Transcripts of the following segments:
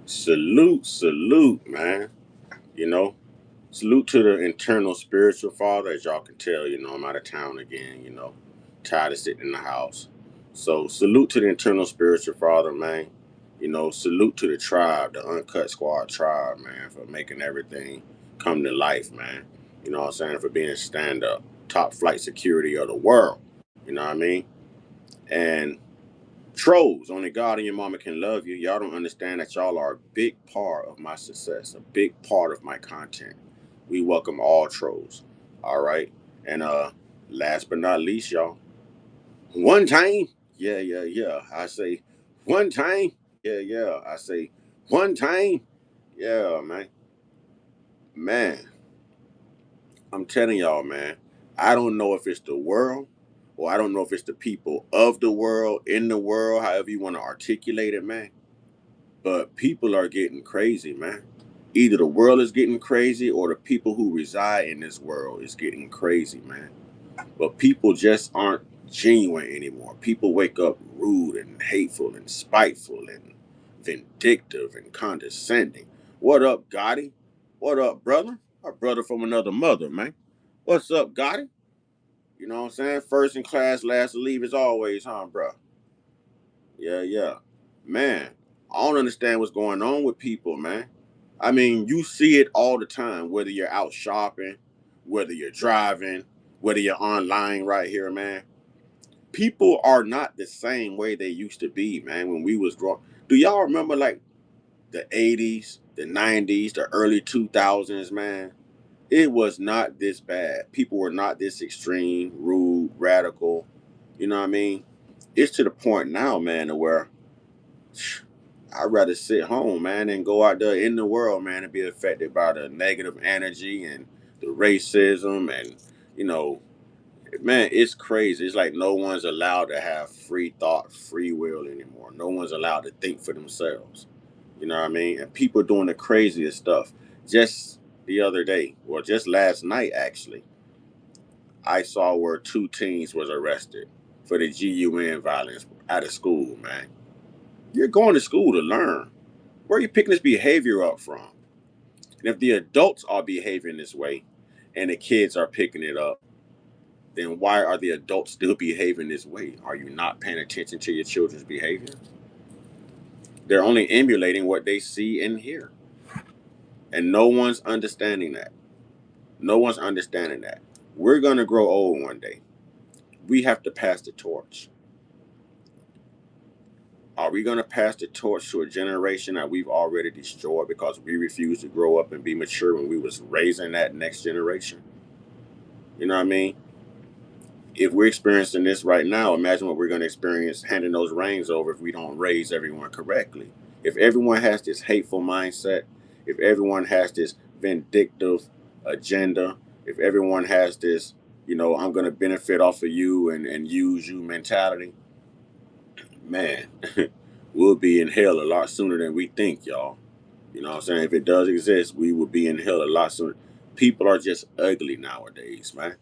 Salute, salute, man. You know, salute to the internal spiritual father. As y'all can tell, I'm out of town again, tired of sitting in the house. So, salute to the internal spiritual father, man. Salute to the tribe, the Uncut Squad tribe, man, for making everything come to life, man. You know what I'm saying? For being stand up, top flight security of the world. You know what I mean? And trolls, only God and your mama can love you. Y'all don't understand that y'all are a big part of my success, a big part of my content. We welcome all trolls. All right. And last but not least, y'all, one time, yeah, yeah, yeah. I say one time, yeah, yeah. I say one time, yeah, man. Man, I'm telling y'all, man, I don't know if it's the world or I don't know if it's the people of the world, in the world, however you want to articulate it, man. But people are getting crazy, man. Either the world is getting crazy or the people who reside in this world is getting crazy, man. But people just aren't genuine anymore. People wake up rude and hateful and spiteful and vindictive and condescending. What up, Gotti? What up, brother? Our brother from another mother, man. What's up, Gotti? You know what I'm saying? First in class, last to leave as always, huh, bro? Yeah, yeah. Man, I don't understand what's going on with people, man. I mean, you see it all the time, whether you're out shopping, whether you're driving, whether you're online right here, man. People are not the same way they used to be, man, when we was growing. Do y'all remember like the 80s, the 90s, the early 2000s, man? It was not this bad. People were not this extreme, rude, radical. You know what I mean? It's to the point now, man, to where I'd rather sit home, man, and go out there in the world, man, and be affected by the negative energy and the racism and, you know, man, it's crazy. It's like no one's allowed to have free thought, free will anymore. No one's allowed to think for themselves. You know what I mean? And people doing the craziest stuff. Just the other day, well, just last night actually, I saw where two teens was arrested for the GUN violence out of school, man. You're going to school to learn. Where are you picking this behavior up from? And if the adults are behaving this way and the kids are picking it up, then why are the adults still behaving this way? Are you not paying attention to your children's behavior? They're only emulating what they see and hear. And no one's understanding that. No one's understanding that. We're going to grow old one day. We have to pass the torch. Are we going to pass the torch to a generation that we've already destroyed because we refused to grow up and be mature when we was raising that next generation? You know what I mean? If we're experiencing this right now, imagine what we're going to experience handing those reins over if we don't raise everyone correctly. If everyone has this hateful mindset, if everyone has this vindictive agenda, if everyone has this, I'm going to benefit off of you and use you mentality, man, we'll be in hell a lot sooner than we think, y'all. You know what I'm saying? If it does exist, we will be in hell a lot sooner. People are just ugly nowadays, man.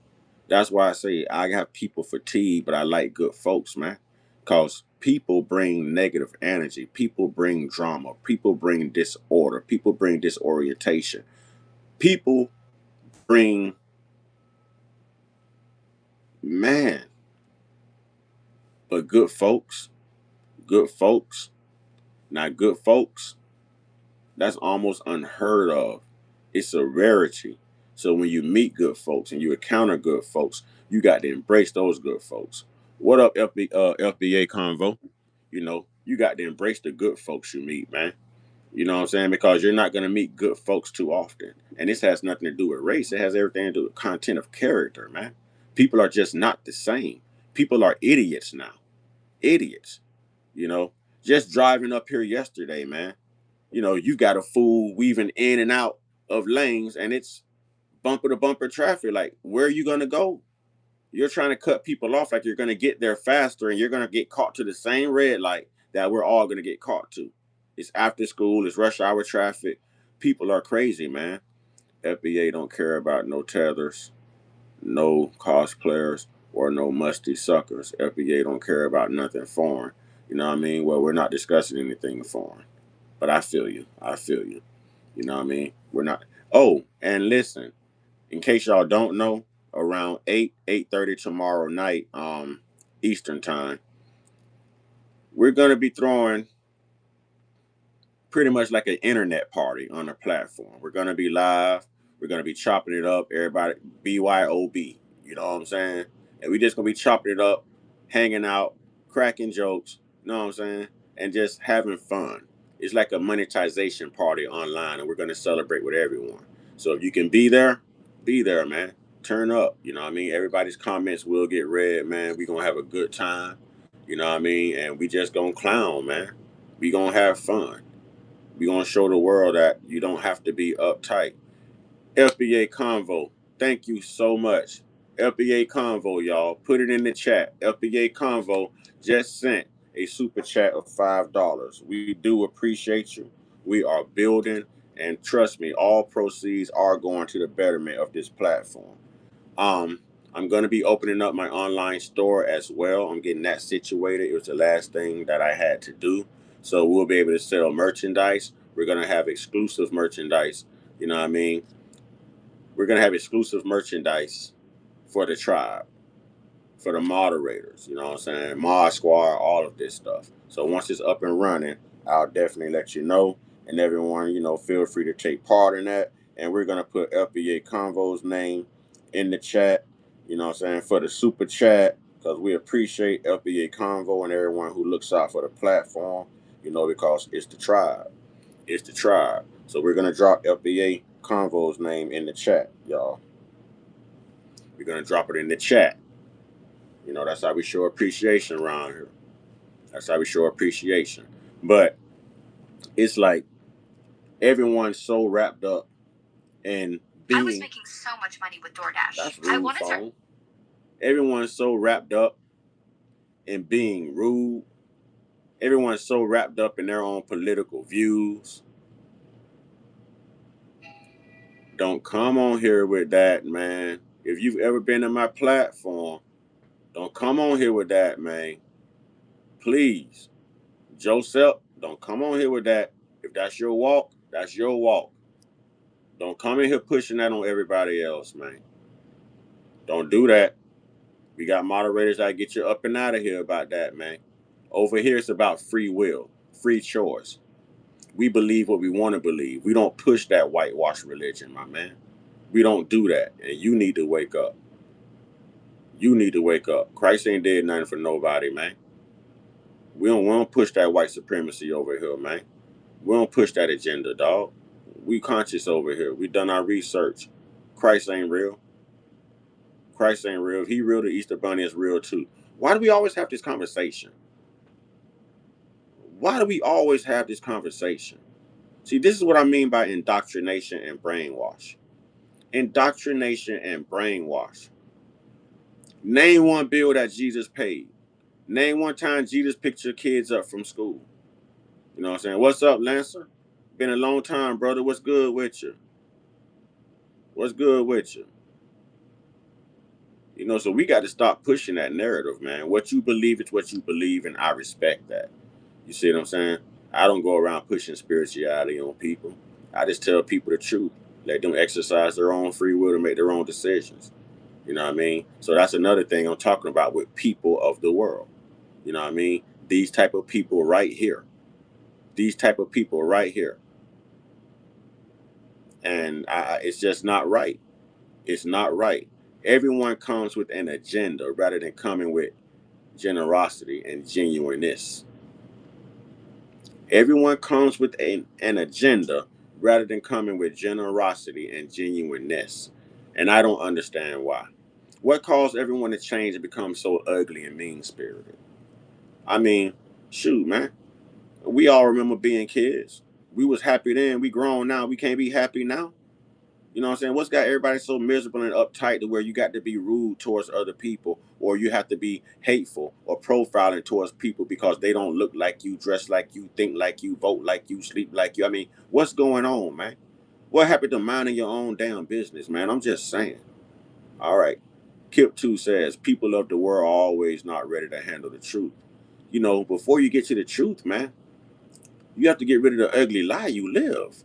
That's why I say I have people fatigue, but I like good folks, man. Because people bring negative energy. People bring drama. People bring disorder. People bring disorientation. People bring, man, but good folks, not good folks, that's almost unheard of. It's a rarity. So when you meet good folks and you encounter good folks, you got to embrace those good folks. What up, FBA Convo? You got to embrace the good folks you meet, man. You know what I'm saying? Because you're not going to meet good folks too often. And this has nothing to do with race. It has everything to do with content of character, man. People are just not the same. People are idiots now. Idiots. You know, just driving up here yesterday, man. You got a fool weaving in and out of lanes and it's bumper to bumper traffic. Like, where are you going to go? You're trying to cut people off like you're going to get there faster and you're going to get caught to the same red light that we're all going to get caught to. It's after school, it's rush hour traffic. People are crazy, man. FBA don't care about no tethers, no cosplayers, or no musty suckers. FBA don't care about nothing foreign. You know what I mean? Well, we're not discussing anything foreign. But I feel you. I feel you. You know what I mean? We're not. Oh, and listen, in case y'all don't know, around 8:30 tomorrow night, Eastern time, we're gonna be throwing pretty much like an internet party on the platform. We're gonna be live. We're gonna be chopping it up. Everybody, BYOB. You know what I'm saying? And we just gonna be chopping it up, hanging out, cracking jokes. You know what I'm saying? And just having fun. It's like a monetization party online, and we're gonna celebrate with everyone. So if you can be there, man. Turn up. You know what I mean? Everybody's comments will get read, man. We gonna have a good time. You know what I mean? And we just gonna clown, man. We gonna have fun. We're gonna show the world that you don't have to be uptight. FBA Convo, thank you so much. FBA Convo, y'all. Put it in the chat. FBA Convo just sent a super chat of $5. We do appreciate you. We are building, and trust me, all proceeds are going to the betterment of this platform. Um, I'm going to be opening up my online store as well. I'm getting that situated. It was the last thing that I had to do. So we'll be able to sell merchandise. We're going to have exclusive merchandise. You know what I mean? We're going to have exclusive merchandise for the tribe, for the moderators, you know what I'm saying? Mod Squad, all of this stuff. So once it's up and running, I'll definitely let you know. And everyone, feel free to take part in that. And we're gonna put FBA Convo's name in the chat, you know what I'm saying, for the super chat, because we appreciate FBA Convo and everyone who looks out for the platform, because it's the tribe. It's the tribe. So we're gonna drop FBA Convo's name in the chat, y'all. We're gonna drop it in the chat. That's how we show appreciation around here. That's how we show appreciation. But it's like everyone's so wrapped up in being. I was making so much money with DoorDash. That's rude, I wanted phone. To. Everyone's so wrapped up in being rude. Everyone's so wrapped up in their own political views. Don't come on here with that, man. If you've ever been in my platform, don't come on here with that, man. Please. Joseph, don't come on here with that. If that's your walk, that's your walk. Don't come in here pushing that on everybody else, man. Don't do that. We got moderators that get you up and out of here about that, man. Over here, it's about free will, free choice. We believe what we want to believe. We don't push that whitewash religion, my man. We don't do that. And you need to wake up. You need to wake up. Christ ain't did nothing for nobody, man. We don't push that white supremacy over here, man. We don't push that agenda, dog. We conscious over here. We done our research. Christ ain't real. Christ ain't real. If he real, the Easter Bunny is real too. Why do we always have this conversation? Why do we always have this conversation? See, this is what I mean by indoctrination and brainwash. Indoctrination and brainwash. Name one bill that Jesus paid. Name one time Jesus picked your kids up from school. You know what I'm saying? What's up, Lancer? Been a long time, brother. What's good with you? What's good with you? So we got to stop pushing that narrative, man. What you believe is what you believe, and I respect that. You see what I'm saying? I don't go around pushing spirituality on people. I just tell people the truth. Let them exercise their own free will to make their own decisions. You know what I mean? So that's another thing I'm talking about with people of the world. You know what I mean? These type of people right here. These type of people right here. And it's just not right. It's not right. Everyone comes with an agenda rather than coming with generosity and genuineness. Everyone comes with an agenda rather than coming with generosity and genuineness. And I don't understand why. What caused everyone to change and become so ugly and mean spirited? I mean, shoot, man. We all remember being kids. We was happy then. We grown now. We can't be happy now. You know what I'm saying? What's got everybody so miserable and uptight to where you got to be rude towards other people, or you have to be hateful or profiling towards people because they don't look like you, dress like you, think like you, vote like you, sleep like you? I mean, what's going on, man? What happened to minding your own damn business, man? I'm just saying. All right. Kip 2 says, people of the world are always not ready to handle the truth. Before you get to the truth, man, You have to get rid of the ugly lie you live.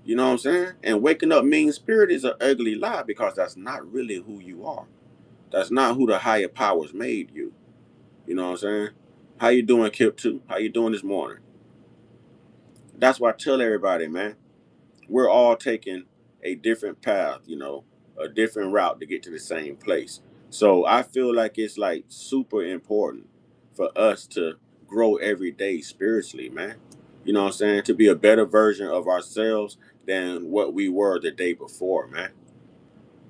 You know what I'm saying? And waking up mean spirit is an ugly lie because that's not really who you are. That's not who the higher powers made you. You know what I'm saying? How you doing, Kip 2? How you doing this morning? That's why I tell everybody, man, we're all taking a different path, a different route to get to the same place. So I feel like it's like super important for us to grow every day spiritually, man. You know what I'm saying? To be a better version of ourselves than what we were the day before, man.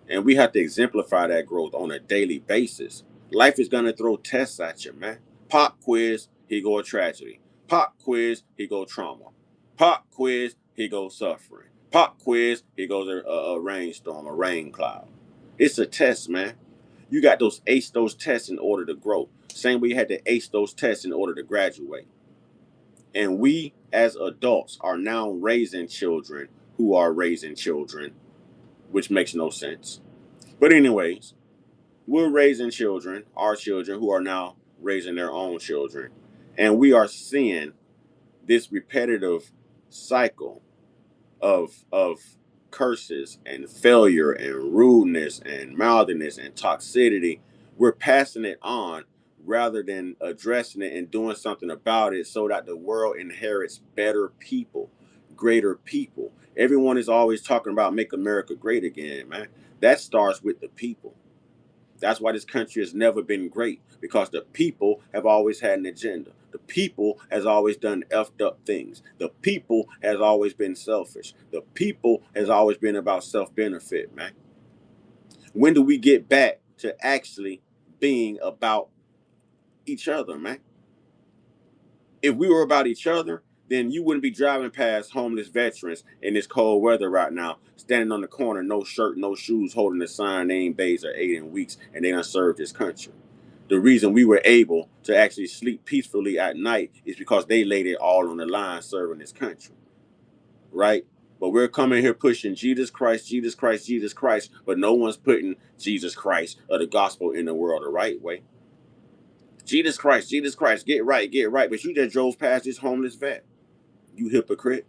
And we have to exemplify that growth on a daily basis. Life is gonna throw tests at you, man. Pop quiz, here go a tragedy. Pop quiz, here go trauma. Pop quiz, here goes suffering. Pop quiz, here goes a rainstorm, a rain cloud. It's a test, man. You got those ace those tests in order to grow. Same way you had to ace those tests in order to graduate. And we as adults are now raising children who are raising children, which makes no sense. But anyways, we're raising children, our children who are now raising their own children. And we are seeing this repetitive cycle of curses and failure and rudeness and mouthiness and toxicity. We're passing it on rather than addressing it and doing something about it so that the world inherits better people, greater people. Everyone is always talking about make America great again, man. That starts with the people. That's why this country has never been great, because the people have always had an agenda. The people has always done effed up things. The people has always been selfish. The people has always been about self-benefit, man. When do we get back to actually being about each other, man? If we were about each other, then you wouldn't be driving past homeless veterans in this cold weather right now, standing on the corner, no shirt, no shoes, holding a sign, they ain't bathed or 8 weeks, and they done served this country. The reason we were able to actually sleep peacefully at night is because they laid it all on the line serving this country, right? But we're coming here pushing Jesus Christ, Jesus Christ, Jesus Christ, but no one's putting Jesus Christ or the gospel in the world the right way. Jesus Christ, get right, get right. But you just drove past this homeless vet. You hypocrite.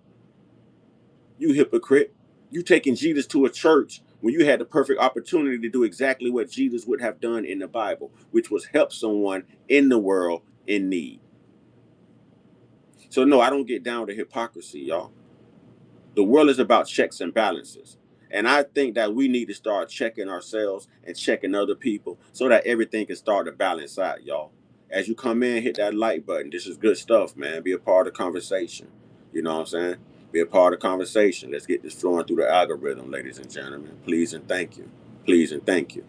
You hypocrite. You taking Jesus to a church when you had the perfect opportunity to do exactly what Jesus would have done in the Bible, which was help someone in the world in need. So no, I don't get down to hypocrisy, y'all. The world is about checks and balances. And I think that we need to start checking ourselves and checking other people so that everything can start to balance out, y'all. As you come in, hit that like button. This is good stuff, man. Be a part of the conversation. You know what I'm saying? Be a part of the conversation. Let's get this flowing through the algorithm, ladies and gentlemen. Please and thank you. Please and thank you.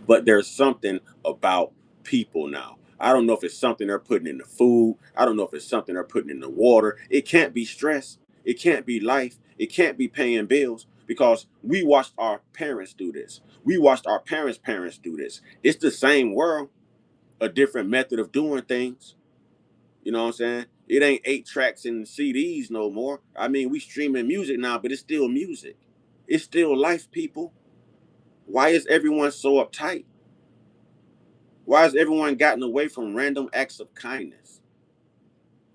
But there's something about people now. I don't know if it's something they're putting in the food. I don't know if it's something they're putting in the water. It can't be stress. It can't be life. It can't be paying bills, because we watched our parents do this. We watched our parents' do this. It's the same world, a different method of doing things. You know what I'm saying? It ain't 8 tracks and CDs no more. I mean, we streaming music now, but it's still music. It's still life, people. Why is everyone so uptight? Why has everyone gotten away from random acts of kindness?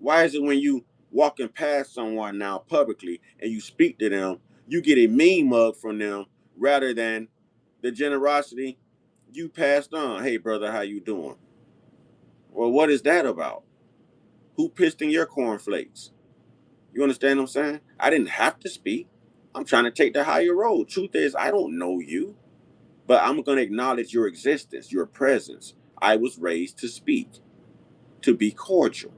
Why is it when you walking past someone now publicly and you speak to them, you get a mean mug from them rather than the generosity you passed on? Hey brother, how you doing? Well, what is that about? Who pissed in your cornflakes? You understand what I'm saying? I didn't have to speak. I'm trying to take the higher road. Truth is, I don't know you, but I'm going to acknowledge your existence, your presence. I was raised to speak, to be cordial.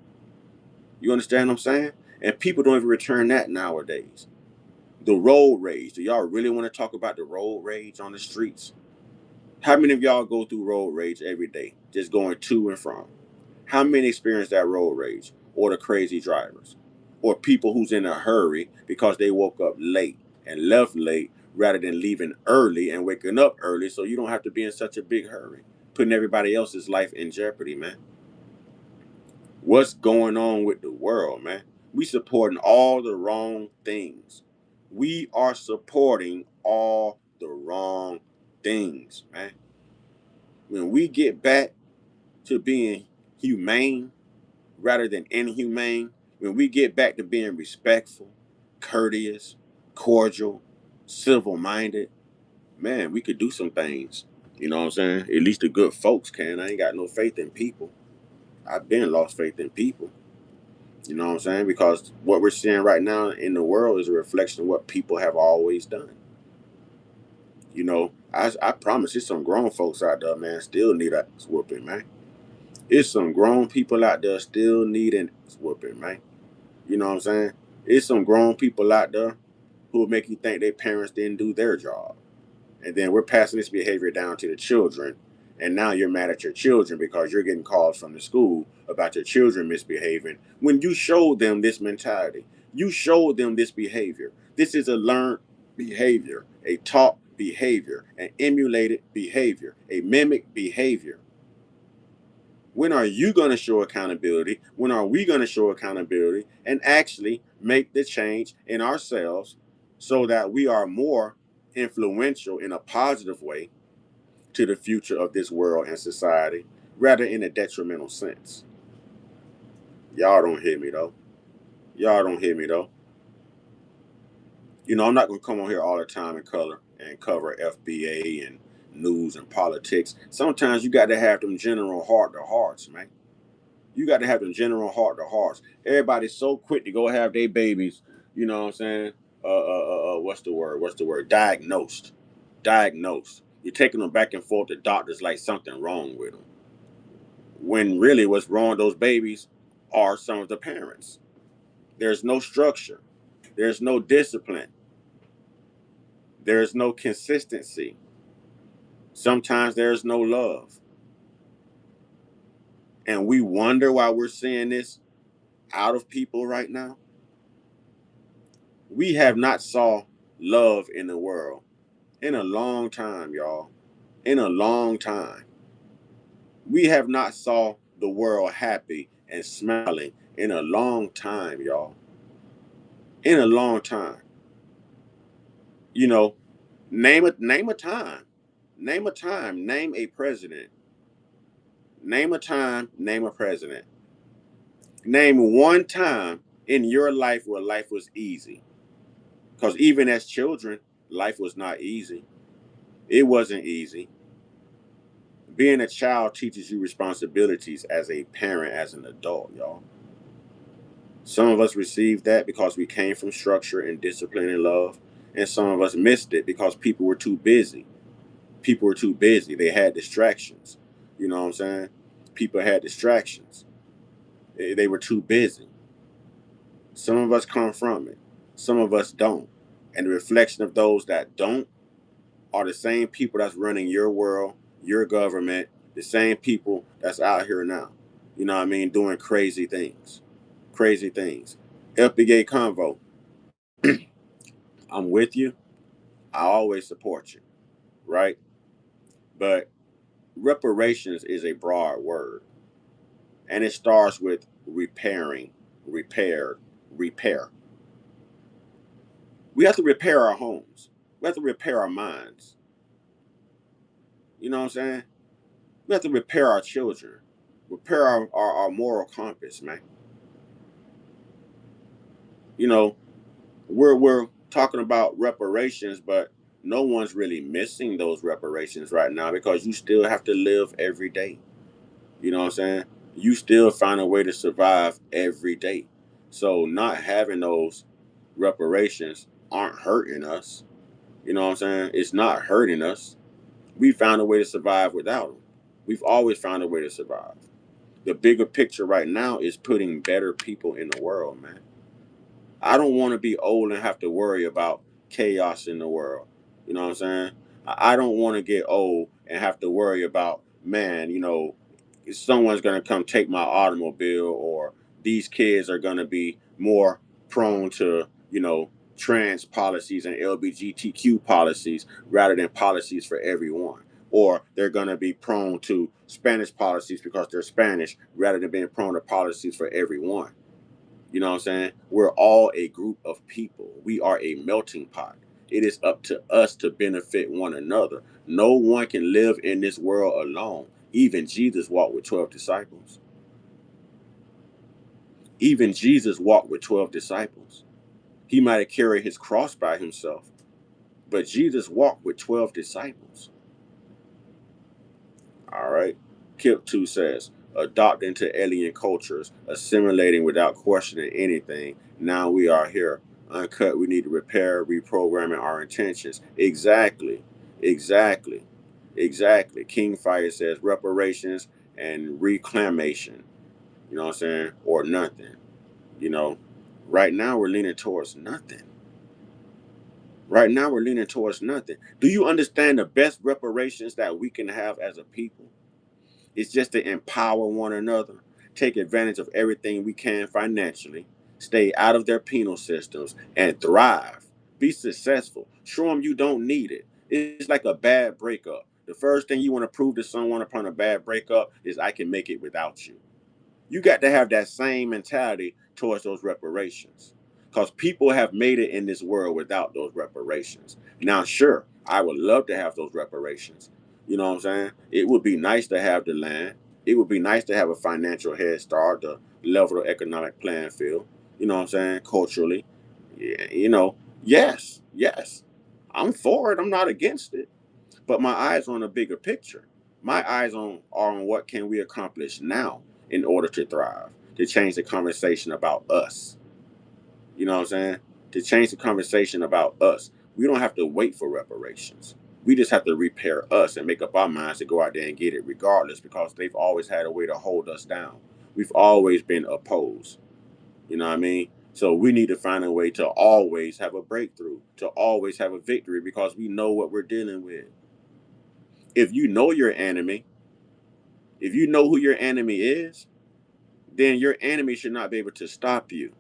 You understand what I'm saying? And people don't even return that nowadays. The road rage. Do y'all really want to talk about the road rage on the streets? How many of y'all go through road rage every day, just going to and from? How many experience that road rage? Or the crazy drivers? Or people who's in a hurry because they woke up late and left late rather than leaving early and waking up early so you don't have to be in such a big hurry, putting everybody else's life in jeopardy, man. What's going on with the world, man? We supporting all the wrong things. We are supporting all the wrong things, man. When we get back to being humane rather than inhumane, When we get back to being respectful, courteous, cordial, civil minded, man, we could do some things. You know what I'm saying? At least the good folks can. I ain't got no faith in people. I've been lost faith in people. You know what I'm saying? Because what we're seeing right now in the world is a reflection of what people have always done. You know, I promise there's some grown folks out there, man, still need a whooping, man. It's some grown people out there still needing whooping, man. You know what I'm saying? It's some grown people out there who will make you think their parents didn't do their job. And then we're passing this behavior down to the children. And now you're mad at your children because you're getting calls from the school about your children misbehaving when you showed them this mentality. You showed them this behavior. This is a learned behavior, a taught behavior, an emulated behavior, a mimic behavior. When are you going to show accountability? When are we going to show accountability and actually make the change in ourselves so that we are more influential in a positive way to the future of this world and society rather in a detrimental sense? Y'all don't hear me though. Y'all don't hear me though. You know, I'm not going to come on here all the time and color and cover FBA and news and politics. Sometimes you got to have them general heart to hearts, man. You got to have them general heart to hearts. Everybody's so quick to go have their babies. You know what I'm saying? What's the word? What's the word? Diagnosed. Diagnosed. You're taking them back and forth to doctors like something wrong with them. When really what's wrong with those babies are some of the parents. There's no structure. There's no discipline. There's no consistency. Sometimes there's no love. And we wonder why we're seeing this out of people right now. We have not saw love in the world in a long time, y'all. In a long time. We have not saw the world happy and smiling in a long time, y'all. In a long time. You know, name a time. Name a time. Name a president. Name a time. Name a president. Name one time in your life where life was easy. Because even as children, life was not easy. It wasn't easy. Being a child teaches you responsibilities as a parent, as an adult, y'all. Some of us received that because we came from structure and discipline and love. And some of us missed it because people were too busy. People were too busy. They had distractions. You know what I'm saying? People had distractions. They were too busy. Some of us come from it. Some of us don't. And the reflection of those that don't are the same people that's running your world, your government, the same people that's out here now. You know what I mean? Doing crazy things. Crazy things. FBA Convo, I'm with you. I always support you, right? But reparations is a broad word. And it starts with repairing, repair, repair. We have to repair our homes. We have to repair our minds. You know what I'm saying? We have to repair our children, repair our moral compass, man. You know, we're talking about reparations, but no one's really missing those reparations right now because you still have to live every day. You know what I'm saying? You still find a way to survive every day. So not having those reparations aren't hurting us. You know what I'm saying? It's not hurting us. We found a way to survive without them. We've always found a way to survive. The bigger picture right now is putting better people in the world, man. I don't want to be old and have to worry about chaos in the world. You know what I'm saying? I don't want to get old and have to worry about, man, someone's going to come take my automobile, or these kids are going to be more prone to, trans policies and LGBTQ policies rather than policies for everyone. Or they're going to be prone to Spanish policies because they're Spanish rather than being prone to policies for everyone. You know what I'm saying? We're all a group of people. We are a melting pot. It is up to us to benefit one another. No one can live in this world alone. Even Jesus walked with 12 disciples. Even Jesus walked with 12 disciples. He might have carried his cross by himself, but Jesus walked with 12 disciples. All right. Kip 2 says, adopt into alien cultures, assimilating without questioning anything. Now we are here. Uncut, we need to repair, reprogramming our intentions. Exactly. Exactly. Exactly. King Fire says reparations and reclamation. You know what I'm saying? Or nothing. You know, right now we're leaning towards nothing. Right now we're leaning towards nothing. Do you understand the best reparations that we can have as a people? It's just to empower one another, take advantage of everything we can financially, stay out of their penal systems, and thrive. Be successful. Show them you don't need it. It's like a bad breakup. The first thing you want to prove to someone upon a bad breakup is I can make it without you. You got to have that same mentality towards those reparations, because people have made it in this world without those reparations. Now, sure, I would love to have those reparations. You know what I'm saying? It would be nice to have the land. It would be nice to have a financial head start, the level of economic playing field. You know what I'm saying? Culturally, yeah, yes, yes, I'm for it. I'm not against it, but my eyes on a bigger picture. My eyes on are on what can we accomplish now in order to thrive, to change the conversation about us. You know what I'm saying? To change the conversation about us. We don't have to wait for reparations. We just have to repair us and make up our minds to go out there and get it regardless, because they've always had a way to hold us down. We've always been opposed. You know what I mean? So we need to find a way to always have a breakthrough, to always have a victory, because we know what we're dealing with. If you know your enemy, if you know who your enemy is, then your enemy should not be able to stop you.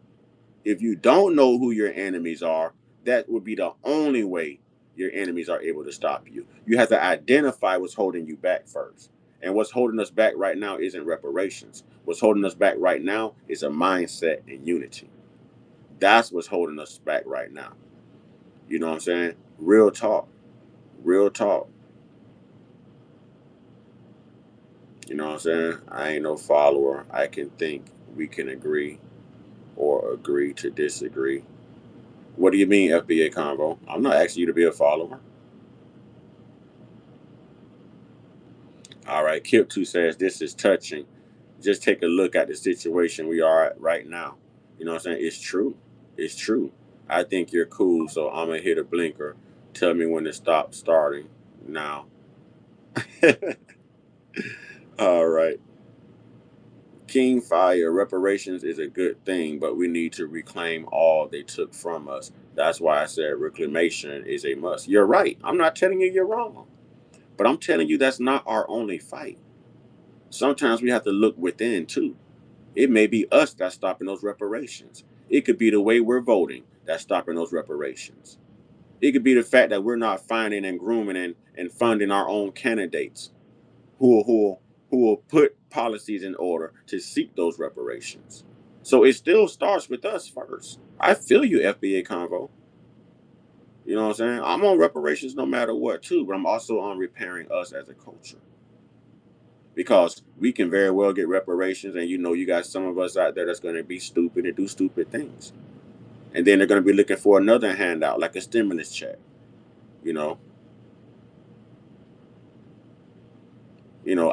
If you don't know who your enemies are, that would be the only way your enemies are able to stop you. You have to identify what's holding you back first. And what's holding us back right now isn't reparations. What's holding us back right now is a mindset and unity. That's what's holding us back right now. You know what I'm saying? Real talk. Real talk. You know what I'm saying? I ain't no follower. I can think. We can agree or agree to disagree. What do you mean, FBA Convo? I'm not asking you to be a follower. All right, Kip2 says this is touching. Just take a look at the situation we are at right now. You know what I'm saying? It's true. It's true. I think you're cool, so I'm gonna hit a blinker. Tell me when to stop starting now. All right. King Fire, reparations is a good thing, but we need to reclaim all they took from us. That's why I said reclamation is a must. You're right. I'm not telling you you're wrong, but I'm telling you that's not our only fight. Sometimes we have to look within too. It may be us that's stopping those reparations. It could be the way we're voting that's stopping those reparations. It could be the fact that we're not finding and grooming and funding our own candidates who will put policies in order to seek those reparations. So it still starts with us first. I feel you, FBA Convo. You know what I'm saying? I'm on reparations no matter what too, but I'm also on repairing us as a culture. Because we can very well get reparations, and you got some of us out there that's going to be stupid and do stupid things, and then they're going to be looking for another handout like a stimulus check. You know,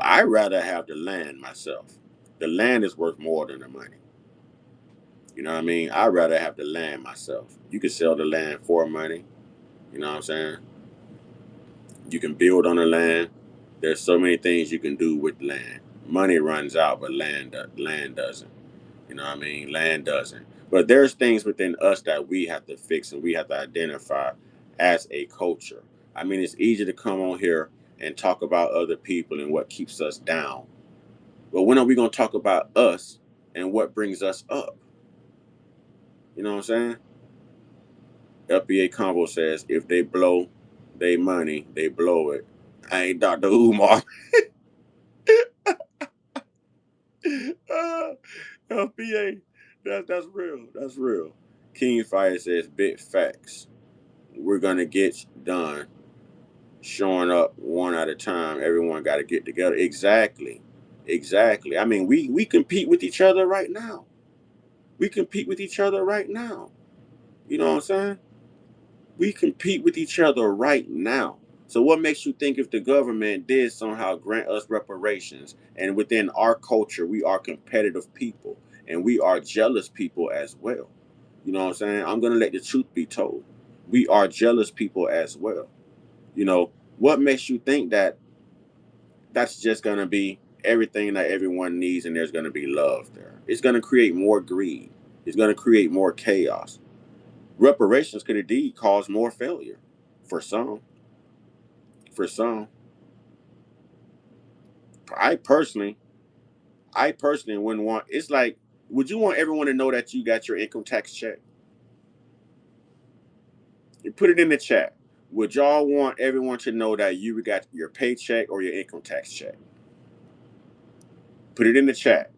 I'd rather have the land myself. The land is worth more than the money. You know what I mean? I'd rather have the land myself. You can sell the land for money. You know what I'm saying? You can build on the land. There's so many things you can do with land. Money runs out, but land doesn't. You know what I mean? Land doesn't. But there's things within us that we have to fix and we have to identify as a culture. I mean, it's easy to come on here and talk about other people and what keeps us down. But when are we going to talk about us and what brings us up? You know what I'm saying? FBA Combo says if they blow they money, they blow it. I ain't Dr. Umar. FBA, that's real. That's real. King Fire says big facts. We're gonna get done. Showing up one at a time. Everyone got to get together. Exactly. Exactly. I mean, we compete with each other right now. We compete with each other right now. You know what I'm saying? We compete with each other right now. So what makes you think if the government did somehow grant us reparations, and within our culture we are competitive people and we are jealous people as well? You know what I'm saying? I'm gonna let the truth be told. We are jealous people as well. You know, what makes you think that that's just gonna be everything that everyone needs and there's gonna be love there? It's gonna create more greed. It's gonna create more chaos. Reparations could indeed cause more failure for some. For some, I personally, I personally wouldn't want. It's like, would you want everyone to know that you got your income tax check? You put it in the chat. Would y'all want everyone to know that you got your paycheck or your income tax check? Put it in the chat.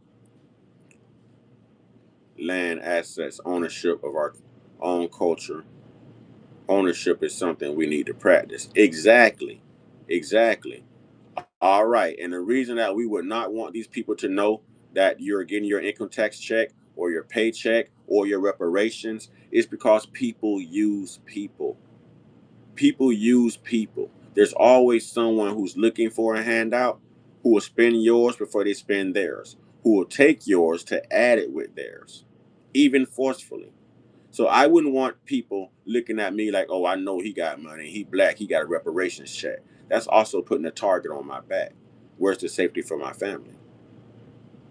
Land assets, ownership of our own culture. Ownership is something we need to practice. Exactly. Exactly. All right. And the reason that we would not want these people to know that you're getting your income tax check or your paycheck or your reparations is because people use people. People use people. There's always someone who's looking for a handout who will spend yours before they spend theirs, who will take yours to add it with theirs, even forcefully. So I wouldn't want people looking at me like, oh, I know he got money. He black. He got a reparations check. That's also putting a target on my back. Where's the safety for my family?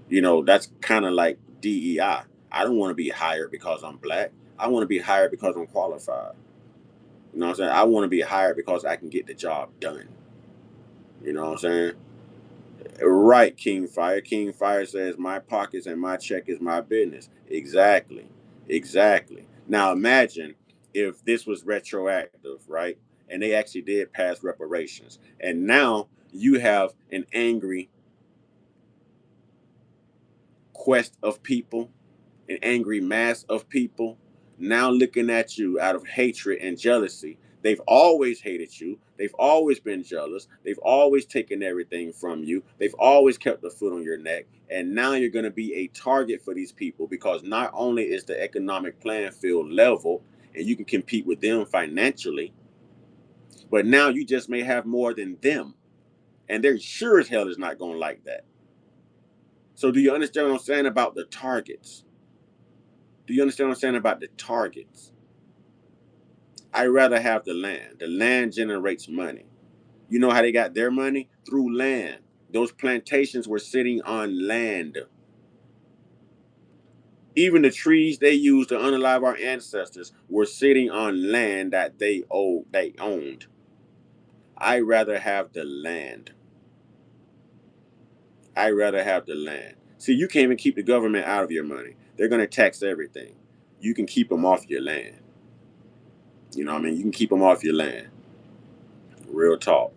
You know, that's kind of like DEI. I don't want to be hired because I'm black. I want to be hired because I'm qualified. You know what I'm saying? I want to be hired because I can get the job done. You know what I'm saying? Right, King Fire. King Fire says, my pockets and my check is my business. Exactly. Exactly. Now imagine if this was retroactive, right? And they actually did pass reparations. And now you have an angry quest of people, an angry mass of people now looking at you out of hatred and jealousy. They've always hated you. They've always been jealous. They've always taken everything from you. They've always kept the foot on your neck. And now you're going to be a target for these people because not only is the economic playing field level and you can compete with them financially, but now you just may have more than them. And they're sure as hell is not going to like that. So, do you understand what I'm saying about the targets? Do you understand what I'm saying about the targets? I'd rather have the land. The land generates money. You know how they got their money? Through land. Those plantations were sitting on land. Even the trees they used to unalive our ancestors were sitting on land that they owned. I'd rather have the land. I'd rather have the land. See, you can't even keep the government out of your money. They're going to tax everything. You can keep them off your land. You know what I mean? You can keep them off your land. Real talk.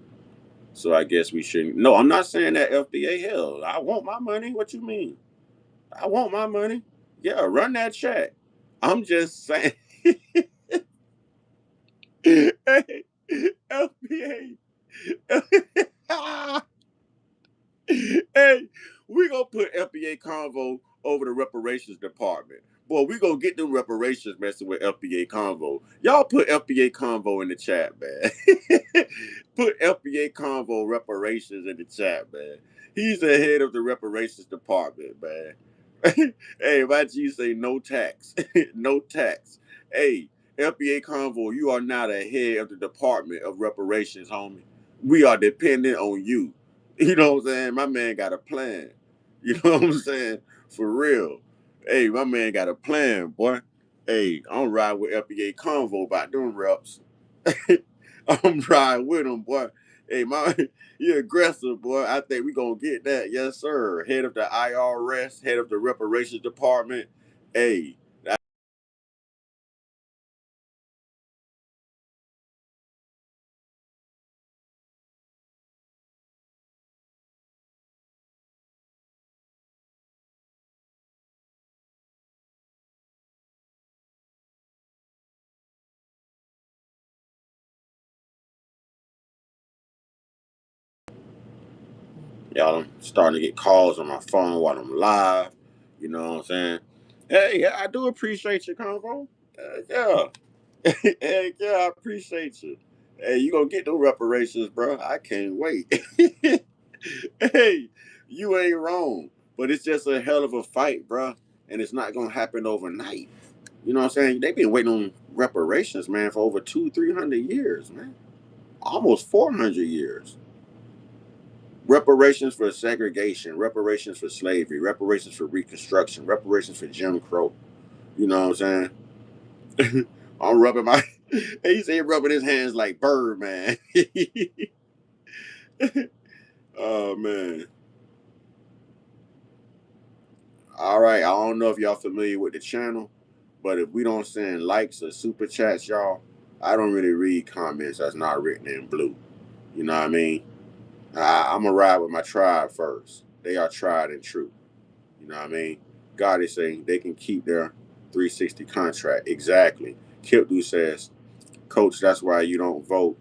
So I guess we shouldn't. No, I'm not saying that FBA. Hell, I want my money. What you mean? I want my money. Yeah, run that check. I'm just saying. Hey, FBA. Hey, we gonna put FBA Convo over the reparations department. Boy, we gonna get them reparations messing with FBA Convo. Y'all put FBA Convo in the chat, man. Put FBA Convo reparations in the chat, man. He's the head of the reparations department, man. Hey, my G say no tax. No tax. Hey, FBA Convo, you are now the head of the department of reparations, homie. We are dependent on you. You know what I'm saying? My man got a plan. You know what I'm saying? For real. Hey, my man got a plan, boy. Hey, I'm riding with FBA Convo about them reps. I'm riding with him, boy. Hey, my you aggressive, boy. I think we gonna get that. Yes, sir. Head of the IRS, head of the reparations department. Hey, y'all, I'm starting to get calls on my phone while I'm live. You know what I'm saying? Hey, yeah, I do appreciate your convo. Yeah. Hey, yeah, I appreciate you. Hey, you gonna get the reparations, bro. I can't wait. Hey, you ain't wrong. But it's just a hell of a fight, bro. And it's not gonna happen overnight. You know what I'm saying? They've been waiting on reparations, man, for over 300 years, man. Almost 400 years. Reparations for segregation, reparations for slavery, reparations for Reconstruction, reparations for Jim Crow. You know what I'm saying? I'm rubbing my. He said rubbing his hands like Birdman. Oh man. All right. I don't know if y'all familiar with the channel, but if we don't send likes or super chats, y'all, I don't really read comments that's not written in blue. You know what I mean? I'm gonna ride with my tribe first. They are tried and true. You know what I mean? God is saying they can keep their 360 contract. Exactly. Kipdu says, Coach, that's why you don't vote.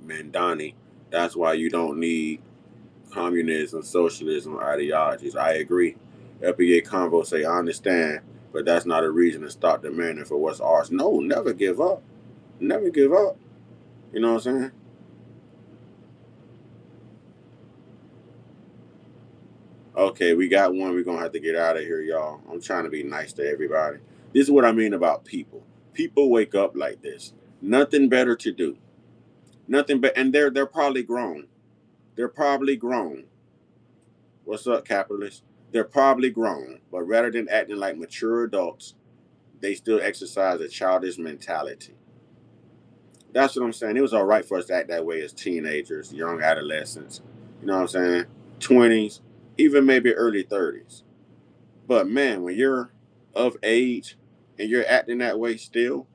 Mandani, that's why you don't need communism, socialism, ideologies. I agree. FBA Convo say, I understand, but that's not a reason to stop demanding for what's ours. No, never give up. Never give up. You know what I'm saying? Okay, we got one. We're gonna have to get out of here, y'all. I'm trying to be nice to everybody. This is what I mean about people. People wake up like this. Nothing better to do. Nothing but and they're probably grown. They're probably grown. What's up, capitalists? They're probably grown, but rather than acting like mature adults, they still exercise a childish mentality. That's what I'm saying. It was all right for us to act that way as teenagers, young adolescents, you know what I'm saying? 20s, even maybe early 30s. But man, when you're of age and you're acting that way still,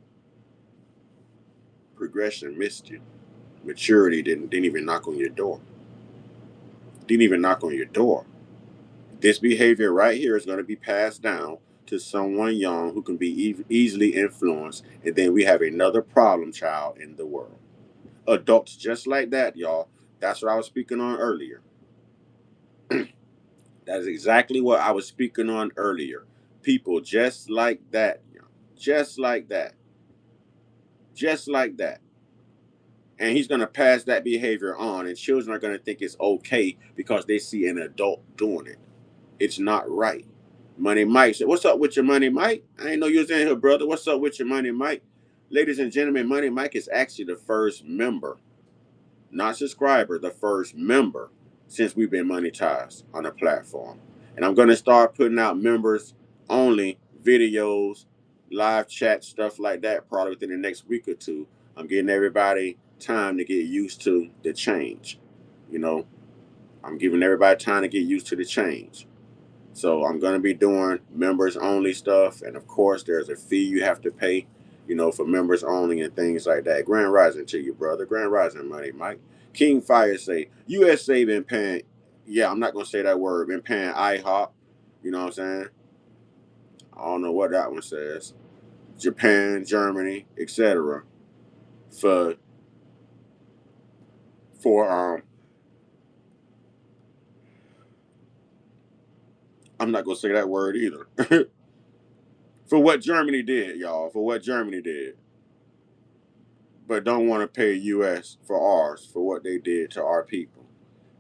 progression missed you. Maturity didn't even knock on your door. Didn't even knock on your door. This behavior right here is going to be passed down to someone young who can be easily influenced, and then we have another problem child in the world. Adults just like that, y'all. That's what I was speaking on earlier. That's exactly what I was speaking on earlier. People just like that, just like that, just like that. And he's going to pass that behavior on, and children are going to think it's okay because they see an adult doing it. It's not right. Money Mike said, "What's up with your Money Mike? I ain't know you was in here, brother. What's up with your Money Mike?" Ladies and gentlemen, Money Mike is actually the first member, not subscriber, the first member since we've been monetized on the platform. And I'm going to start putting out members only videos, live chat, stuff like that, probably within the next week or two. I'm getting everybody time to get used to the change. You know, I'm giving everybody time to get used to the change. So I'm going to be doing members only stuff. And of course, there's a fee you have to pay, for members only and things like that. Grand Rising to you, brother. Grand Rising money, Mike. King Fire say, USA been paying, yeah, I'm not going to say that word, been paying IHOP. You know what I'm saying? I don't know what that one says. Japan, Germany, etc. For, for, I'm not going to say that word either. For what Germany did, y'all. For what Germany did. But don't want to pay US for ours for what they did to our people.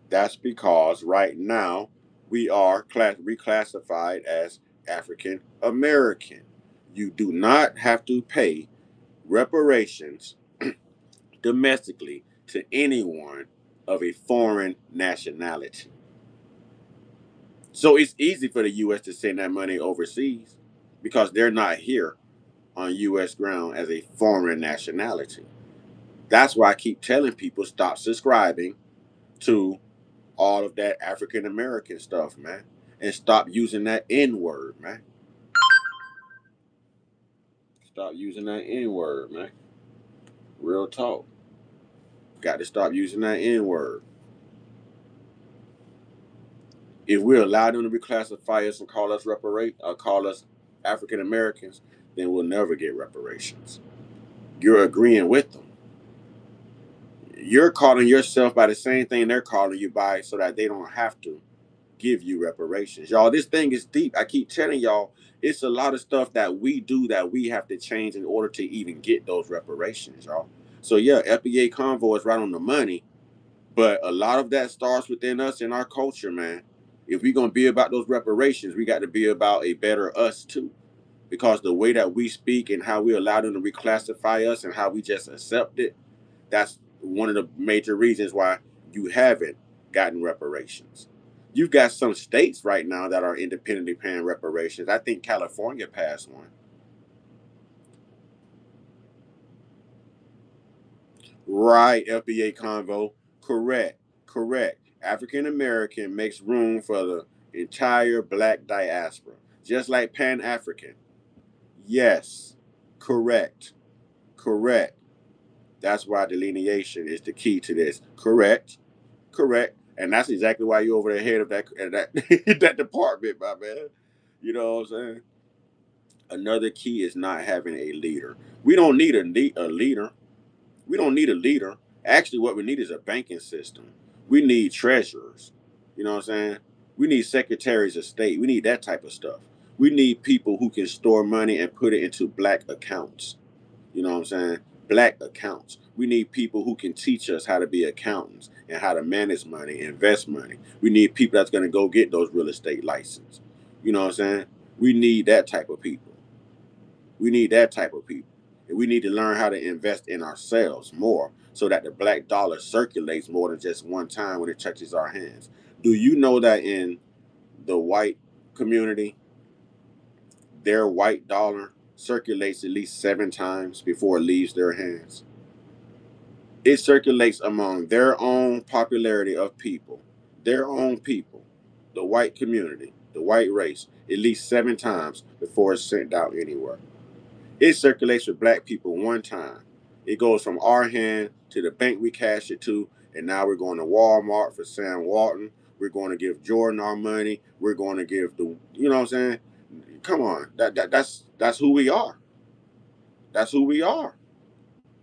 That's because right now we are reclassified as African American. You do not have to pay reparations domestically to anyone of a foreign nationality. So it's easy for the US to send that money overseas because they're not here on US ground as a foreign nationality. That's why I keep telling people stop subscribing to all of that African American stuff, man. And stop using that N word, man. Stop using that N word, man. Real talk. Got to stop using that N word. If we allow them to reclassify us and call us African Americans, then we'll never get reparations. You're agreeing with them. You're calling yourself by the same thing they're calling you by so that they don't have to give you reparations. Y'all, this thing is deep. I keep telling y'all, it's a lot of stuff that we do that we have to change in order to even get those reparations, y'all. So yeah, FBA Convo is right on the money, but a lot of that starts within us in our culture, man. If we're gonna be about those reparations, we got to be about a better us too. Because the way that we speak and how we allow them to reclassify us and how we just accept it, that's one of the major reasons why you haven't gotten reparations. You've got some states right now that are independently paying reparations. I think California passed one. Right, FBA Convo. Correct. Correct. African American makes room for the entire black diaspora, just like Pan African. Yes. Correct. Correct. That's why delineation is the key to this. Correct. Correct. And that's exactly why you're over the head of that that department, my man. You know what I'm saying? Another key is not having a leader. We don't need a leader. We don't need a leader. Actually, what we need is a banking system. We need treasurers. You know what I'm saying? We need secretaries of state. We need that type of stuff. We need people who can store money and put it into black accounts. You know what I'm saying? Black accounts. We need people who can teach us how to be accountants and how to manage money, invest money. We need people that's going to go get those real estate license. You know what I'm saying? We need that type of people. We need that type of people. And we need to learn how to invest in ourselves more so that the black dollar circulates more than just one time when it touches our hands. Do you know that in the white community, their white dollar circulates at least 7 times before it leaves their hands? It circulates among their own popularity of people, their own people, the white community, the white race, at least 7 times before it's sent out anywhere. It circulates with black people one time. It goes from our hand to the bank we cash it to, and now we're going to Walmart for Sam Walton. We're going to give Jordan our money. We're going to give the, you know what I'm saying? Come on, that's who we are. That's who we are.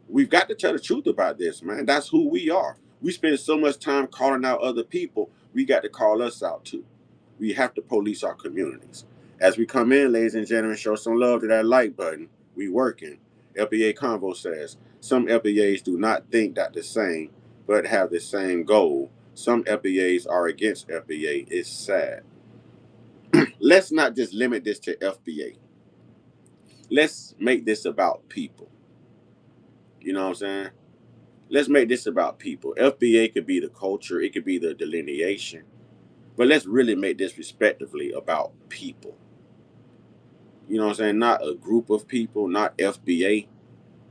We've got to tell the truth about this, man. That's who we are. We spend so much time calling out other people. We got to call us out too. We have to police our communities. As we come in, ladies and gentlemen, show some love to that like button. We working. LPA Convo says some LPAs do not think that the same, but have the same goal. Some LPAs are against FBA. It's sad. Let's not just limit this to FBA. Let's make this about people. You know what I'm saying? Let's make this about people. FBA could be the culture, it could be the delineation, but let's really make this respectively about people. You know what I'm saying? Not a group of people, not FBA,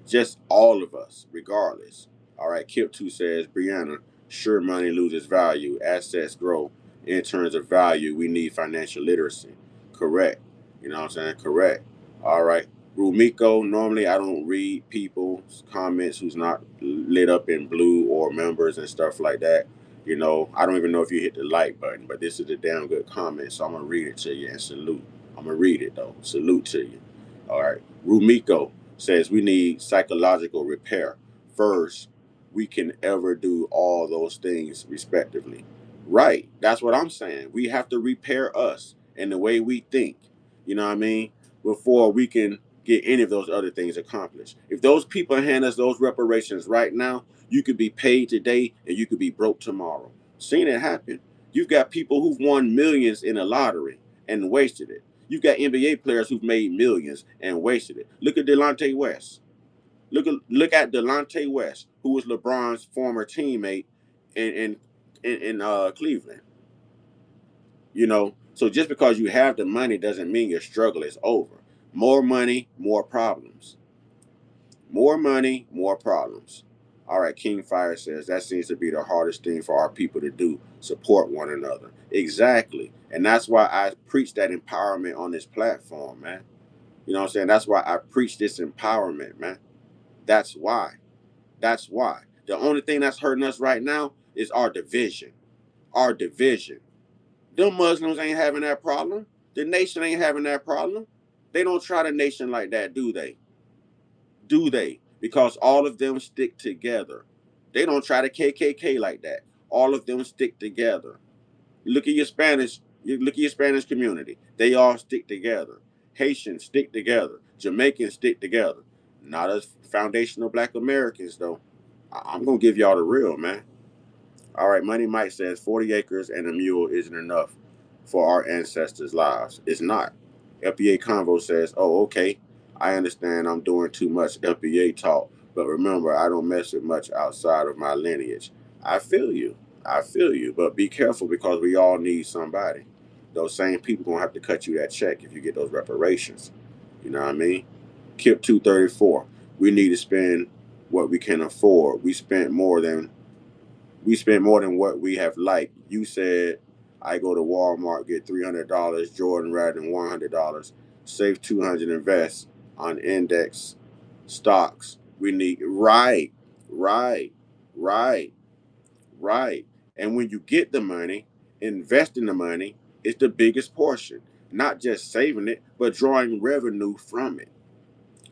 just all of us, regardless. All right, Kip2 says, Brianna, sure money loses value, assets grow. In terms of value, we need financial literacy. Correct. You know what I'm saying? Correct. All right. Rumiko, normally I don't read people's comments who's not lit up in blue or members and stuff like that. You know, I don't even know if you hit the like button, but this is a damn good comment, so I'm going to read it to you and salute. I'm going to read it, though. Salute to you. All right. Rumiko says we need psychological repair. First, we can ever do all those things respectively. Right. That's what I'm saying. We have to repair us and the way we think. You know what I mean? Before we can get any of those other things accomplished. If those people hand us those reparations right now, you could be paid today and you could be broke tomorrow. Seen it happen. You've got people who've won millions in a lottery and wasted it. You've got NBA players who've made millions and wasted it. Look at Delonte West. Look at Delonte West, who was LeBron's former teammate in Cleveland. You know, so just because you have the money doesn't mean your struggle is over. More money, more problems. More money, more problems. All right, King Fire says that seems to be the hardest thing for our people to do, support one another. Exactly. And that's why I preach that empowerment on this platform, man. You know what I'm saying? That's why I preach this empowerment, man. That's why. That's why. The only thing that's hurting us right now is our division. Our division. Them Muslims ain't having that problem. The nation ain't having that problem. They don't try the nation like that, do they? Do they? Because all of them stick together. They don't try the KKK like that. All of them stick together. Look at your Spanish. You look at your Spanish community. They all stick together. Haitians stick together. Jamaicans stick together. Not as foundational Black Americans though. I'm gonna give y'all the real, man. All right, Money Mike says 40 acres and a mule isn't enough for our ancestors' lives. It's not. FBA Convo says, oh, okay. I understand I'm doing too much FBA talk, but remember, I don't mess with much outside of my lineage. I feel you. I feel you. But be careful because we all need somebody. Those same people gonna have to cut you that check if you get those reparations. You know what I mean? Kip 234. We need to spend what we can afford. We spent more than what we have liked. You said I go to Walmart, get $300 Jordan rather than $100, save 200, invest on index stocks. We need right, right, right, right. And when you get the money, investing the money is the biggest portion. Not just saving it, but drawing revenue from it.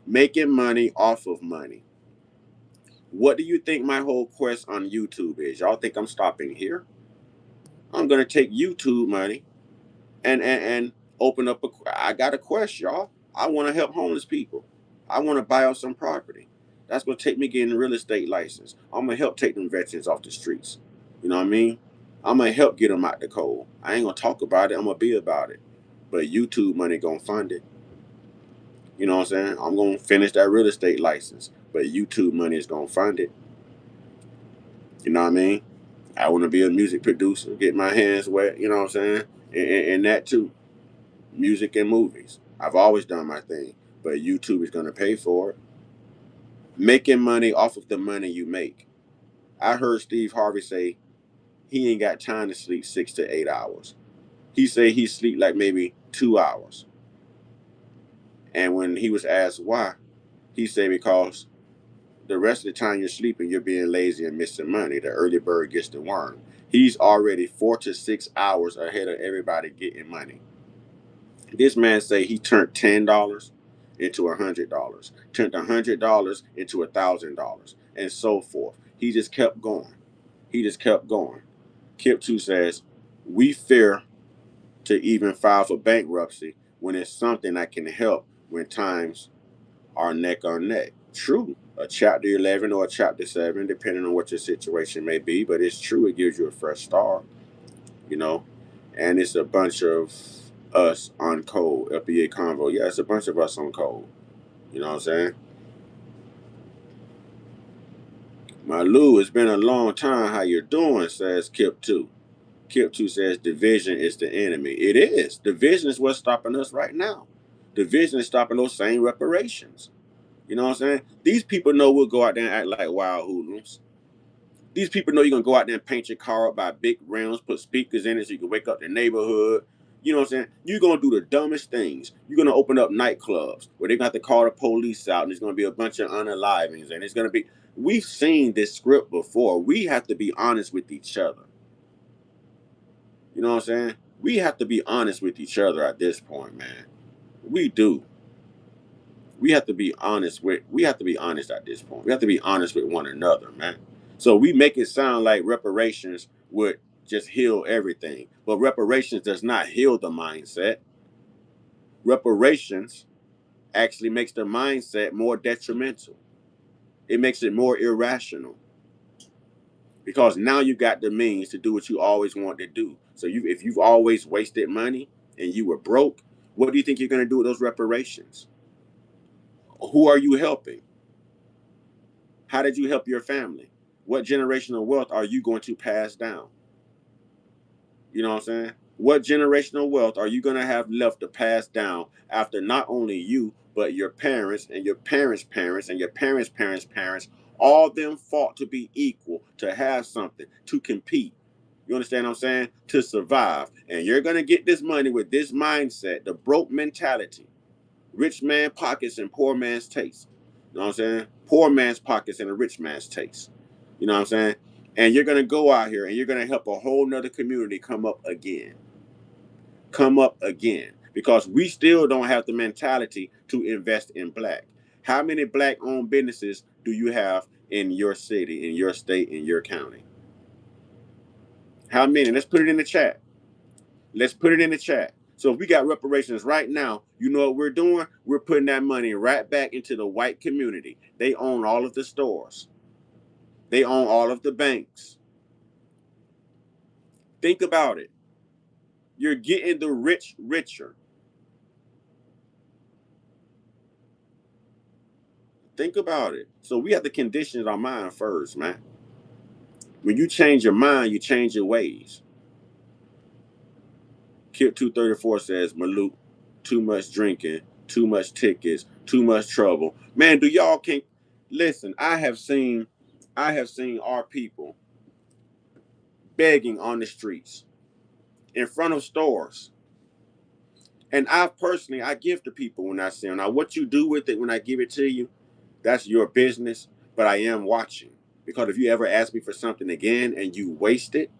Making money off of money. What do you think my whole quest on YouTube is? Y'all think I'm stopping here? I'm gonna take YouTube money and open up a. I got a quest, y'all. I want to help homeless people. I want to buy out some property. That's gonna take me getting a real estate license. I'm gonna help take them veterans off the streets. You know what I mean? I'm gonna help get them out the cold. I ain't gonna talk about it. I'm gonna be about it. But YouTube money gonna fund it. You know what I'm saying? I'm gonna finish that real estate license, but YouTube money is gonna fund it. You know what I mean? I want to be a music producer, get my hands wet. You know what I'm saying? And that too. Music and movies. I've always done my thing, but YouTube is going to pay for it. Making money off of the money you make. I heard Steve Harvey say he ain't got time to sleep 6 to 8 hours. He say he sleep like maybe 2 hours. And when he was asked why, he said because the rest of the time you're sleeping, you're being lazy and missing money. The early bird gets the worm. He's already 4 to 6 hours ahead of everybody getting money. This man say he turned $10 into $100, turned $100 into $1,000, and so forth. He just kept going. He just kept going. Kip 2 says, we fear to even file for bankruptcy when it's something that can help when times are neck on neck. True. A chapter 11 or a chapter 7, depending on what your situation may be, but it's true. It gives you a fresh start, you know, and it's a bunch of us on code, FBA Convo. Yeah, it's a bunch of us on code. You know what I'm saying? My Lou, it's been a long time. How you doing? Says Kip 2. Kip 2 says division is the enemy. It is. Division is what's stopping us right now. Division is stopping those same reparations. You know what I'm saying? These people know we'll go out there and act like wild hoodlums. These people know you're gonna go out there and paint your car up by big rims, put speakers in it so you can wake up the neighborhood. You know what I'm saying? You're gonna do the dumbest things. You're gonna open up nightclubs where they're gonna have to call the police out, and there's gonna be a bunch of unalivings, and it's gonna be. We've seen this script before. We have to be honest with each other. You know what I'm saying? We have to be honest with each other at this point, man. We do. We have to be honest at this point. We have to be honest with one another, man. So we make it sound like reparations would just heal everything. But reparations does not heal the mindset. Reparations actually makes the mindset more detrimental. It makes it more irrational. Because now you got the means to do what you always wanted to do. So if you've always wasted money and you were broke, what do you think you're gonna do with those reparations? Who are you helping? How did you help your family? What generational wealth are you going to pass down? You know what I'm saying? What generational wealth are you going to have left to pass down after not only you, but your parents and your parents' parents and your parents' parents' parents, all of them fought to be equal, to have something, to compete. You understand what I'm saying? To survive. And you're going to get this money with this mindset, the broke mentality. Rich man pockets and poor man's taste. You know what I'm saying? Poor man's pockets and a rich man's taste. You know what I'm saying? And you're gonna go out here and you're gonna help a whole nother community come up again. Come up again. Because we still don't have the mentality to invest in black. How many black owned businesses do you have in your city, in your state, in your county? How many? Let's put it in the chat. Let's put it in the chat. So if we got reparations right now, you know what we're doing? We're putting that money right back into the white community. They own all of the stores. They own all of the banks. Think about it. You're getting the rich richer. Think about it. So we have to condition our mind first, man. When you change your mind, you change your ways. Kip 234 says, Maluk, too much drinking, too much tickets, too much trouble. Man, do y'all can't listen? I have seen our people begging on the streets, in front of stores. And I give to people when I see them. Now, what you do with it when I give it to you, that's your business. But I am watching, because if you ever ask me for something again and you waste it,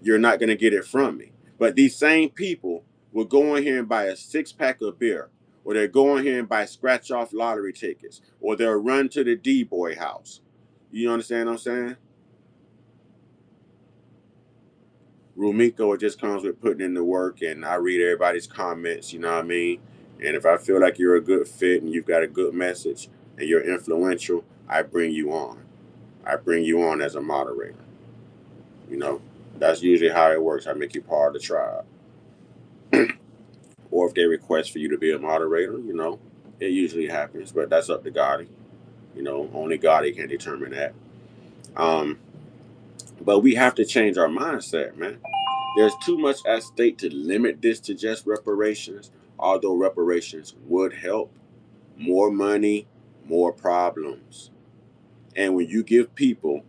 you're not going to get it from me. But these same people will go in here and buy a 6-pack of beer, or they'll go in here and buy scratch off lottery tickets, or they'll run to the D boy house. You understand what I'm saying? Rumiko, it just comes with putting in the work, and I read everybody's comments, you know what I mean? And if I feel like you're a good fit and you've got a good message and you're influential, I bring you on. I bring you on as a moderator. You know, that's usually how it works. I make you part of the tribe. Or if they request for you to be a moderator, it usually happens, but that's up to God. Only God can determine that. Um, but we have to change our mindset, man. There's too much at stake to limit this to just reparations, although reparations would help. More money, more problems. And when you give people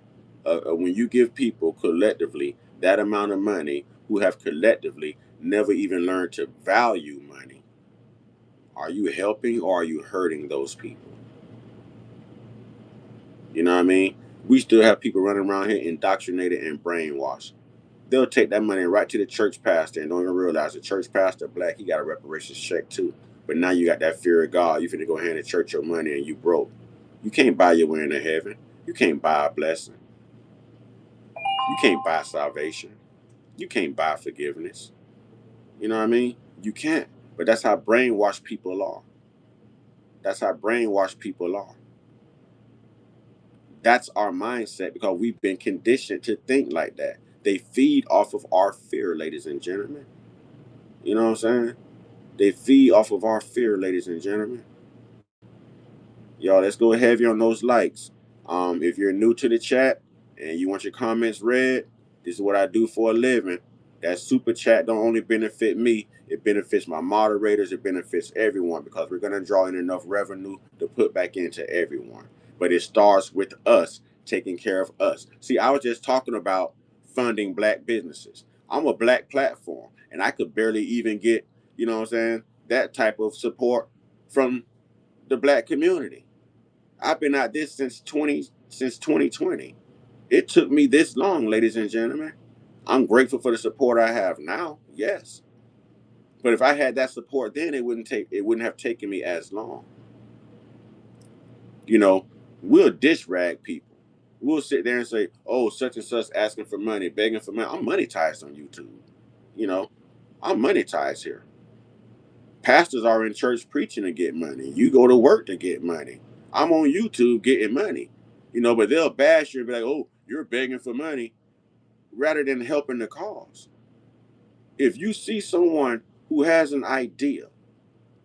collectively that amount of money who have collectively never even learned to value money, are you helping or are you hurting those people? You know what I mean? We still have people running around here indoctrinated and brainwashed. They'll take that money right to the church pastor and don't even realize the church pastor black, he got a reparations check too. But now you got that fear of God. You finna go hand the church your money and you broke. You can't buy your way into heaven. You can't buy a blessing. You can't buy salvation. You can't buy forgiveness. You know what I mean? You can't. But that's how brainwashed people are. That's how brainwashed people are. That's our mindset because we've been conditioned to think like that. They feed off of our fear, ladies and gentlemen. You know what I'm saying? They feed off of our fear, ladies and gentlemen. Y'all, let's go heavy on those likes. If you're new to the chat and you want your comments read, this is what I do for a living. That super chat don't only benefit me, it benefits my moderators, it benefits everyone because we're gonna draw in enough revenue to put back into everyone. But it starts with us taking care of us. See, I was just talking about funding black businesses. I'm a black platform and I could barely even get, you know what I'm saying, that type of support from the black community. I've been at this since 2020. It took me this long, ladies and gentlemen. I'm grateful for the support I have now. Yes. But if I had that support then it wouldn't have taken me as long. You know, we'll dish rag people. We'll sit there and say, "Oh, such and such asking for money, begging for money." I'm monetized on YouTube. You know, I'm monetized here. Pastors are in church preaching to get money. You go to work to get money. I'm on YouTube getting money. But they'll bash you and be like, "Oh, you're begging for money," rather than helping the cause. If you see someone who has an idea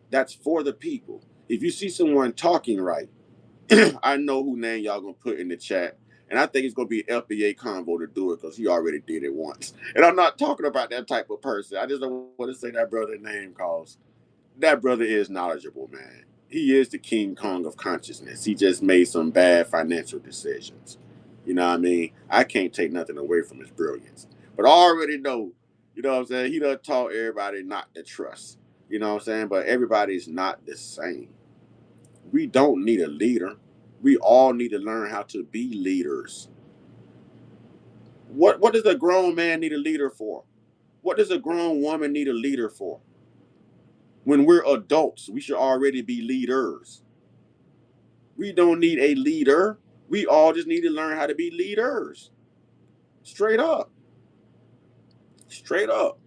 that's for the people, if you see someone talking right, I know who name y'all gonna put in the chat. And I think it's gonna be FBA Convo to do it because he already did it once. And I'm not talking about that type of person. I just don't want to say that brother name cause that brother is knowledgeable, man. He is the King Kong of consciousness. He just made some bad financial decisions. You know what I mean? I can't take nothing away from his brilliance. But I already know, you know what I'm saying? He done taught everybody not to trust. You know what I'm saying? But everybody's not the same. We don't need a leader. We all need to learn how to be leaders. What does a grown man need a leader for? What does a grown woman need a leader for? When we're adults, we should already be leaders. We don't need a leader. We all just need to learn how to be leaders. Straight up. Straight up.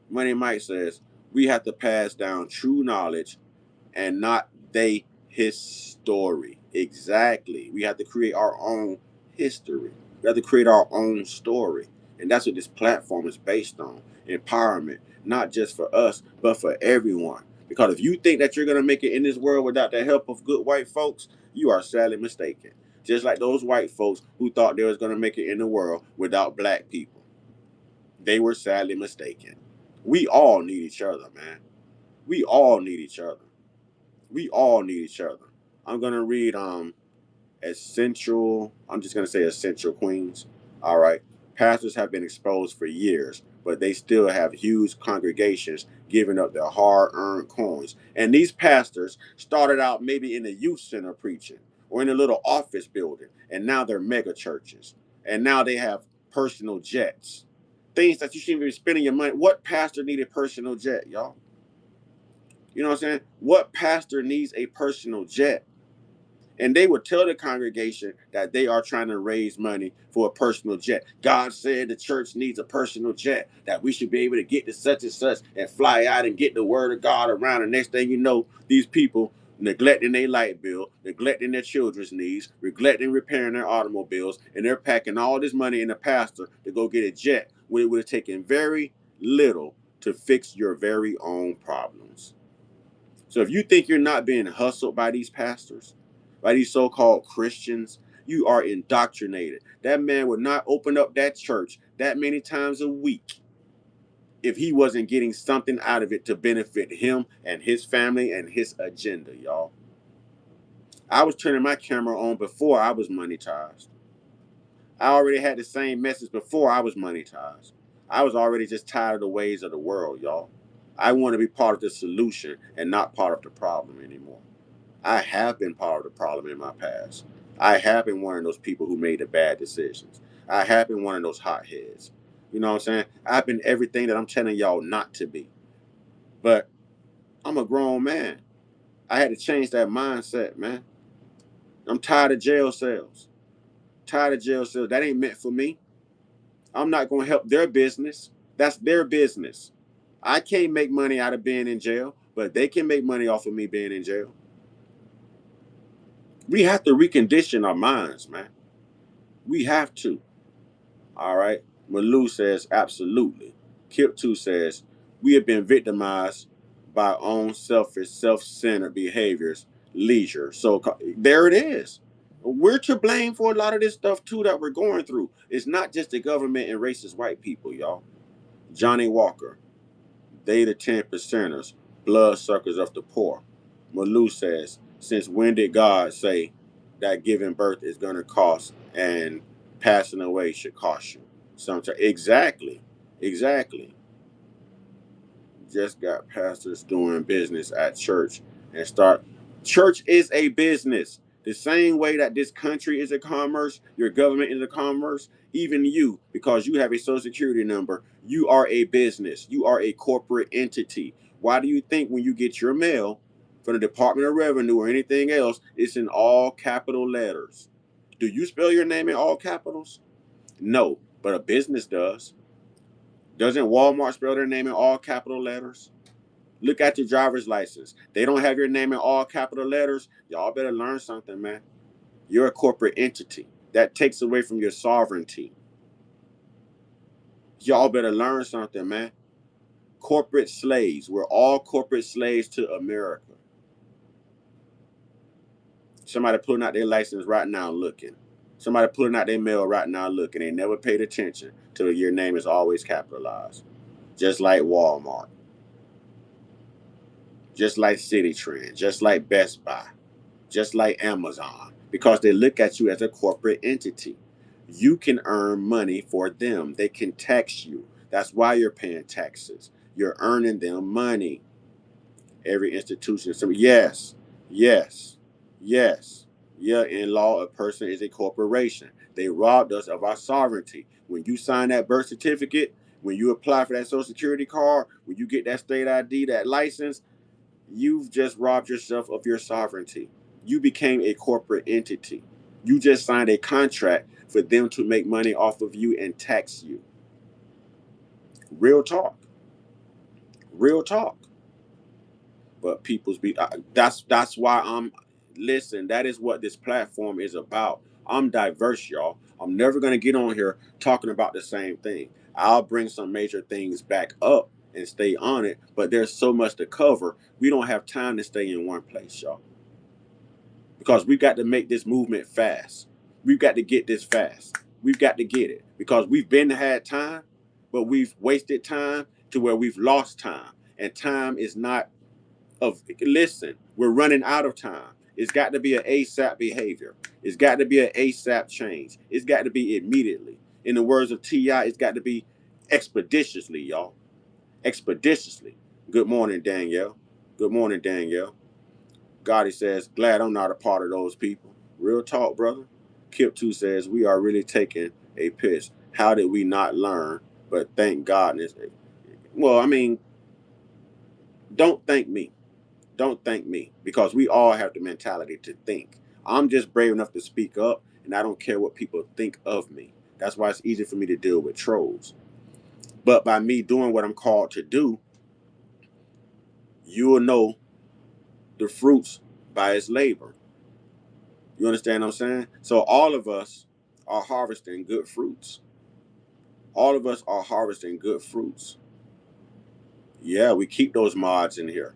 Money Mike says we have to pass down true knowledge and not they his story. Exactly. We have to create our own history. We have to create our own story. And that's what this platform is based on. Empowerment, not just for us, but for everyone. Because if you think that you're going to make it in this world without the help of good white folks, you are sadly mistaken. Just like those white folks who thought they was going to make it in the world without black people. They were sadly mistaken. We all need each other, man. We all need each other. We all need each other. I'm gonna read essential. I'm just gonna say essential queens. All right. Pastors have been exposed for years, but they still have huge congregations giving up their hard-earned coins. And these pastors started out maybe in the youth center preaching or in a little office building, and now they're mega churches. And now they have personal jets. Things that you shouldn't be spending your money. What pastor needed personal jet, y'all? You know what I'm saying? What pastor needs a personal jet? And they would tell the congregation that they are trying to raise money for a personal jet. God said the church needs a personal jet, that we should be able to get to such and such and fly out and get the word of God around. The next thing you know, these people neglecting their light bill, neglecting their children's needs, neglecting repairing their automobiles, and they're packing all this money in the pastor to go get a jet when it would have taken very little to fix your very own problems. So if you think you're not being hustled by these pastors, by these so-called Christians, you are indoctrinated. That man would not open up that church that many times a week if he wasn't getting something out of it to benefit him and his family and his agenda, y'all. I was turning my camera on before I was monetized. I already had the same message before I was monetized. I was already just tired of the ways of the world, y'all. I want to be part of the solution and not part of the problem anymore. I have been part of the problem in my past. I have been one of those people who made the bad decisions. I have been one of those hotheads. You know what I'm saying? I've been everything that I'm telling y'all not to be. But I'm a grown man. I had to change that mindset, man. I'm tired of jail cells. Tired of jail cells. That ain't meant for me. I'm not going to help their business. That's their business. I can't make money out of being in jail, but they can make money off of me being in jail. We have to recondition our minds, man. We have to. All right. Malou says, absolutely. Kip2 says, we have been victimized by our own selfish, self-centered behaviors, leisure. So there it is. We're to blame for a lot of this stuff too that we're going through. It's not just the government and racist white people, y'all. Johnny Walker, they the 10 percenters, blood suckers of the poor. Malou says, since when did God say that giving birth is going to cost and passing away should cost you? Sometimes. Exactly. Exactly. Just got pastors doing business at church and start. Church is a business. The same way that this country is a commerce, your government is a commerce, even you, because you have a social security number, you are a business. You are a corporate entity. Why do you think when you get your mail from the Department of Revenue or anything else, it's in all capital letters? Do you spell your name in all capitals? No, but a business does. Doesn't Walmart spell their name in all capital letters? Look at your driver's license. They don't have your name in all capital letters. Y'all better learn something, man. You're a corporate entity. That takes away from your sovereignty. Y'all better learn something, man. Corporate slaves. We're all corporate slaves to America. Somebody pulling out their license right now looking. Somebody pulling out their mail right now looking. They never paid attention to your name is always capitalized. Just like Walmart. Just like City Trend. Just like Best Buy. Just like Amazon, because they look at you as a corporate entity. You can earn money for them. They can tax you. That's why you're paying taxes. You're earning them money. Every institution. So yes, yes, yes. Yeah, in law, a person is a corporation. They robbed us of our sovereignty. When you sign that birth certificate, when you apply for that social security card, when you get that state ID, that license, you've just robbed yourself of your sovereignty. You became a corporate entity. You just signed a contract for them to make money off of you and tax you. Real talk. Real talk. But people's be that's why I'm listen, that is what this platform is about. I'm diverse, y'all. I'm never gonna get on here talking about the same thing. I'll bring some major things back up and stay on it, but there's so much to cover. We don't have time to stay in one place, y'all. Because we've got to make this movement fast. We've got to get this fast. We've got to get it because we've been had time, but we've wasted time to where we've lost time, and time is not of listen, we're running out of time. It's got to be an ASAP behavior. It's got to be an ASAP change. It's got to be immediately. In the words of T.I., it's got to be expeditiously, y'all. Expeditiously. Good morning, Danielle. Good morning, Danielle. Gotti says, glad I'm not a part of those people. Real talk, brother. Kip 2 says, we are really taking a piss. How did we not learn? But thank God. Well, I mean, don't thank me. Don't thank me because we all have the mentality to think. I'm just brave enough to speak up and I don't care what people think of me. That's why it's easy for me to deal with trolls. But by me doing what I'm called to do, you will know the fruits by its labor. You understand what I'm saying? So all of us are harvesting good fruits. All of us are harvesting good fruits. Yeah, we keep those mods in here.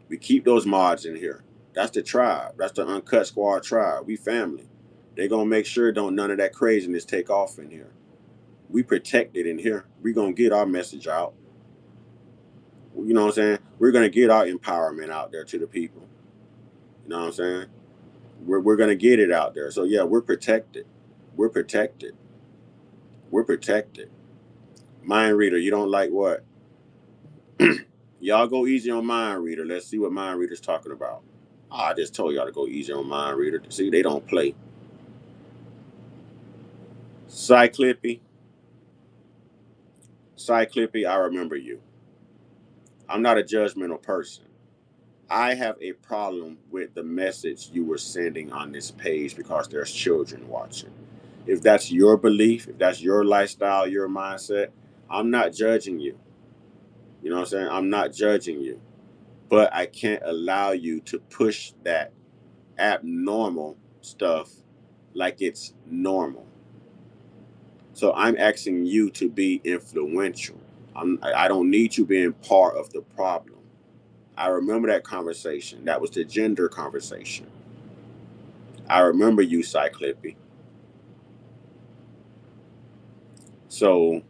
We keep those mods in here. That's the tribe. That's the Uncut Squad tribe. We family. They gonna make sure don't none of that craziness take off in here. We protect it in here. We gonna get our message out. You know what I'm saying? We're gonna get our empowerment out there to the people. You know what I'm saying? We're gonna get it out there. So yeah, we're protected. We're protected. We're protected. Mind reader, you don't like what? Y'all go easy on mind reader. Let's see what mind reader's talking about. Oh, I just told y'all to go easy on mind reader. See, they don't play. Cyclippy, Cyclippy, I remember you. I'm not a judgmental person. I have a problem with the message you were sending on this page because there's children watching. If that's your belief, if that's your lifestyle, your mindset, I'm not judging you. You know what I'm saying? I'm not judging you. But I can't allow you to push that abnormal stuff like it's normal. So I'm asking you to be influential. I don't need you being part of the problem. I remember that conversation. That was the gender conversation. I remember you, Cyclippy. So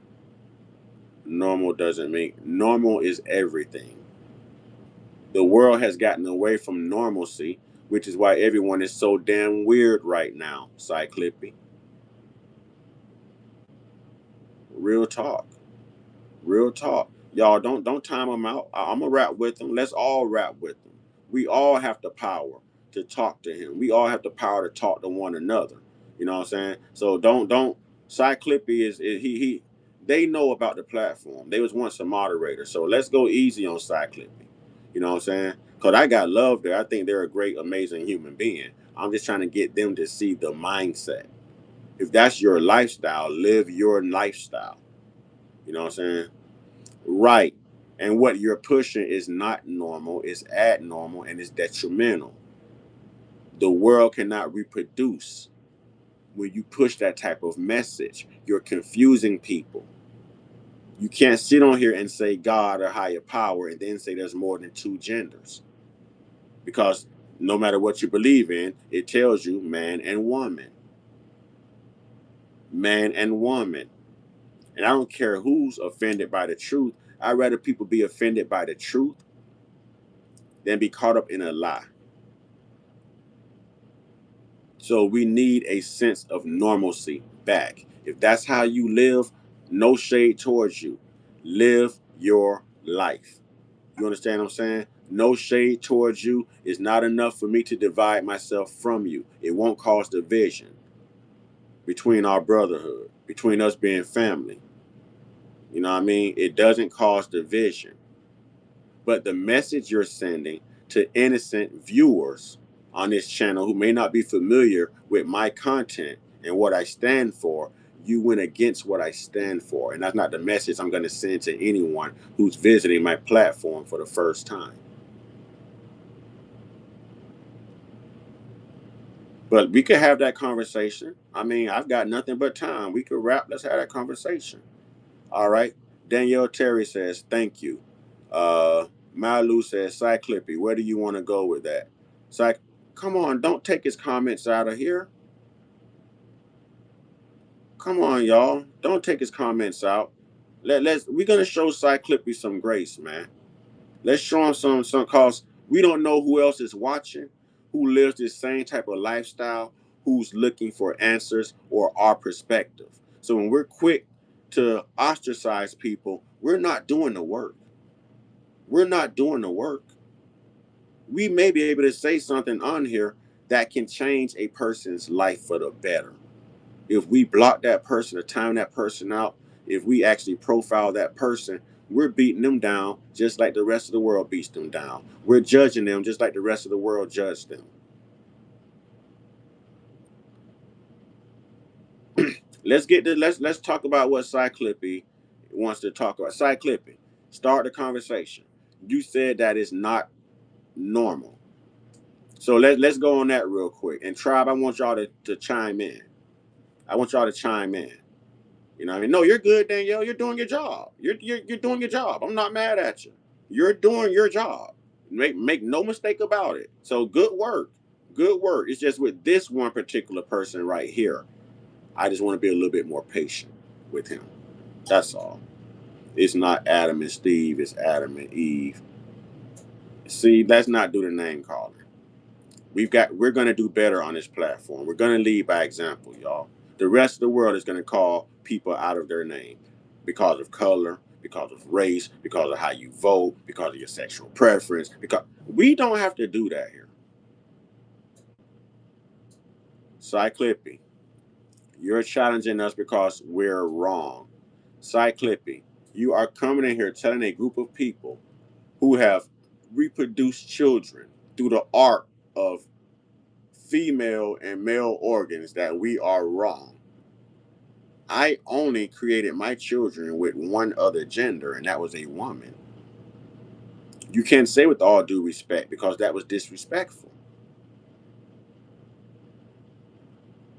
normal doesn't mean normal is everything. The world has gotten away from normalcy, which is why everyone is so damn weird right now, Cyclippy. Real talk. Real talk. Y'all don't time them out. I'm gonna rap with them. Let's all rap with them. We all have the power to talk to him. We all have the power to talk to one another. You know what I'm saying? So don't Cyclippy is he they know about the platform. They was once a moderator. So let's go easy on Cyclippy. You know what I'm saying? Cause I got love there. I think they're a great, amazing human being. I'm just trying to get them to see the mindset. If that's your lifestyle, live your lifestyle. You know what I'm saying? Right. And what you're pushing is not normal, it's abnormal, and it's detrimental. The world cannot reproduce when you push that type of message. You're confusing people. You can't sit on here and say God or higher power and then say there's more than two genders. Because no matter what you believe in, it tells you man and woman. Man and woman. And I don't care who's offended by the truth. I'd rather people be offended by the truth than be caught up in a lie. So we need a sense of normalcy back. If that's how you live, no shade towards you. Live your life. You understand what I'm saying? No shade towards you is not enough for me to divide myself from you. It won't cause division between our brotherhood, between us being family. You know what I mean? It doesn't cause division. But the message you're sending to innocent viewers on this channel who may not be familiar with my content and what I stand for, You went against what I stand for. And that's not the message I'm going to send to anyone who's visiting my platform for the first time. But we could have that conversation. I mean, I've got nothing but time. We could wrap. Let's have that conversation. All right. Danielle Terry says, thank you. Malu says, Cyclippy, where do you want to go with that? Cyc, come on, don't take his comments out of here. Come on, y'all. Don't take his comments out. We're gonna show Cyclippy some grace, man. Let's show him some cause we don't know who else is watching, who lives this same type of lifestyle, who's looking for answers or our perspective. So when we're quick to ostracize people, we're not doing the work. We're not doing the work. We may be able to say something on here that can change a person's life for the better. If we block that person or time that person out, if we actually profile that person, we're beating them down just like the rest of the world beats them down. We're judging them just like the rest of the world judged them. Let's talk about what Cyclippy wants to talk about. Cyclippy, start the conversation. You said that is not normal. So let's go on that real quick. And Tribe, I want y'all to chime in. I want y'all to chime in. You know what I mean? No, you're good, Danielle. You're doing your job. You're doing your job. I'm not mad at you. You're doing your job. Make no mistake about it. So good work. Good work. It's just with this one particular person right here. I just want to be a little bit more patient with him. That's all. It's not Adam and Steve, it's Adam and Eve. See, let's not do the name calling. We're gonna do better on this platform. We're gonna lead by example, y'all. The rest of the world is gonna call people out of their name because of color, because of race, because of how you vote, because of your sexual preference. Because we don't have to do that here. Cyclippy, you're challenging us because we're wrong. Cyclippy, you are coming in here telling a group of people who have reproduced children through the art of female and male organs that we are wrong. I only created my children with one other gender, and that was a woman. You can't say with all due respect because that was disrespectful.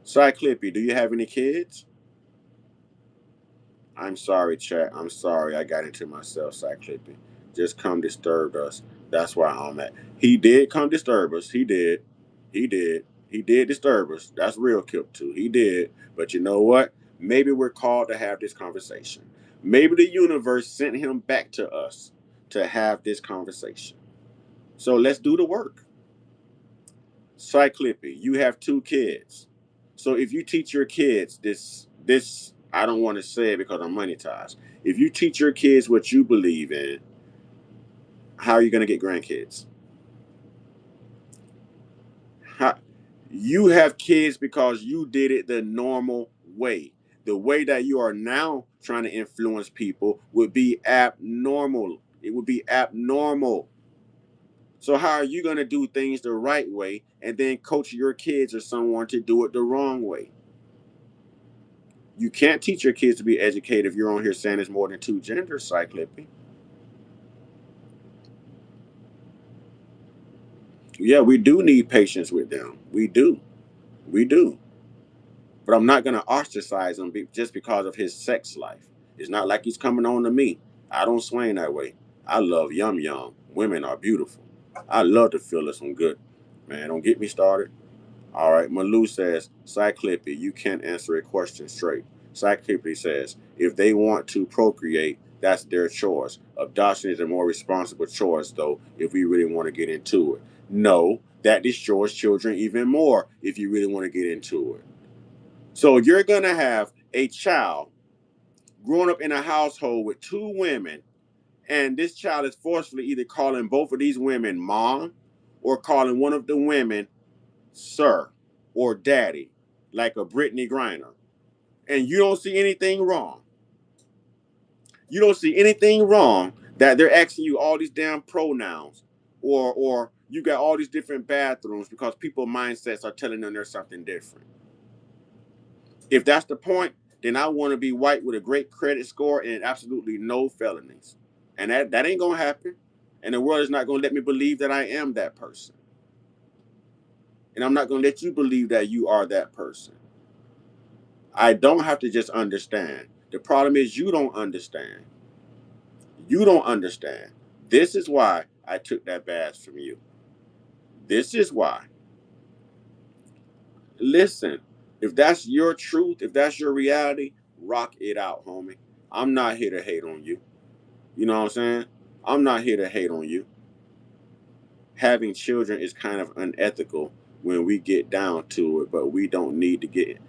Cyclippy, do you have any kids? I'm sorry, chat. I'm sorry I got into myself, Cyclippy. Just come disturb us. That's why I'm at. He did come disturb us. He did. He did. He did disturb us. That's real, Kip, too. He did. But you know what? Maybe we're called to have this conversation. Maybe the universe sent him back to us to have this conversation. So let's do the work. Cyclippy, you have two kids. So if you teach your kids this I don't want to say it because I'm monetized. If you teach your kids what you believe in, how are you going to get grandkids? How, you have kids because you did it the normal way. The way that you are now trying to influence people would be abnormal. It would be abnormal. So how are you going to do things the right way and then coach your kids or someone to do it the wrong way? You can't teach your kids to be educated if you're on here saying there's more than two genders, Cyclippy. Yeah, we do need patience with them. We do. We do. But I'm not going to ostracize him just because of his sex life. It's not like he's coming on to me. I don't swing that way. I love yum yum. Women are beautiful. I love to feel some good. Man, don't get me started. All right, Malu says, Cyclippy, you can't answer a question straight. Cyclippy says, if they want to procreate, that's their choice. Adoption is a more responsible choice, though, if we really want to get into it. No, that destroys children even more if you really want to get into it. So you're going to have a child growing up in a household with two women, and this child is forcefully either calling both of these women mom or calling one of the women sir or daddy, like a Brittany Griner. And you don't see anything wrong. You don't see anything wrong that they're asking you all these damn pronouns or you got all these different bathrooms because people mindsets are telling them there's something different. If that's the point, then I want to be white with a great credit score and absolutely no felonies. And that ain't gonna happen. And the world is not gonna let me believe that I am that person. And I'm not gonna let you believe that you are that person. I don't have to just understand. The problem is you don't understand. You don't understand. This is why I took that badge from you. This is why. Listen, if that's your truth, if that's your reality, rock it out, homie. I'm not here to hate on you. You know what I'm saying? I'm not here to hate on you. Having children is kind of unethical when we get down to it, but we don't need to get it.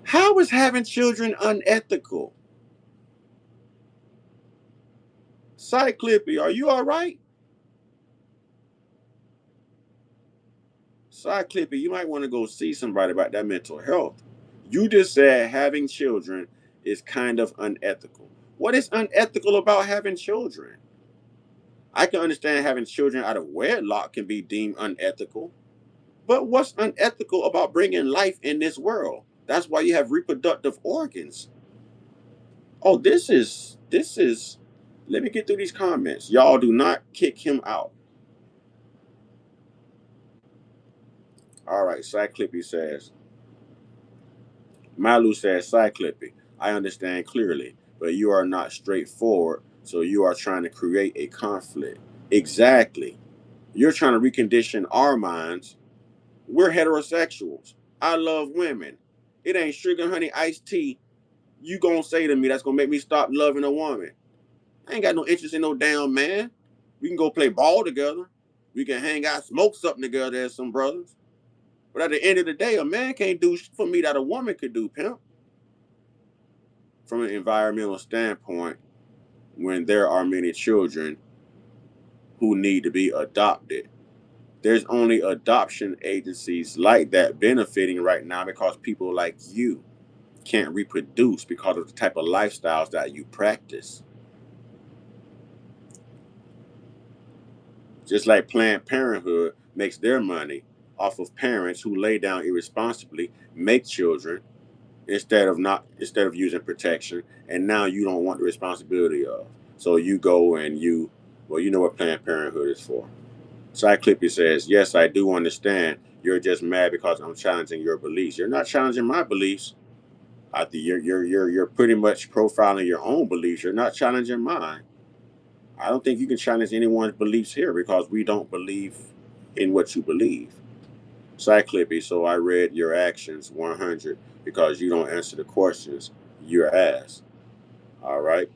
How is having children unethical? Cyclippy, are you all right? Cyclippy, you might want to go see somebody about that mental health. You just said having children is kind of unethical. What is unethical about having children? I can understand having children out of wedlock can be deemed unethical, but what's unethical about bringing life in this world? That's why you have reproductive organs. Oh, this is. Let me get through these comments. Y'all do not kick him out. All right, Cyclippy says. Malu says, Cyclippy, I understand clearly, but you are not straightforward, so you are trying to create a conflict. Exactly. You're trying to recondition our minds. We're heterosexuals. I love women. It ain't sugar honey iced tea you gonna say to me that's gonna make me stop loving a woman. I ain't got no interest in no damn man. We can go play ball together. We can hang out, smoke something together as some brothers. But at the end of the day, a man can't do for me that a woman could do, pimp. From an environmental standpoint, when there are many children who need to be adopted, there's only adoption agencies like that benefiting right now because people like you can't reproduce because of the type of lifestyles that you practice. Just like Planned Parenthood makes their money off of parents who lay down irresponsibly, make children instead of using protection, and now you don't want the responsibility of. So you go and you know what Planned Parenthood is for. Cyclippy says, yes, I do understand. You're just mad because I'm challenging your beliefs. You're not challenging my beliefs. I think you're pretty much profiling your own beliefs. You're not challenging mine. I don't think you can challenge anyone's beliefs here because we don't believe in what you believe. Cyclippy, so I read your actions 100 because you don't answer the questions you're asked. All right.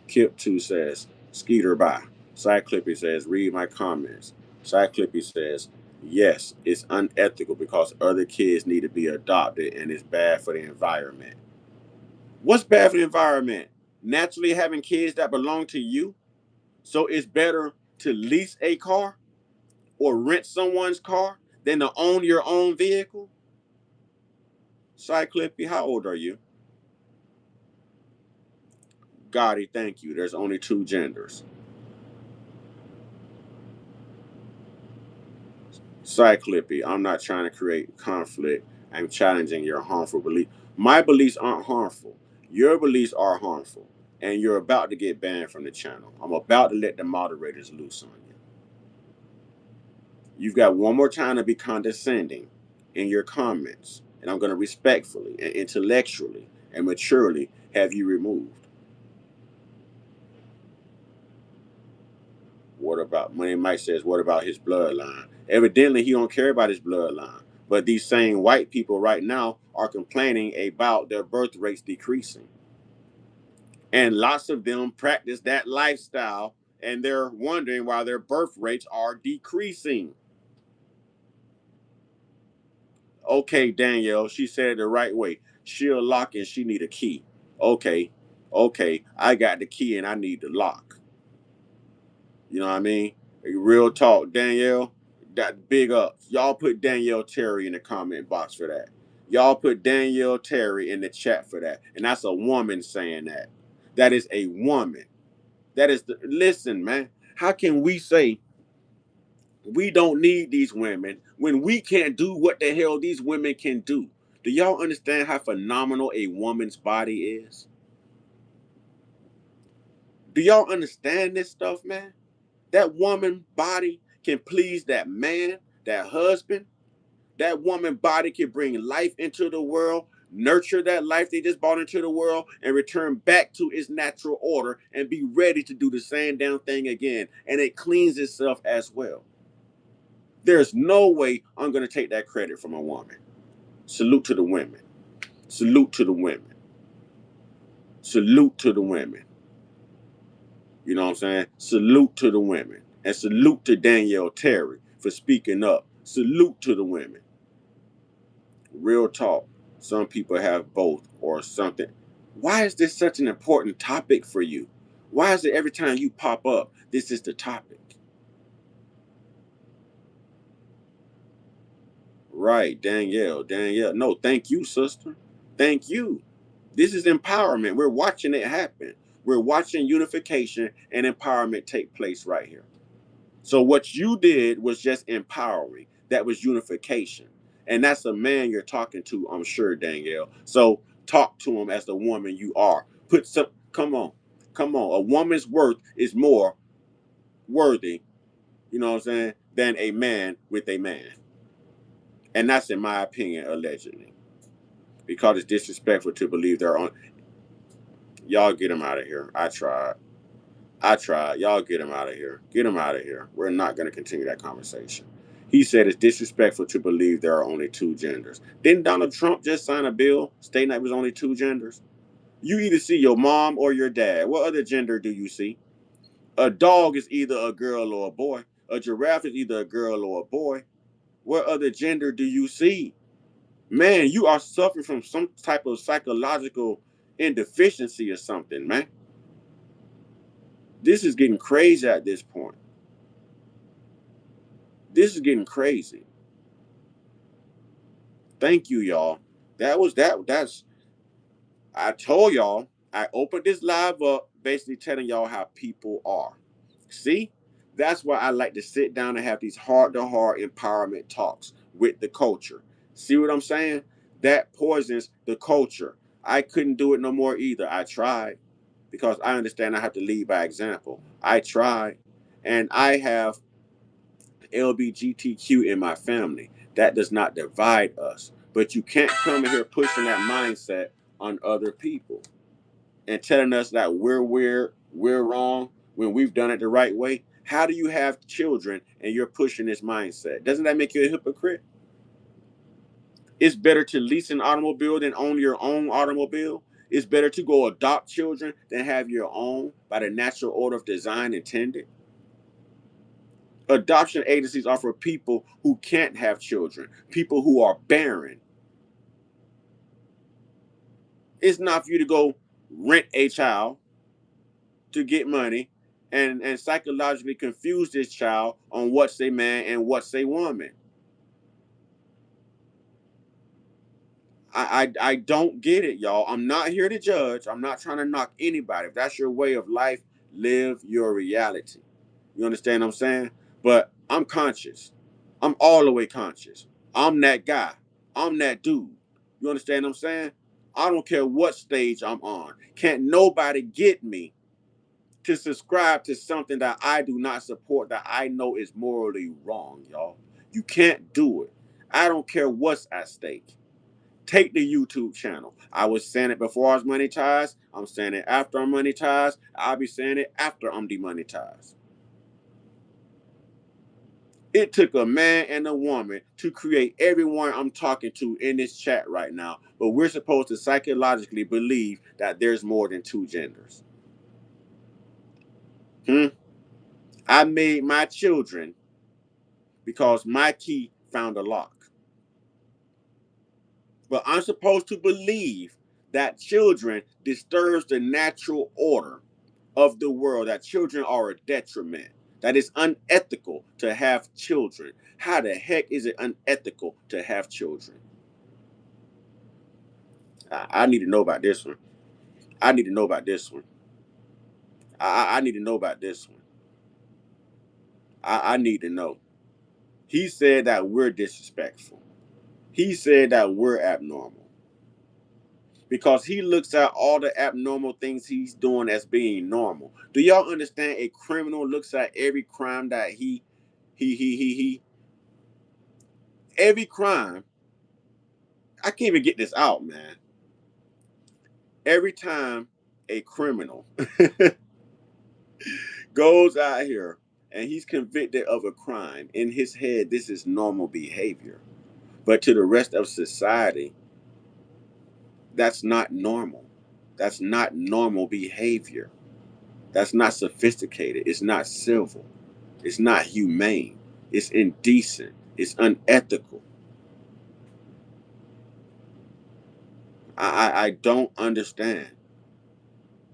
Kip2 says, Skeeter by. Cyclippy says, read my comments. Cyclippy says, yes, it's unethical because other kids need to be adopted and it's bad for the environment. What's bad for the environment? Naturally having kids that belong to you. So it's better to lease a car or rent someone's car than to own your own vehicle. Cyclippy, how old are you? Gotti, thank you. There's only two genders. Cyclippy, I'm not trying to create conflict. I'm challenging your harmful belief. My beliefs aren't harmful. Your beliefs are harmful. And you're about to get banned from the channel. I'm about to let the moderators loose on you. You've got one more time to be condescending in your comments. And I'm going to respectfully and intellectually and maturely have you removed. What about Money Mike says, what about his bloodline? Evidently, he don't care about his bloodline. But these same white people right now are complaining about their birth rates decreasing. And lots of them practice that lifestyle and they're wondering why their birth rates are decreasing. Okay, Danielle, she said it the right way. She'll lock and she need a key. Okay, okay, I got the key and I need the lock. You know what I mean? Real talk, Danielle. That big ups. Y'all put Danielle Terry in the comment box for that. Y'all put Danielle Terry in the chat for that. And that's a woman saying that. That is a woman. That is the listen, man. How can we say we don't need these women when we can't do what the hell these women can do? Do y'all understand how phenomenal a woman's body is? Do y'all understand this stuff, man? That woman body can please that man, that husband. That woman body can bring life into the world, nurture that life they just brought into the world, and return back to its natural order and be ready to do the same damn thing again. And it cleans itself as well. There's no way I'm going to take that credit from a woman. Salute to the women. Salute to the women. Salute to the women. You know what I'm saying? Salute to the women. And salute to Danielle Terry for speaking up. Salute to the women. Real talk. Some people have both or something. Why is this such an important topic for you? Why is it every time you pop up, this is the topic? Right, Danielle, Danielle. No, thank you, sister. Thank you. This is empowerment. We're watching it happen. We're watching unification and empowerment take place right here. So what you did was just empowering. That was unification. And that's a man you're talking to, I'm sure, Danielle. So talk to him as the woman you are. Put some, come on. Come on. A woman's worth is more worthy, you know what I'm saying, than a man with a man. And that's in my opinion, allegedly. Because it's disrespectful to believe they're on. Y'all get him out of here. I tried. I tried. Y'all get him out of here. Get him out of here. We're not going to continue that conversation. He said it's disrespectful to believe there are only two genders. Didn't Donald Trump just sign a bill stating that was only two genders? You either see your mom or your dad. What other gender do you see? A dog is either a girl or a boy. A giraffe is either a girl or a boy. What other gender do you see? Man, you are suffering from some type of psychological indeficiency or something, man. This is getting crazy at this point. This is getting crazy. Thank you, y'all. That's I told y'all, I opened this live up basically telling y'all how people are. See? That's why I like to sit down and have these heart to heart empowerment talks with the culture. See what I'm saying? That poisons the culture. I couldn't do it no more either. I tried because I understand I have to lead by example. I tried, and I have LBGTQ in my family. That does not divide us. But you can't come in here pushing that mindset on other people and telling us that we're weird, we're wrong when we've done it the right way. How do you have children and you're pushing this mindset? Doesn't that make you a hypocrite? It's better to lease an automobile than own your own automobile. It's better to go adopt children than have your own by the natural order of design intended. Adoption agencies are for people who can't have children, people who are barren. It's not for you to go rent a child to get money and psychologically confuse this child on what's a man and what's a woman. I don't get it, y'all. I'm not here to judge. I'm not trying to knock anybody. If that's your way of life, live your reality. You understand what I'm saying? But I'm conscious. I'm all the way conscious. I'm that guy. I'm that dude. You understand what I'm saying? I don't care what stage I'm on. Can't nobody get me to subscribe to something that I do not support that I know is morally wrong, y'all. You can't do it. I don't care what's at stake. Take the YouTube channel. I was saying it before I was monetized. I'm saying it after I'm monetized. I'll be saying it after I'm demonetized. It took a man and a woman to create everyone I'm talking to in this chat right now. But we're supposed to psychologically believe that there's more than two genders. Hmm? I made my children because my key found a lock. But I'm supposed to believe that children disturbs the natural order of the world, that children are a detriment, that it's unethical to have children. How the heck is it unethical to have children? I need to know about this one. I need to know about this one. I need to know about this one. I need to know. He said that we're disrespectful. He said that we're abnormal because he looks at all the abnormal things he's doing as being normal. Do y'all understand? A criminal looks at every crime that he every crime. I can't even get this out, man. Every time a criminal goes out here and he's convicted of a crime, in his head, this is normal behavior. But to the rest of society, that's not normal. That's not normal behavior. That's not sophisticated. It's not civil. It's not humane. It's indecent. It's unethical. I don't understand.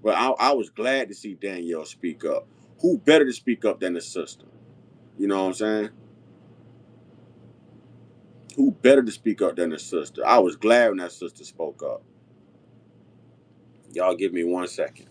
But I was glad to see Danielle speak up. Who better to speak up than the sister? You know what I'm saying? Who better to speak up than the sister? I was glad when that sister spoke up. Y'all give me 1 second.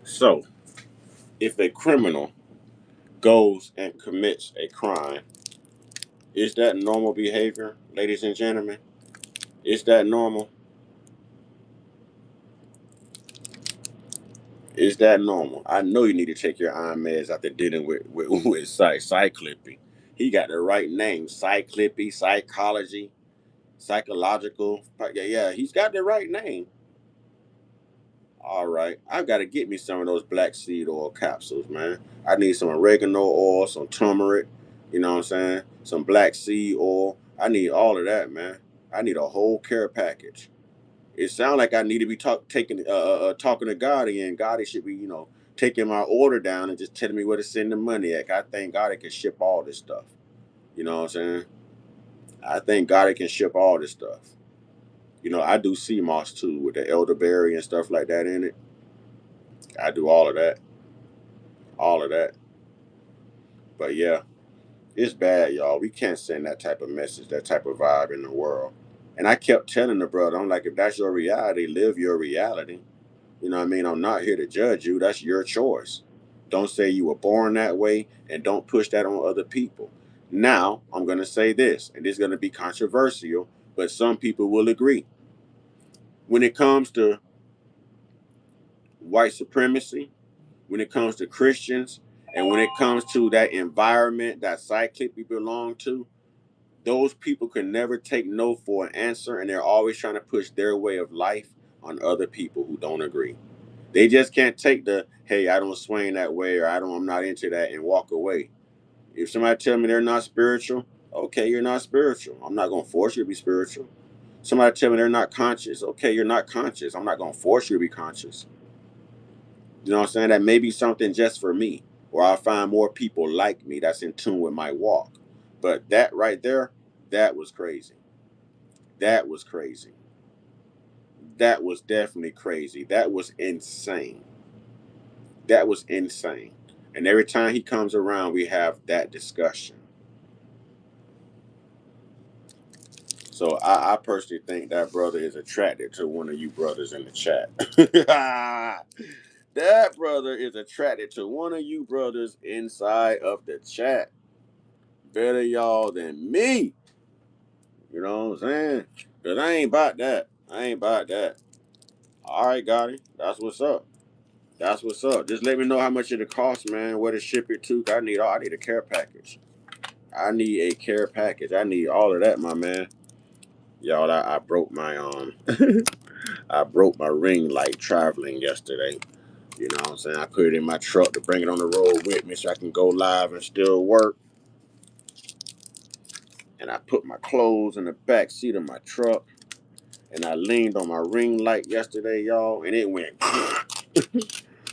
So, if a criminal goes and commits a crime, is that normal behavior, ladies and gentlemen? Is that normal? Is that normal? I know you need to take your iron meds after dealing with cyclippy. He got the right name, cyclippy, psychology, psychological. Yeah, yeah, he's got the right name. All right, I've got to get me some of those black seed oil capsules, man. I need some oregano oil, some turmeric, you know what I'm saying? Some black seed oil. I need all of that, man. I need a whole care package. It sounds like I need to be talking to God again. God should be, taking my order down and just telling me where to send the money at. I thank God it can ship all this stuff. You know what I'm saying? I thank God it can ship all this stuff. I do sea moss too with the elderberry and stuff like that in it. I do all of that, all of that. But yeah, it's bad, y'all. We can't send that type of message, that type of vibe in the world. And I kept telling the brother, I'm like, if that's your reality, live your reality. You know what I mean? I'm not here to judge you. That's your choice. Don't say you were born that way and don't push that on other people. Now, I'm going to say this, and this is going to be controversial, but some people will agree. When it comes to white supremacy, when it comes to Christians, and when it comes to that environment that cyclically belong to, those people can never take no for an answer, and they're always trying to push their way of life on other people who don't agree. They just can't take the hey, I don't swing that way, or I'm not into that, and walk away. If somebody tell me they're not spiritual, okay, you're not spiritual. I'm not gonna force you to be spiritual. Somebody tell me they're not conscious, okay, you're not conscious. I'm not gonna force you to be conscious. You know what I'm saying? That may be something just for me, or I'll find more people like me that's in tune with my walk. But that right there, that was crazy. That was crazy. That was definitely crazy. That was insane. That was insane. And every time he comes around, we have that discussion. So I personally think that brother is attracted to one of you brothers in the chat. That brother is attracted to one of you brothers inside of the chat. Better y'all than me. You know what I'm saying? Because I ain't about that. I ain't about that. All right, got it. That's what's up. That's what's up. Just let me know how much it costs, man. Where to ship it to. I need a care package. I need a care package. I need all of that, my man. Y'all, I broke my I broke my ring light traveling yesterday. You know what I'm saying? I put it in my truck to bring it on the road with me so I can go live and still work. And I put my clothes in the back seat of my truck. And I leaned on my ring light yesterday, y'all, and it went.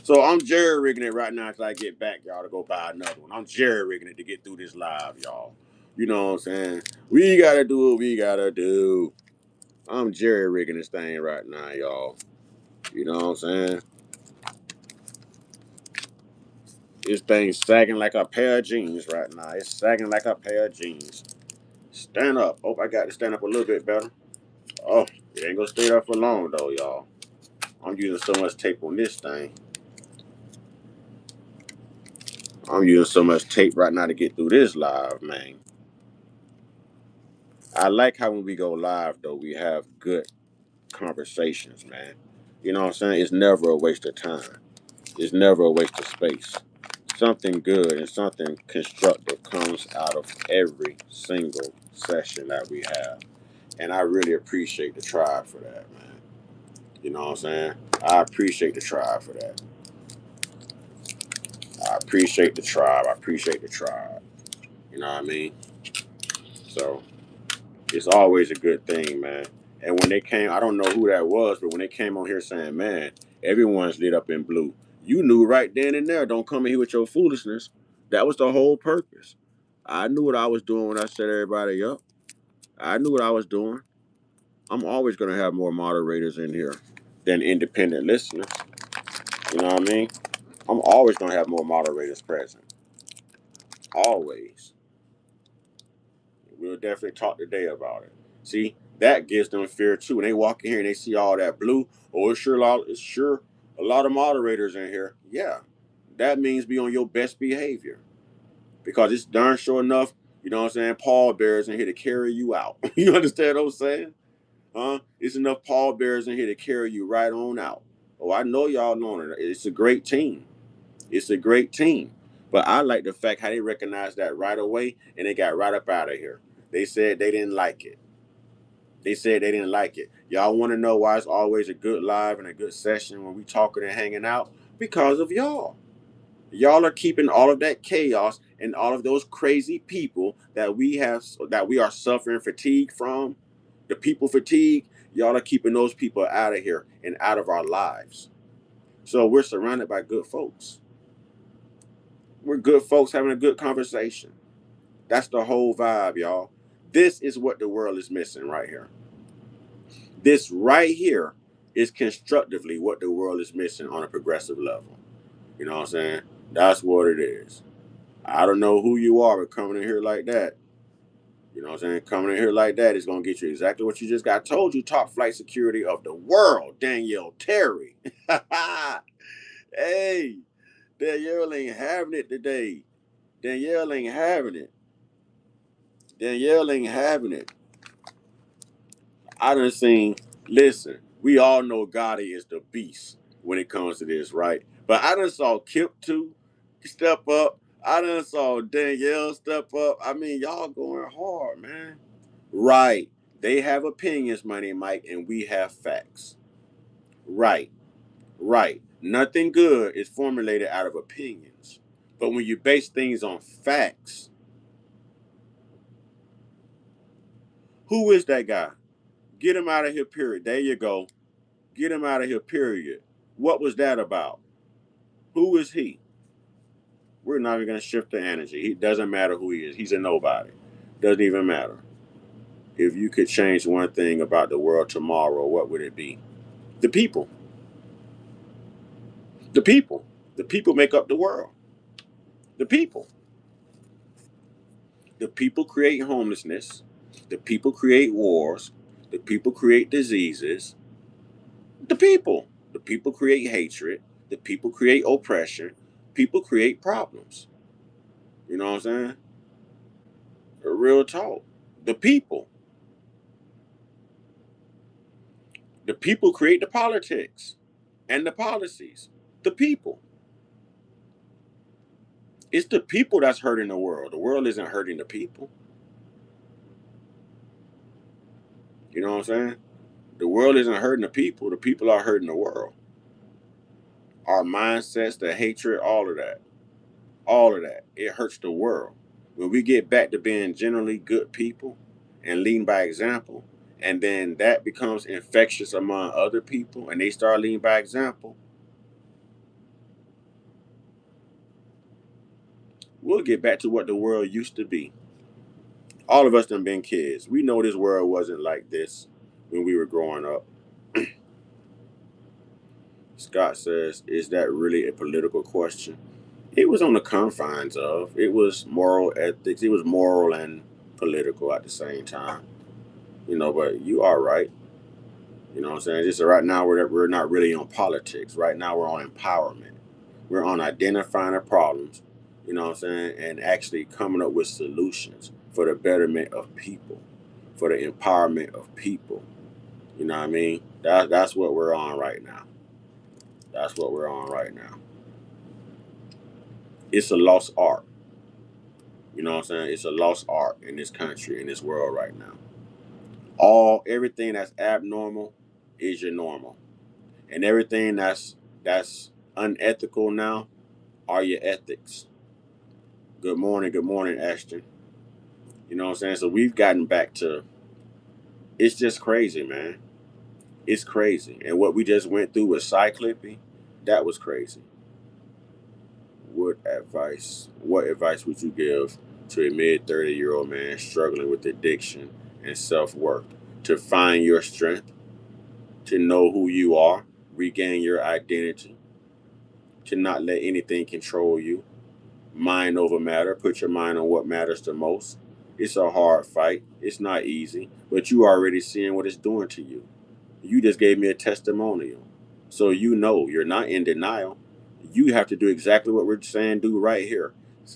So I'm jerry rigging it right now until I get back, y'all, to go buy another one. I'm jerry rigging it to get through this live, y'all. You know what I'm saying? We gotta do what we gotta do. I'm jerry rigging this thing right now, y'all. You know what I'm saying? This thing's sagging like a pair of jeans right now. It's sagging like a pair of jeans. Stand up. Oh, I got to stand up a little bit better. Oh, it ain't gonna stay there for long though, y'all. I'm using so much tape on this thing. I'm using so much tape right now to get through this live, man. I like how when we go live though, we have good conversations, man. You know what I'm saying? It's never a waste of time. It's never a waste of space. Something good and something constructive comes out of every single session that we have. And I really appreciate the tribe for that, man. You know what I'm saying? I appreciate the tribe for that. I appreciate the tribe. I appreciate the tribe. You know what I mean? So it's always a good thing, man. And when they came, I don't know who that was, but when they came on here saying, man, everyone's lit up in blue, you knew right then and there, don't come in here with your foolishness. That was the whole purpose. I knew what I was doing when I set everybody up. I knew what I was doing. I'm always going to have more moderators in here than independent listeners. You know what I mean? I'm always going to have more moderators present. Always. We'll definitely talk today about it. See, that gives them fear too. When they walk in here and they see all that blue, oh, it's sure a lot of moderators in here. Yeah, that means be on your best behavior because it's darn sure enough. You know what I'm saying? Paul bearers in here to carry you out. You understand what I'm saying? Huh? It's enough Paul bearers in here to carry you right on out. Oh, I know y'all know it. It's a great team. It's a great team. But I like the fact how they recognized that right away and they got right up out of here. They said they didn't like it. They said they didn't like it. Y'all want to know why it's always a good live and a good session when we talking and hanging out? Because of y'all. Y'all are keeping all of that chaos and all of those crazy people that we are suffering fatigue from, the people fatigue. Y'all are keeping those people out of here and out of our lives. So we're surrounded by good folks. We're good folks having a good conversation. That's the whole vibe, y'all. This is what the world is missing right here. This right here is constructively what the world is missing on a progressive level. You know what I'm saying? That's what it is. I don't know who you are, but coming in here like that, you know what I'm saying? Coming in here like that is going to get you exactly what you just got. Told you, top flight security of the world, Danielle Terry. Hey, Danielle ain't having it today. Danielle ain't having it. Danielle ain't having it. I done seen, listen, we all know Gotti is the beast when it comes to this, right? But I done saw Kip too step up. I done saw Danielle step up. I mean, y'all going hard, man. Right. They have opinions, Money Mike, and we have facts. Right. Right. Nothing good is formulated out of opinions. But when you base things on facts, who is that guy? Get him out of here, period. There you go. Get him out of here, period. What was that about? Who is he? We're not even going to shift the energy. It doesn't matter who he is. He's a nobody. Doesn't even matter. If you could change one thing about the world tomorrow, what would it be? The people. The people. The people make up the world. The people. The people create homelessness. The people create wars. The people create diseases. The people. The people create hatred. The people create oppression. People create problems. You know what I'm saying? Real talk. The people. The people create the politics and the policies. The people. It's the people that's hurting the world. The world isn't hurting the people. You know what I'm saying? The world isn't hurting the people. The people are hurting the world. Our mindsets, the hatred, all of that. All of that. It hurts the world. When we get back to being generally good people and leading by example, and then that becomes infectious among other people and they start leading by example, we'll get back to what the world used to be. All of us done been kids. We know this world wasn't like this when we were growing up. Scott says, is that really a political question? It was on the confines of. It was moral ethics. It was moral and political at the same time. But you are right. You know what I'm saying? Just right now, we're not really on politics. Right now, we're on empowerment. We're on identifying the problems, you know what I'm saying, and actually coming up with solutions for the betterment of people, for the empowerment of people. You know what I mean? That's what we're on right now. That's what we're on right now. It's a lost art. You know what I'm saying? It's a lost art in this country, in this world right now. Everything that's abnormal is your normal. And everything that's unethical now are your ethics. Good morning, Ashton. You know what I'm saying? So we've gotten back to it's just crazy, man. It's crazy. And what we just went through with Cyclippy, that was crazy. What advice would you give to a mid 30-year-old man struggling with addiction and self-worth to find your strength, to know who you are, regain your identity, to not let anything control you? Mind over matter. Put your mind on what matters the most. It's a hard fight. It's not easy, but you already seeing what it's doing to you. You just gave me a testimonial. So you're not in denial. You have to do exactly what we're saying do right here.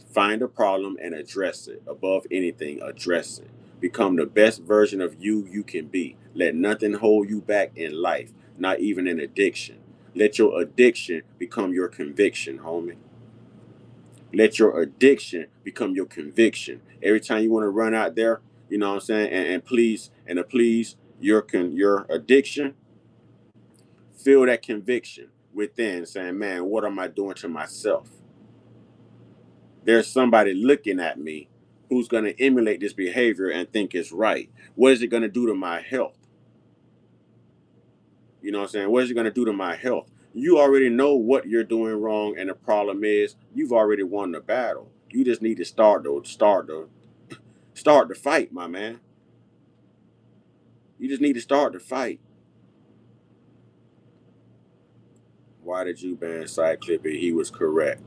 Find a problem and address it. Above anything, address it. Become the best version of you can be. Let nothing hold you back in life, not even an addiction. Let your addiction become your conviction, homie. Let your addiction become your conviction. Every time you want to run out there, you know what I'm saying, and to please your addiction, feel that conviction within, saying, "Man, what am I doing to myself?" There's somebody looking at me who's going to emulate this behavior and think it's right. What is it going to do to my health? You know what I'm saying? What is it going to do to my health? You already know what you're doing wrong, and the problem is you've already won the battle. You just need to start the fight, my man. You just need to start the fight. Why did you ban Side Clippy? He was correct.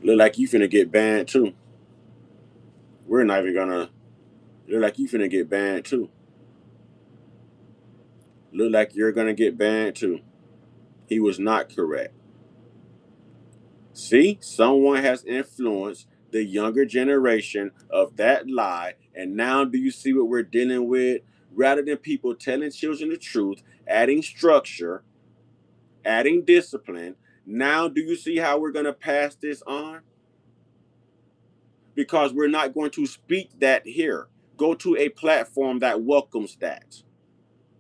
Look like you finna get banned too. We're not even gonna. Look like you finna get banned too. Look like you're gonna get banned too. He was not correct. See, someone has influenced the younger generation of that lie, and now do you see what we're dealing with? Rather than people telling children the truth, adding structure, adding discipline, now do you see how we're gonna pass this on? Because we're not going to speak that here. Go to a platform that welcomes that.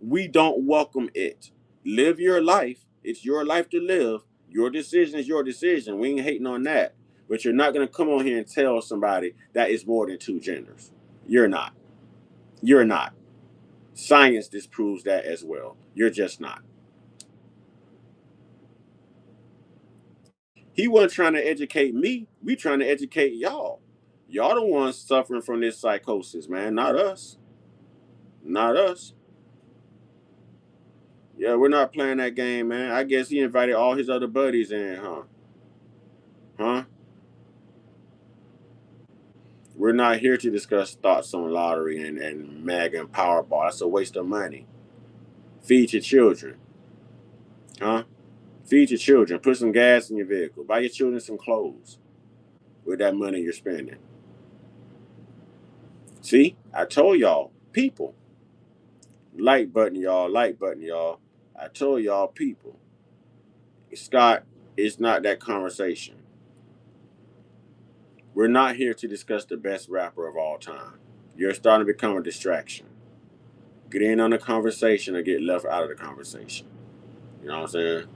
We don't welcome it. Live your life. It's your life to live. Your decision is your decision. We ain't hating on that. But you're not going to come on here and tell somebody that is more than two genders. You're not. You're not. Science disproves that as well. You're just not. He wasn't trying to educate me. We trying to educate y'all. Y'all the ones suffering from this psychosis, man. Not us. Not us. Yeah, we're not playing that game, man. I guess he invited all his other buddies in, huh? Huh? We're not here to discuss thoughts on lottery and MAGA and Powerball. That's a waste of money. Feed your children, huh? Feed your children. Put some gas in your vehicle. Buy your children some clothes with that money you're spending. See, I told y'all, people. Like button, y'all. Like button, y'all. I told y'all, people. Scott, it's not that conversation. We're not here to discuss the best rapper of all time. You're starting to become a distraction. Get in on the conversation or get left out of the conversation. You know what I'm saying?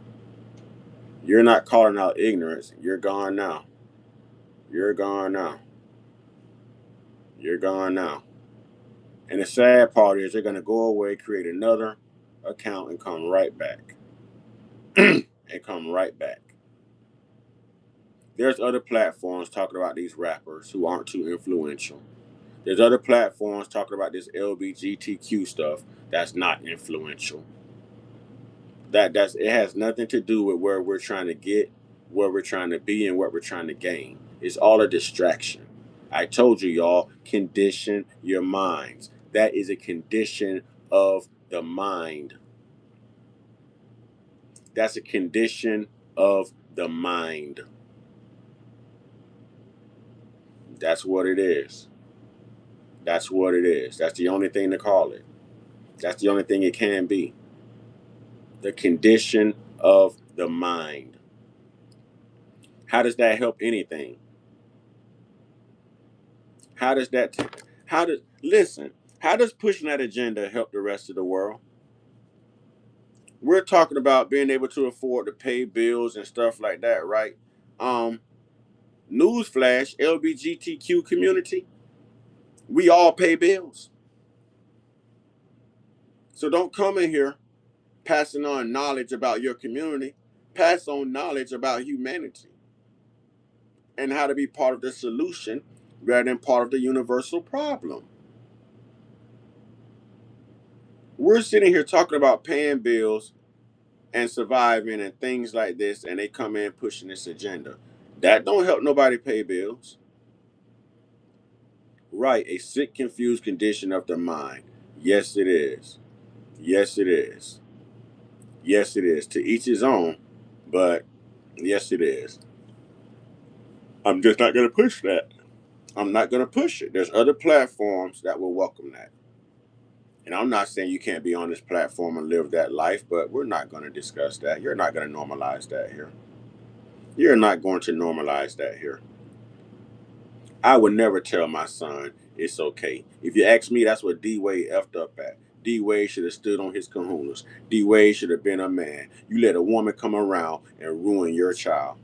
You're not calling out ignorance. You're gone now. You're gone now. You're gone now. And the sad part is they're going to go away, create another account, and come right back. And come right back. There's other platforms talking about these rappers who aren't too influential. There's other platforms talking about this LBGTQ stuff that's not influential. That's it has nothing to do with where we're trying to get, where we're trying to be, and what we're trying to gain. It's all a distraction. I told you, y'all, condition your minds. That is a condition of the mind. That's a condition of the mind. That's what it is. That's what it is. That's the only thing to call it. That's the only thing it can be. The condition of the mind. How does that help anything? How does that, how does, listen, how does pushing that agenda help the rest of the world? We're talking about being able to afford to pay bills and stuff like that, right? Um, Newsflash, LGBTQ community, we all pay bills. So don't come in here passing on knowledge about your community. Pass on knowledge about humanity and how to be part of the solution rather than part of the universal problem. We're sitting here talking about paying bills and surviving and things like this, and they come in pushing this agenda. That don't help nobody pay bills. Right, a sick, confused condition of the mind. Yes, it is. Yes, it is. Yes, it is. To each his own, but yes, it is. I'm just not going to push that. I'm not going to push it. There's other platforms that will welcome that. And I'm not saying you can't be on this platform and live that life, but we're not going to discuss that. You're not going to normalize that here. You're not going to normalize that here. I would never tell my son it's okay. If you ask me, that's what D Wade effed up at. D Wade should have stood on his kahunas. D Wade should have been a man. You let a woman come around and ruin your child.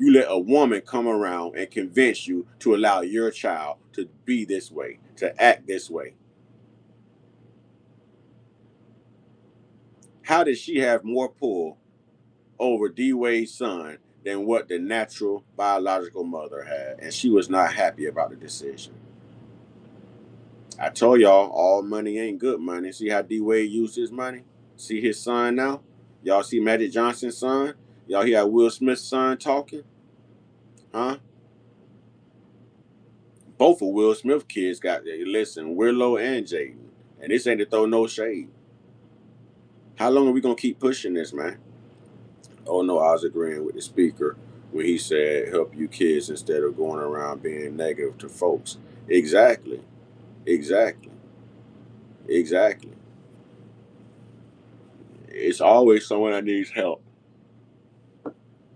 You let a woman come around and convince you to allow your child to be this way, to act this way. How did she have more pull over D Wade's son than what the natural biological mother had? And she was not happy about the decision. I told y'all, all money ain't good money. See how D Wade used his money? See his son now? Y'all see Magic Johnson's son? Y'all hear Will Smith's son talking? Huh? Both of Will Smith kids got, listen, Willow and Jaden. And this ain't to throw no shade. How long are we going to keep pushing this, man? Oh, no, I was agreeing with the speaker when he said, help you kids instead of going around being negative to folks. Exactly. Exactly. Exactly. It's always someone that needs help.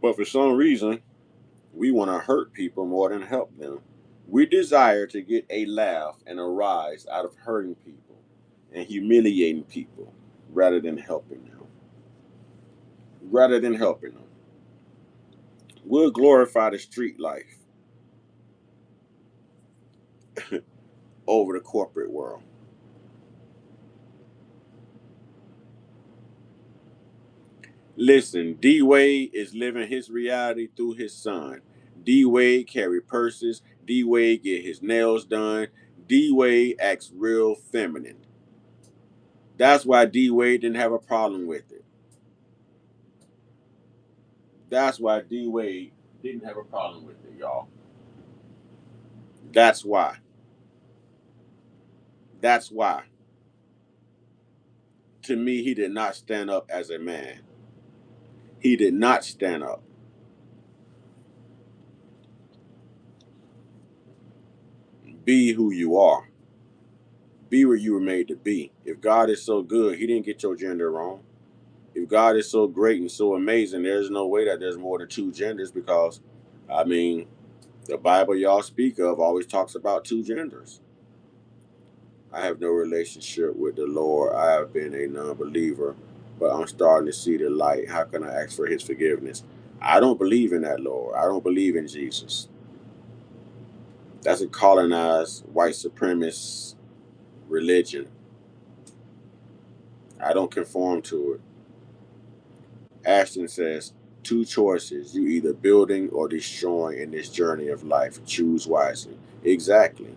But for some reason, we want to hurt people more than help them. We desire to get a laugh and a rise out of hurting people and humiliating people rather than helping them. Rather than helping them. We'll glorify the street life over the corporate world. Listen, D Wade is living his reality through his son. D Wade carry purses. D Wade get his nails done. D Wade acts real feminine. That's why D Wade didn't have a problem with it. That's why D Wade didn't have a problem with it, y'all. That's why. That's why. To me, he did not stand up as a man. He did not stand up. Be who you are. Be where you were made to be. If God is so good, he didn't get your gender wrong. If God is so great and so amazing, there's no way that there's more than two genders because, I mean, the Bible y'all speak of always talks about two genders. I have no relationship with the Lord. I have been a non-believer, but I'm starting to see the light. How can I ask for his forgiveness? I don't believe in that, Lord. I don't believe in Jesus. That's a colonized white supremacist religion. I don't conform to it. Ashton says, two choices. You either building or destroying in this journey of life. Choose wisely. Exactly.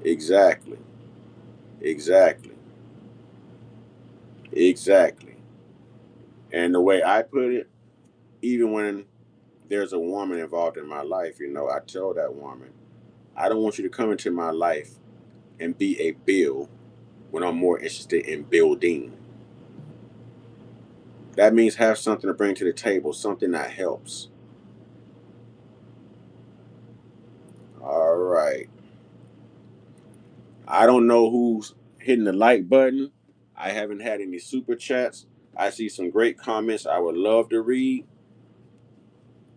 Exactly. Exactly. Exactly. And the way I put it, even when there's a woman involved in my life, I tell that woman, I don't want you to come into my life and be a bill when I'm more interested in building. That means have something to bring to the table, something that helps. All right. I don't know who's hitting the like button. I haven't had any super chats. I see some great comments I would love to read,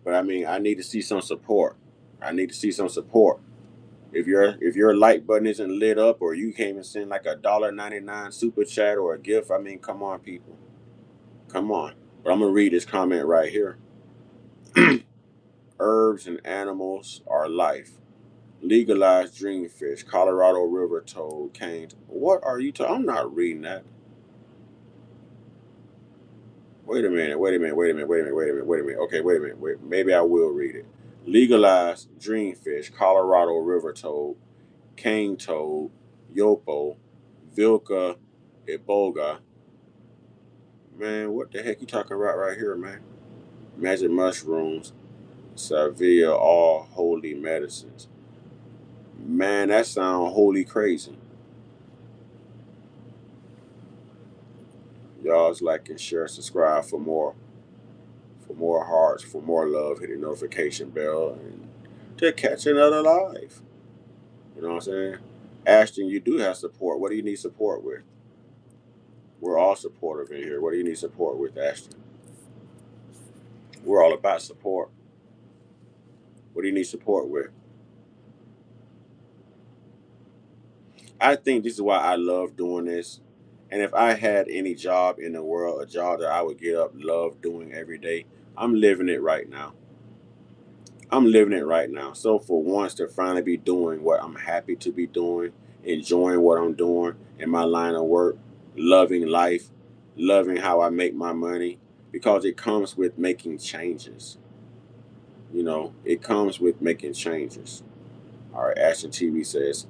but I mean, I need to see some support. I need to see some support. If your like button isn't lit up or you can't even send like $1.99 super chat or a gift, I mean, come on, people. Come on. But I'm gonna read this comment right here. Herbs and animals are life. Legalized dreamfish, Colorado River toad, canes. What are you talking? I'm not reading that. Wait a minute, wait a minute, wait a minute, wait a minute, wait a minute, wait a minute. Okay, wait a minute. Wait, maybe I will read it. Legalized dreamfish, Colorado River toad, cane toad, yopo, vilca, iboga. Man, what the heck you talking about right here, man? Magic mushrooms, Savia, all holy medicines. Man, that sound holy crazy. Y'all's like and share, subscribe for more hearts, for more love. Hit the notification bell and to catch another live. You know what I'm saying? Ashton, you do have support. What do you need support with? We're all supportive in here. What do you need support with, Ashton? We're all about support. What do you need support with? I think this is why I love doing this. And if I had any job in the world, a job that I would get up, love doing every day, I'm living it right now. I'm living it right now. So for once to finally be doing what I'm happy to be doing, enjoying what I'm doing in my line of work, loving life, loving how I make my money, because it comes with making changes. It comes with making changes. All right, Ashton TV says,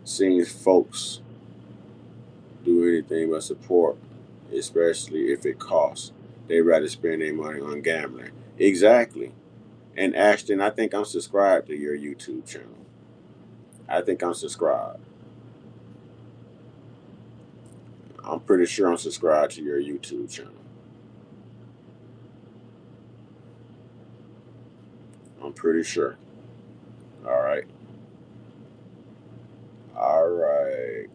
seeing folks do anything but support, especially if it costs. They rather spend their money on gambling. Exactly. And Ashton, I think I'm subscribed to your YouTube channel. I think I'm subscribed. I'm pretty sure I'm subscribed to your YouTube channel. I'm pretty sure. All right. All right.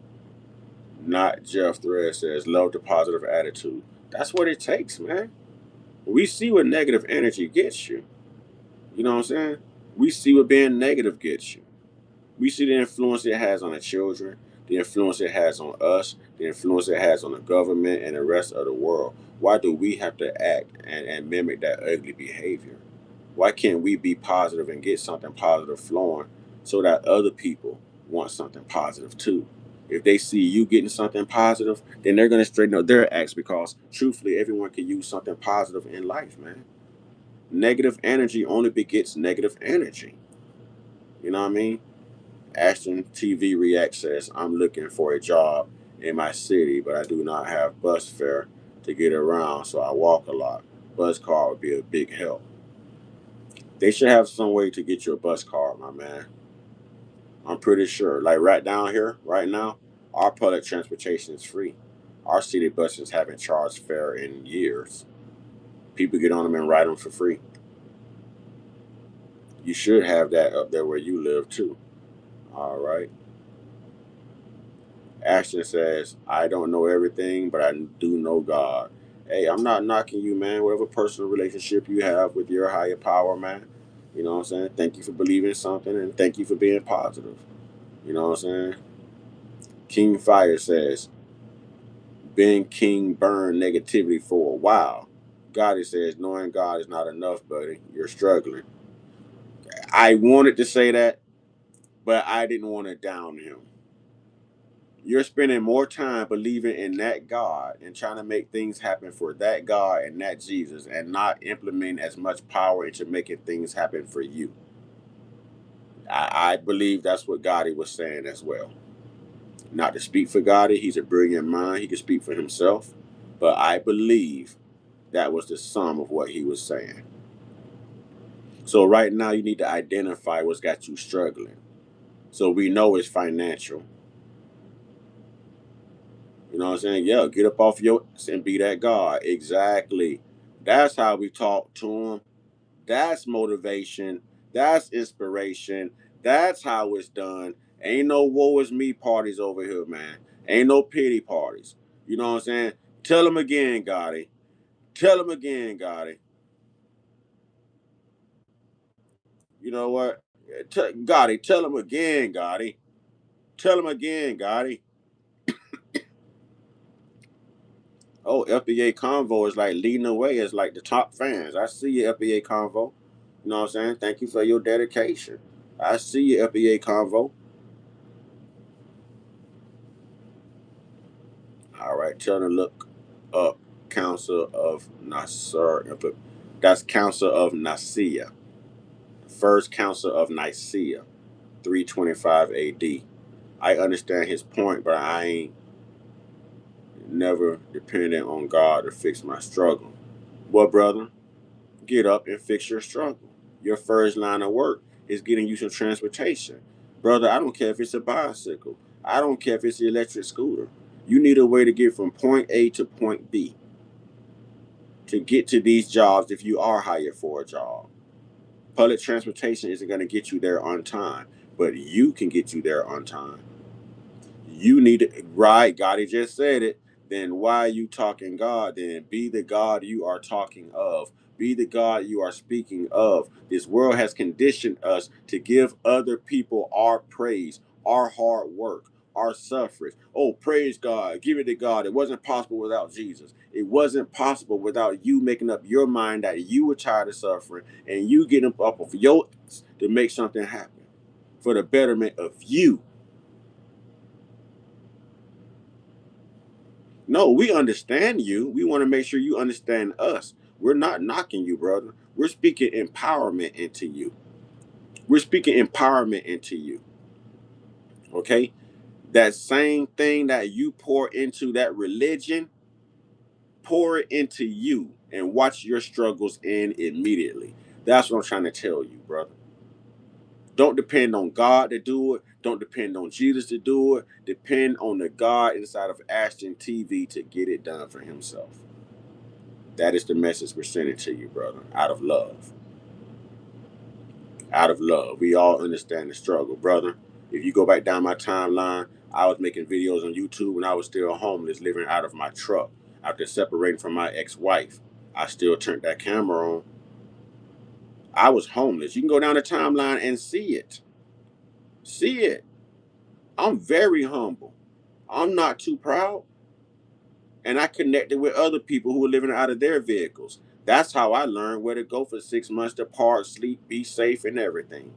Not Jeff Thread says, love the positive attitude. That's what it takes, man. We see what negative energy gets you. You know what I'm saying? We see what being negative gets you. We see the influence it has on the children, the influence it has on us, the influence it has on the government and the rest of the world. Why do we have to act and mimic that ugly behavior? Why can't we be positive and get something positive flowing so that other people want something positive too? If they see you getting something positive, then they're going to straighten up their acts because truthfully, everyone can use something positive in life, man. Negative energy only begets negative energy. You know what I mean? Ashton TV React says, I'm looking for a job in my city, but I do not have bus fare to get around, so I walk a lot. Bus car would be a big help. They should have some way to get you a bus card, my man. I'm pretty sure. Like right down here, right now, our public transportation is free. Our city buses haven't charged fare in years. People get on them and ride them for free. You should have that up there where you live too. All right. Ashton says, I don't know everything, but I do know God. Hey, I'm not knocking you, man. Whatever personal relationship you have with your higher power, man. You know what I'm saying? Thank you for believing something and thank you for being positive. You know what I'm saying? King Fire says, being king burn negativity for a while. Gotti says, knowing God is not enough, buddy. You're struggling. I wanted to say that, but I didn't want to down him. You're spending more time believing in that God and trying to make things happen for that God and that Jesus and not implementing as much power into making things happen for you. I believe that's what Gotti was saying as well. Not to speak for Gotti, he's a brilliant mind. He can speak for himself. But I believe that was the sum of what he was saying. So right now you need to identify what's got you struggling. So we know it's financial. You know what I'm saying? Yeah, get up off your ass and be that God. Exactly. That's how we talk to him. That's motivation. That's inspiration. That's how it's done. Ain't no woe is me parties over here, man. Ain't no pity parties. You know what I'm saying? Tell him again, Gotti. Tell him again, Gotti. You know what? Gotti, tell him again, Gotti. Tell him again, Gotti. Oh, FBA Convo is like leading the way as like the top fans. I see you, FBA Convo. You know what I'm saying? Thank you for your dedication. I see you, FBA Convo. All right, tell them to look up Council of Nasser. That's Council of Nicaea. First Council of Nicaea, 325 AD. I understand his point, but I ain't never dependent on God to fix my struggle. Well, brother, get up and fix your struggle. Your first line of work is getting you some transportation. Brother, I don't care if it's a bicycle. I don't care if it's an electric scooter. You need a way to get from point A to point B to get to these jobs if you are hired for a job. Public transportation isn't going to get you there on time, but you can get you there on time. You need it, right? God, he just said it. Then why are you talking God? Then be the God you are talking of. Be the God you are speaking of. This world has conditioned us to give other people our praise, our hard work, our suffrage. Oh, praise God. Give it to God. It wasn't possible without Jesus. It wasn't possible without you making up your mind that you were tired of suffering and you getting up of your ass to make something happen for the betterment of you. No, we understand you. We want to make sure you understand us. We're not knocking you, brother. We're speaking empowerment into you. We're speaking empowerment into you. Okay? That same thing that you pour into that religion, pour it into you and watch your struggles end immediately. That's what I'm trying to tell you, brother. Don't depend on God to do it. Don't depend on Jesus to do it. Depend on the God inside of Ashton TV to get it done for himself. That is the message we're sending to you, brother, out of love. Out of love. We all understand the struggle, brother. If you go back down my timeline, I was making videos on YouTube when I was still homeless, living out of my truck. After separating from my ex-wife, I still turned that camera on. I was homeless. You can go down the timeline and see it. See it. I'm very humble. I'm not too proud. And I connected with other people who were living out of their vehicles. That's how I learned where to go for 6 months to park, sleep, be safe, and everything.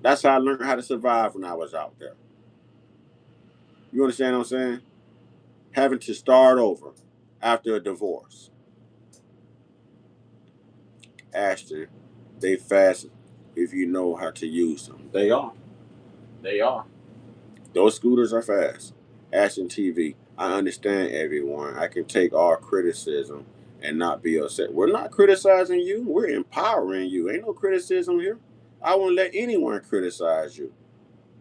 That's how I learned how to survive when I was out there. You understand what I'm saying? Having to start over after a divorce. Ashton, they fast if you know how to use them. They are. They are. Those scooters are fast. Ashton TV, I understand everyone. I can take all criticism and not be upset. We're not criticizing you. We're empowering you. Ain't no criticism here. I won't let anyone criticize you.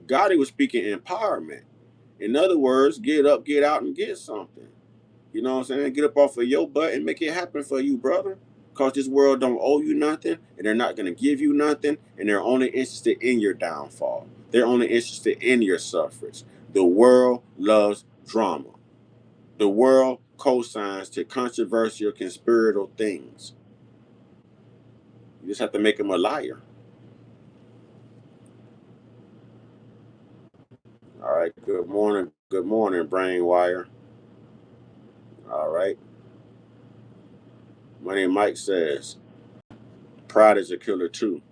Gotti was speaking empowerment. In other words, get up, get out, and get something. You know what I'm saying? Get up off of your butt and make it happen for you, brother. Cause this world don't owe you nothing, and they're not gonna give you nothing, and they're only interested in your downfall. They're only interested in your suffrage. The world loves drama. The world co-signs to controversial, conspiratorial things. You just have to make them a liar. All right. Good morning. Good morning, brain wire. All right. My name Mike says, pride is a killer too.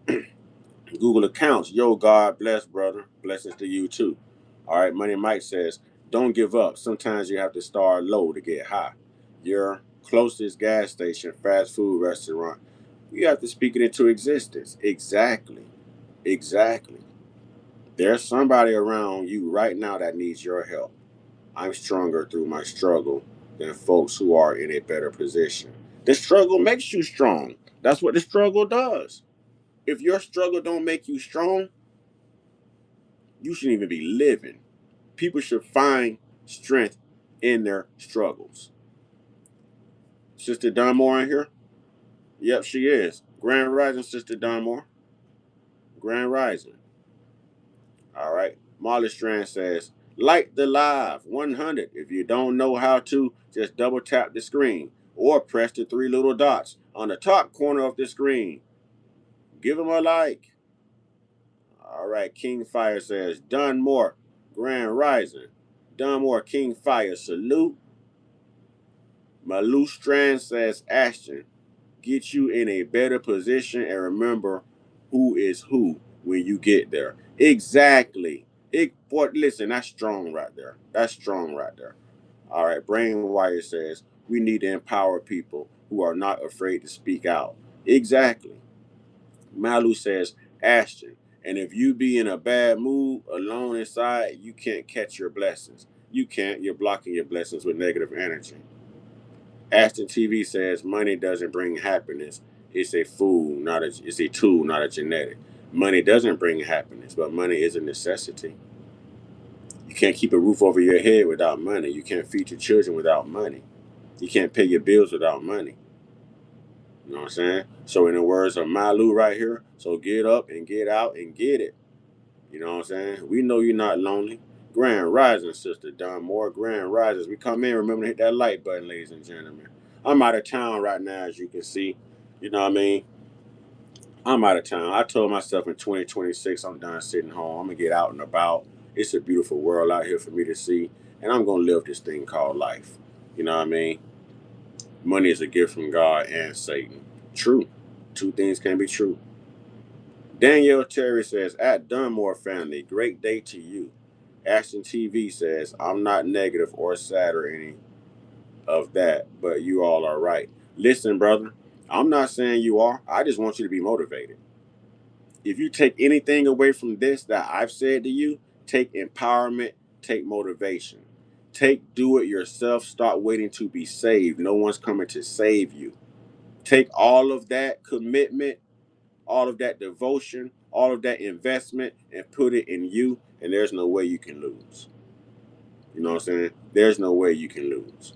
Google accounts. Yo, God bless, brother. Blessings to you too. All right, Money Mike says, don't give up. Sometimes you have to start low to get high. Your closest gas station, fast food restaurant, you have to speak it into existence. Exactly. Exactly. There's somebody around you right now that needs your help. I'm stronger through my struggle than folks who are in a better position. The struggle makes you strong. That's what the struggle does. If your struggle don't make you strong, you shouldn't even be living. People should find strength in their struggles. Sister Dunmore in here? Yep, she is. Grand Rising, Sister Dunmore. Grand Rising. All right. Marley Strand says, light the live 100. If you don't know how to, just double tap the screen or press the three little dots on the top corner of the screen. Give them a like. All right. King Fire says, Dunmore. Grand Rising. Dunmore, King Fire, salute. Malou Strand says, Ashton, get you in a better position and remember who is who when you get there. Exactly. Boy, listen, that's strong right there. That's strong right there. All right. Brainwire says, we need to empower people who are not afraid to speak out. Exactly. Malu says, Ashton, and if you be in a bad mood, alone inside, you can't catch your blessings. You can't. You're blocking your blessings with negative energy. Ashton TV says money doesn't bring happiness. It's a it's a tool, not a genetic. Money doesn't bring happiness, but money is a necessity. You can't keep a roof over your head without money. You can't feed your children without money. You can't pay your bills without money. You know what I'm saying? So in the words of Malu right here, so get up and get out and get it. You know what I'm saying? We know you're not lonely. Grand Rising, Sister Don Moore. Grand Risings. We come in, remember to hit that like button, ladies and gentlemen. I'm out of town right now, as you can see. You know what I mean? I'm out of town. I told myself in 2026, I'm done sitting home. I'm going to get out and about. It's a beautiful world out here for me to see. And I'm going to live this thing called life. You know what I mean? Money is a gift from God and Satan. True. Two things can be true. Danielle Terry says, at Dunmore family, great day to you. Ashton TV says, I'm not negative or sad or any of that, but you all are right. Listen, brother, I'm not saying you are. I just want you to be motivated. If you take anything away from this that I've said to you, take empowerment, take motivation. Take do it yourself. Start waiting to be saved. No one's coming to save you. Take all of that commitment, all of that devotion, all of that investment, and put it in you, and there's no way you can lose. You know what I'm saying? There's no way you can lose.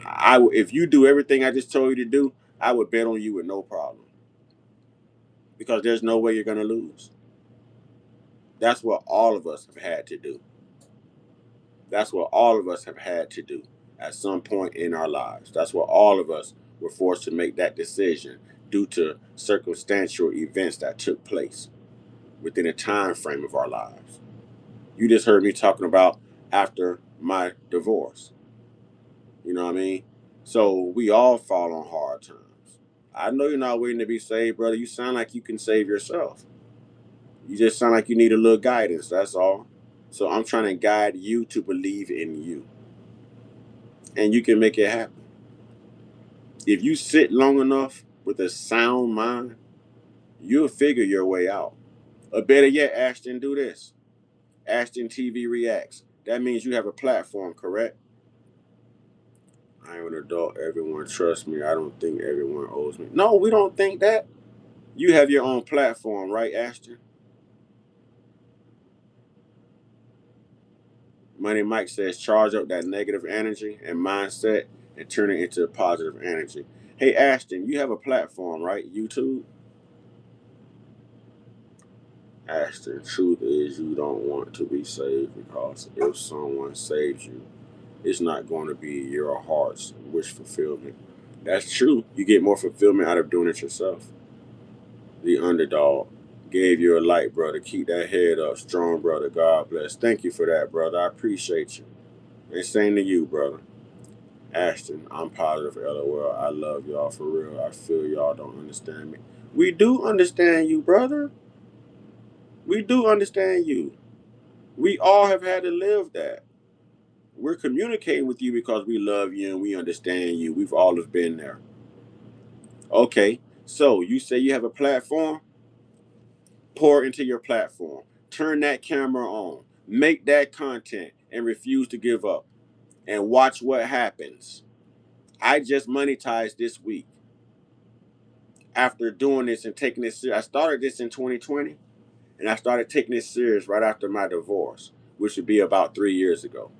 If you do everything I just told you to do, I would bet on you with no problem because there's no way you're gonna lose. That's what all of us have had to do. That's what all of us have had to do at some point in our lives. That's what all of us were forced to make that decision due to circumstantial events that took place within a time frame of our lives. You just heard me talking about after my divorce. You know what I mean? So we all fall on hard times. I know you're not waiting to be saved, brother. You sound like you can save yourself. You just sound like you need a little guidance. That's all. So I'm trying to guide you to believe in you. And you can make it happen. If you sit long enough with a sound mind, you'll figure your way out. Or better yet, Ashton, do this. Ashton TV reacts. That means you have a platform, correct? I am an adult. Everyone trusts me. I don't think everyone owes me. No, we don't think that. You have your own platform, right, Ashton? Money Mike says charge up that negative energy and mindset and turn it into positive energy. Hey, Ashton, you have a platform, right? YouTube? Ashton, truth is you don't want to be saved because if someone saves you, it's not going to be your heart's wish fulfillment. That's true. You get more fulfillment out of doing it yourself. The underdog gave you a light, brother. Keep that head up. Strong, brother. God bless. Thank you for that, brother. I appreciate you. And same to you, brother. Ashton, I'm positive, LOL. I love y'all for real. I feel y'all don't understand me. We do understand you, brother. We do understand you. We all have had to live that. We're communicating with you because we love you and we understand you. We've always been there. Okay, so you say you have a platform? Pour into your platform. Turn that camera on. Make that content and refuse to give up. And watch what happens. I just monetized this week after doing this and taking this serious. I started this in 2020 and I started taking this serious right after my divorce, which would be about 3 years ago.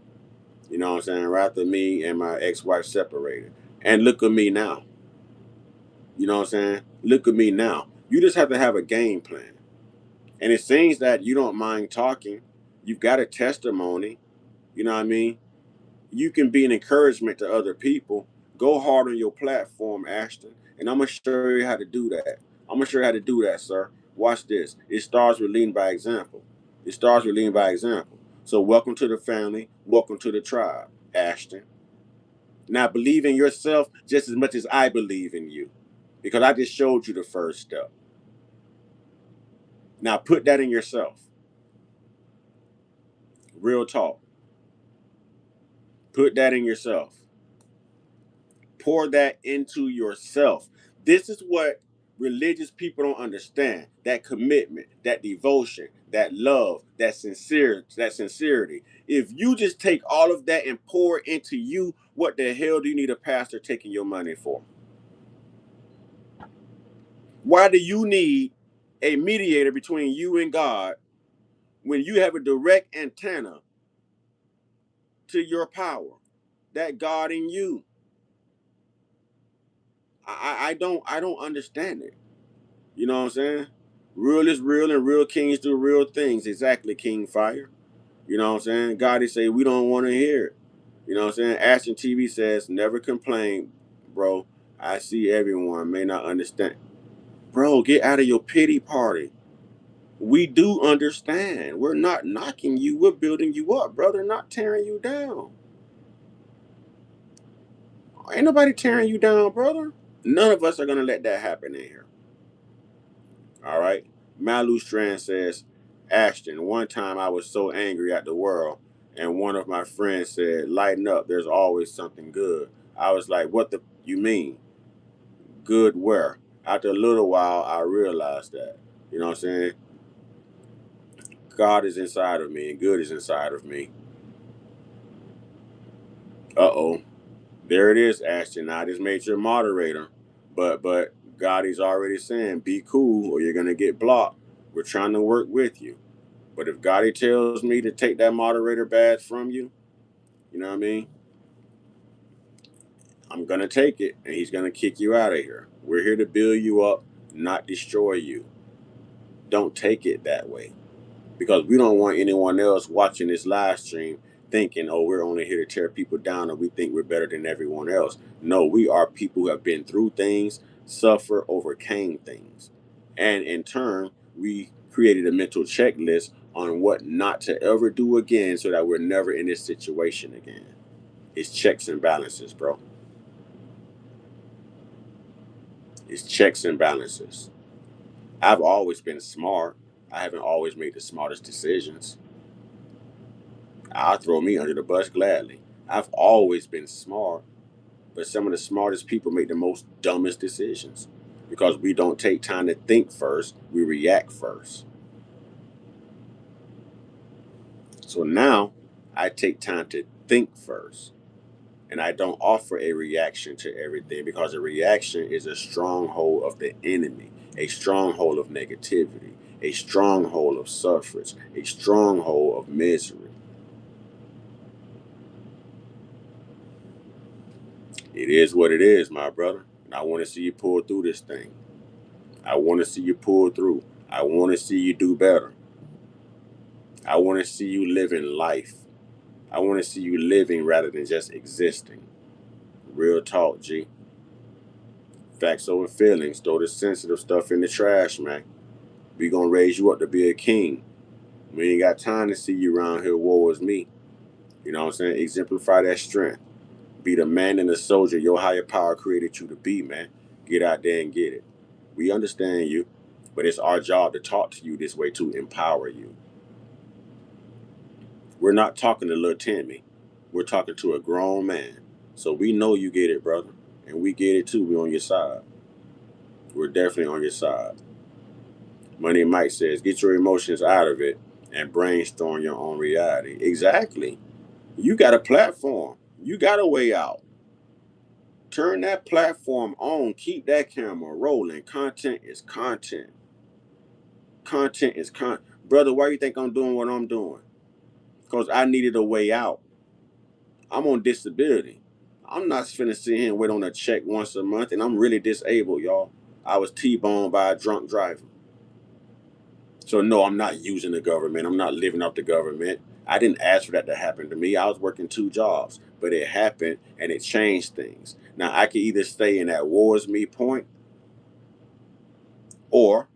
You know what I'm saying? Right after me and my ex-wife separated. And look at me now. You know what I'm saying? Look at me now. You just have to have a game plan. And it seems that you don't mind talking. You've got a testimony. You know what I mean? You can be an encouragement to other people. Go hard on your platform, Ashton. And I'm going to show you how to do that. I'm going to show you how to do that, sir. Watch this. It starts with leading by example. It starts with leading by example. So welcome to the family. Welcome to the tribe, Ashton. Now believe in yourself just as much as I believe in you. Because I just showed you the first step. Now put that in yourself. Real talk. Put that in yourself. Pour that into yourself. This is what religious people don't understand. That commitment, that devotion, that love, that sincerity. If you just take all of that and pour it into you, what the hell do you need a pastor taking your money for? Why do you need a mediator between you and God when you have a direct antenna to your power? That God in you. I don't understand it. You know what I'm saying? Real is real and real kings do real things. Exactly, King Fire. You know what I'm saying? God is say we don't want to hear it. You know what I'm saying? Ashton TV says never complain, bro. I see everyone may not understand. Bro, get out of your pity party. We do understand. We're not knocking you. We're building you up, brother, not tearing you down. Ain't nobody tearing you down, brother. None of us are going to let that happen in here. All right. Malu Strand says, Ashton, one time I was so angry at the world, and one of my friends said, lighten up, there's always something good. I was like, what the you mean? Good where? After a little while, I realized that. You know what I'm saying? God is inside of me, and good is inside of me. Uh-oh. There it is, Ashton. I just made you a moderator. But God is already saying, be cool or you're gonna get blocked. We're trying to work with you. But if Gotti tells me to take that moderator badge from you, you know what I mean? I'm gonna take it and he's gonna kick you out of here. We're here to build you up, not destroy you. Don't take it that way. Because we don't want anyone else watching this live stream thinking, oh, we're only here to tear people down or we think we're better than everyone else. No, we are people who have been through things, suffer, overcame things. And in turn, we created a mental checklist on what not to ever do again so that we're never in this situation again. It's checks and balances, bro. It's checks and balances. I've always been smart. I haven't always made the smartest decisions. I'll throw me under the bus gladly. I've always been smart. But some of the smartest people make the most dumbest decisions because we don't take time to think first, we react first. So now I take time to think first. And I don't offer a reaction to everything because a reaction is a stronghold of the enemy, a stronghold of negativity, a stronghold of suffrage, a stronghold of misery. It is what it is, my brother. And I want to see you pull through this thing. I want to see you pull through. I want to see you do better. I want to see you living life. I want to see you living rather than just existing. Real talk, G. Facts over feelings. Throw the sensitive stuff in the trash, man. We gonna raise you up to be a king. We ain't got time to see you around here, woe is me. You know what I'm saying? Exemplify that strength. Be the man and the soldier your higher power created you to be, man. Get out there and get it. We understand you, but it's our job to talk to you this way to empower you. We're not talking to little Timmy. We're talking to a grown man. So we know you get it, brother. And we get it too. We're on your side. We're definitely on your side. Money Mike says, get your emotions out of it and brainstorm your own reality. Exactly. You got a platform. You got a way out. Turn that platform on. Keep that camera rolling. Content is content. Content is content. Brother, why you think I'm doing what I'm doing? Because I needed a way out. I'm on disability. I'm not finna sit here and wait on a check once a month, and I'm really disabled, y'all. I was T-boned by a drunk driver. So no, I'm not using the government. I'm not living off the government. I didn't ask for that to happen to me. I was working two jobs, but it happened and it changed things. Now I can either stay in that war is me point, or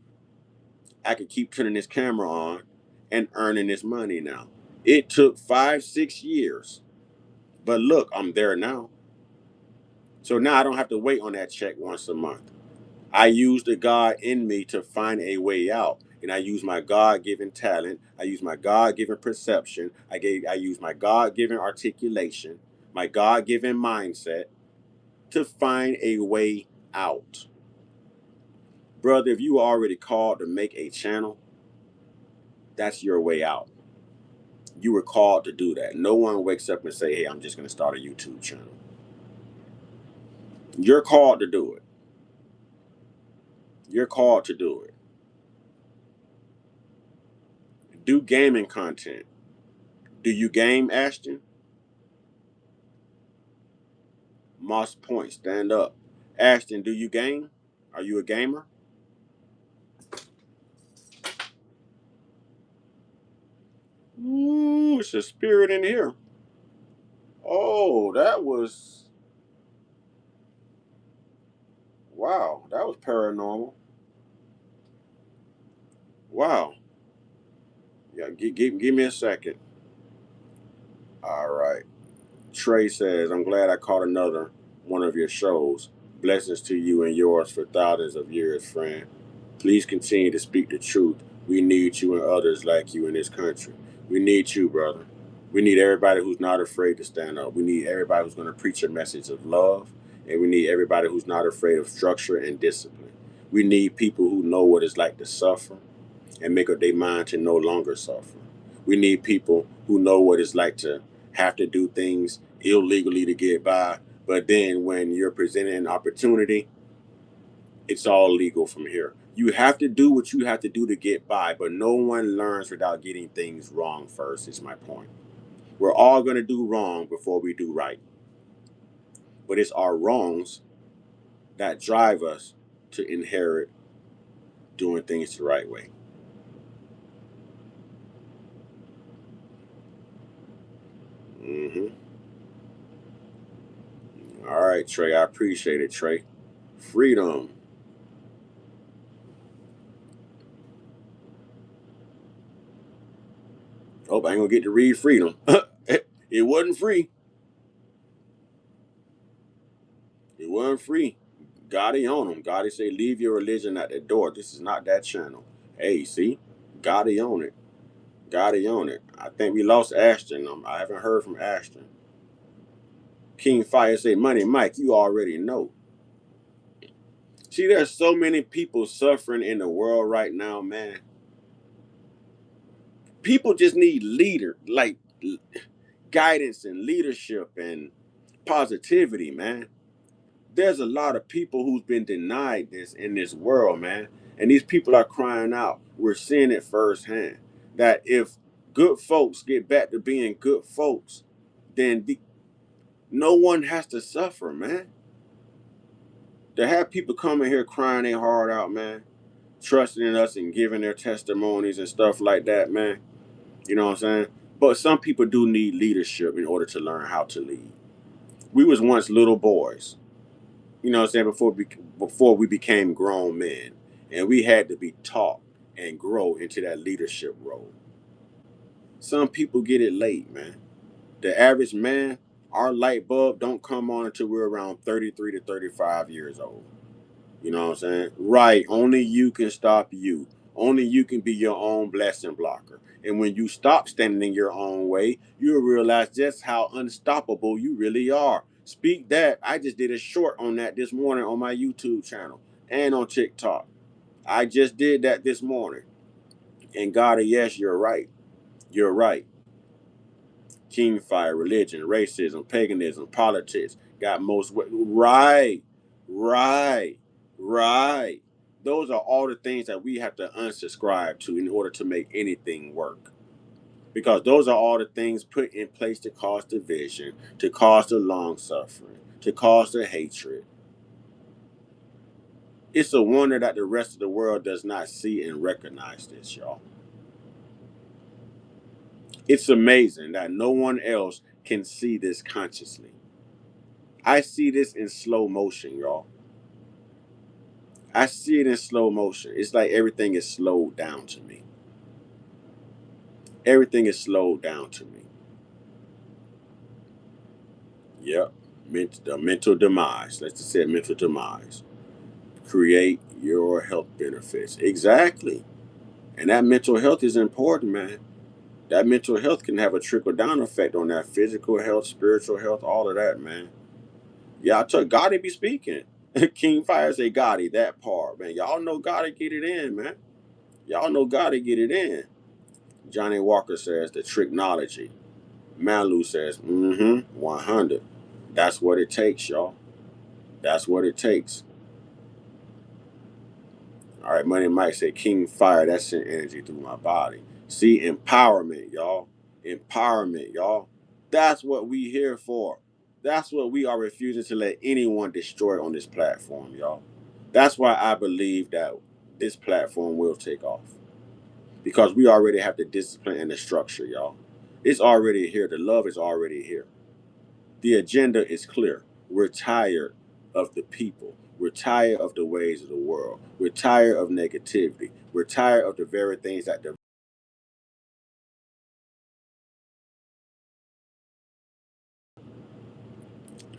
I could keep turning this camera on and earning this money now. It took 5, 6 years, but look, I'm there now. So now I don't have to wait on that check once a month. I use the God in me to find a way out. And I use my God given talent. I use my God given perception. I use my God given articulation, my God given mindset to find a way out. Brother, if you are already called to make a channel, that's your way out. You were called to do that. No one wakes up and say, hey, I'm just going to start a YouTube channel. You're called to do it. You're called to do it. Do gaming content. Do you game, Ashton? Moss Point, stand up. Ashton, do you game? Are you a gamer? Ooh, it's a spirit in here. Oh, that was wow. That was paranormal. Wow. Yeah, give me a second. All right. Trey says, I'm glad I caught another one of your shows. Blessings to you and yours for thousands of years, friend. Please continue to speak the truth. We need you and others like you in this country. We need you, brother. We need everybody who's not afraid to stand up. We need everybody who's going to preach a message of love. And we need everybody who's not afraid of structure and discipline. We need people who know what it's like to suffer and make up their mind to no longer suffer. We need people who know what it's like to have to do things illegally to get by. But then when you're presented an opportunity, it's all legal from here. You have to do what you have to do to get by, but no one learns without getting things wrong first, is my point. We're all going to do wrong before we do right. But it's our wrongs that drive us to inherit doing things the right way. hmm All right, Trey. I appreciate it, Trey. Freedom. Hope I ain't gonna get to read freedom. It wasn't free. It wasn't free. Gotti on them. Gotti say, leave your religion at the door. This is not that channel. Hey, see? Gotti on it. Gotti on it. I think we lost Ashton. I haven't heard from Ashton. King Fire say, Money Mike, you already know. See, there's so many people suffering in the world right now, man. People just need guidance and leadership and positivity, man. There's a lot of people who's been denied this in this world, man. And these people are crying out. We're seeing it firsthand. That if good folks get back to being good folks, then no one has to suffer, man. To have people coming here crying their heart out, man, trusting in us and giving their testimonies and stuff like that, man. You know what I'm saying? But some people do need leadership in order to learn how to lead. We was once little boys, you know what I'm saying, before we became grown men. And we had to be taught and grow into that leadership role. Some people get it late, man. The average man, our light bulb don't come on until we're around 33 to 35 years old. You know what I'm saying? Right. Only you can stop you. Only you can be your own blessing blocker. And when you stop standing in your own way, you'll realize just how unstoppable you really are. Speak that. I just did a short on that this morning on my YouTube channel and on TikTok. I just did that this morning. And God, yes, you're right. You're right. King fire, religion, racism, paganism, politics got right, right, right. Those are all the things that we have to unsubscribe to in order to make anything work. Because those are all the things put in place to cause division, to cause the long suffering, to cause the hatred. It's a wonder that the rest of the world does not see and recognize this, y'all. It's amazing that no one else can see this consciously. I see this in slow motion, y'all. I see it in slow motion. It's like everything is slowed down to me. Everything is slowed down to me. Yep. The mental demise. Let's just say mental demise. Create your health benefits. Exactly. And that mental health is important, man. That mental health can have a trickle down effect on that physical health, spiritual health, all of that, man. Yeah, I told Gotti be speaking. King Fire say Gotti, that part, man. Y'all know Gotti get it in, man. Y'all know Gotti get it in. Johnny Walker says the tricknology. Malu says, 100. That's what it takes, y'all. That's what it takes. All right, Money Mike say, King Fire, that sent energy through my body. See, empowerment, y'all. Empowerment, y'all. That's what we here for. That's what we are refusing to let anyone destroy on this platform, y'all. That's why I believe that this platform will take off. Because we already have the discipline and the structure, y'all. It's already here. The love is already here. The agenda is clear. We're tired of the people. We're tired of the ways of the world. We're tired of negativity. We're tired of the very things that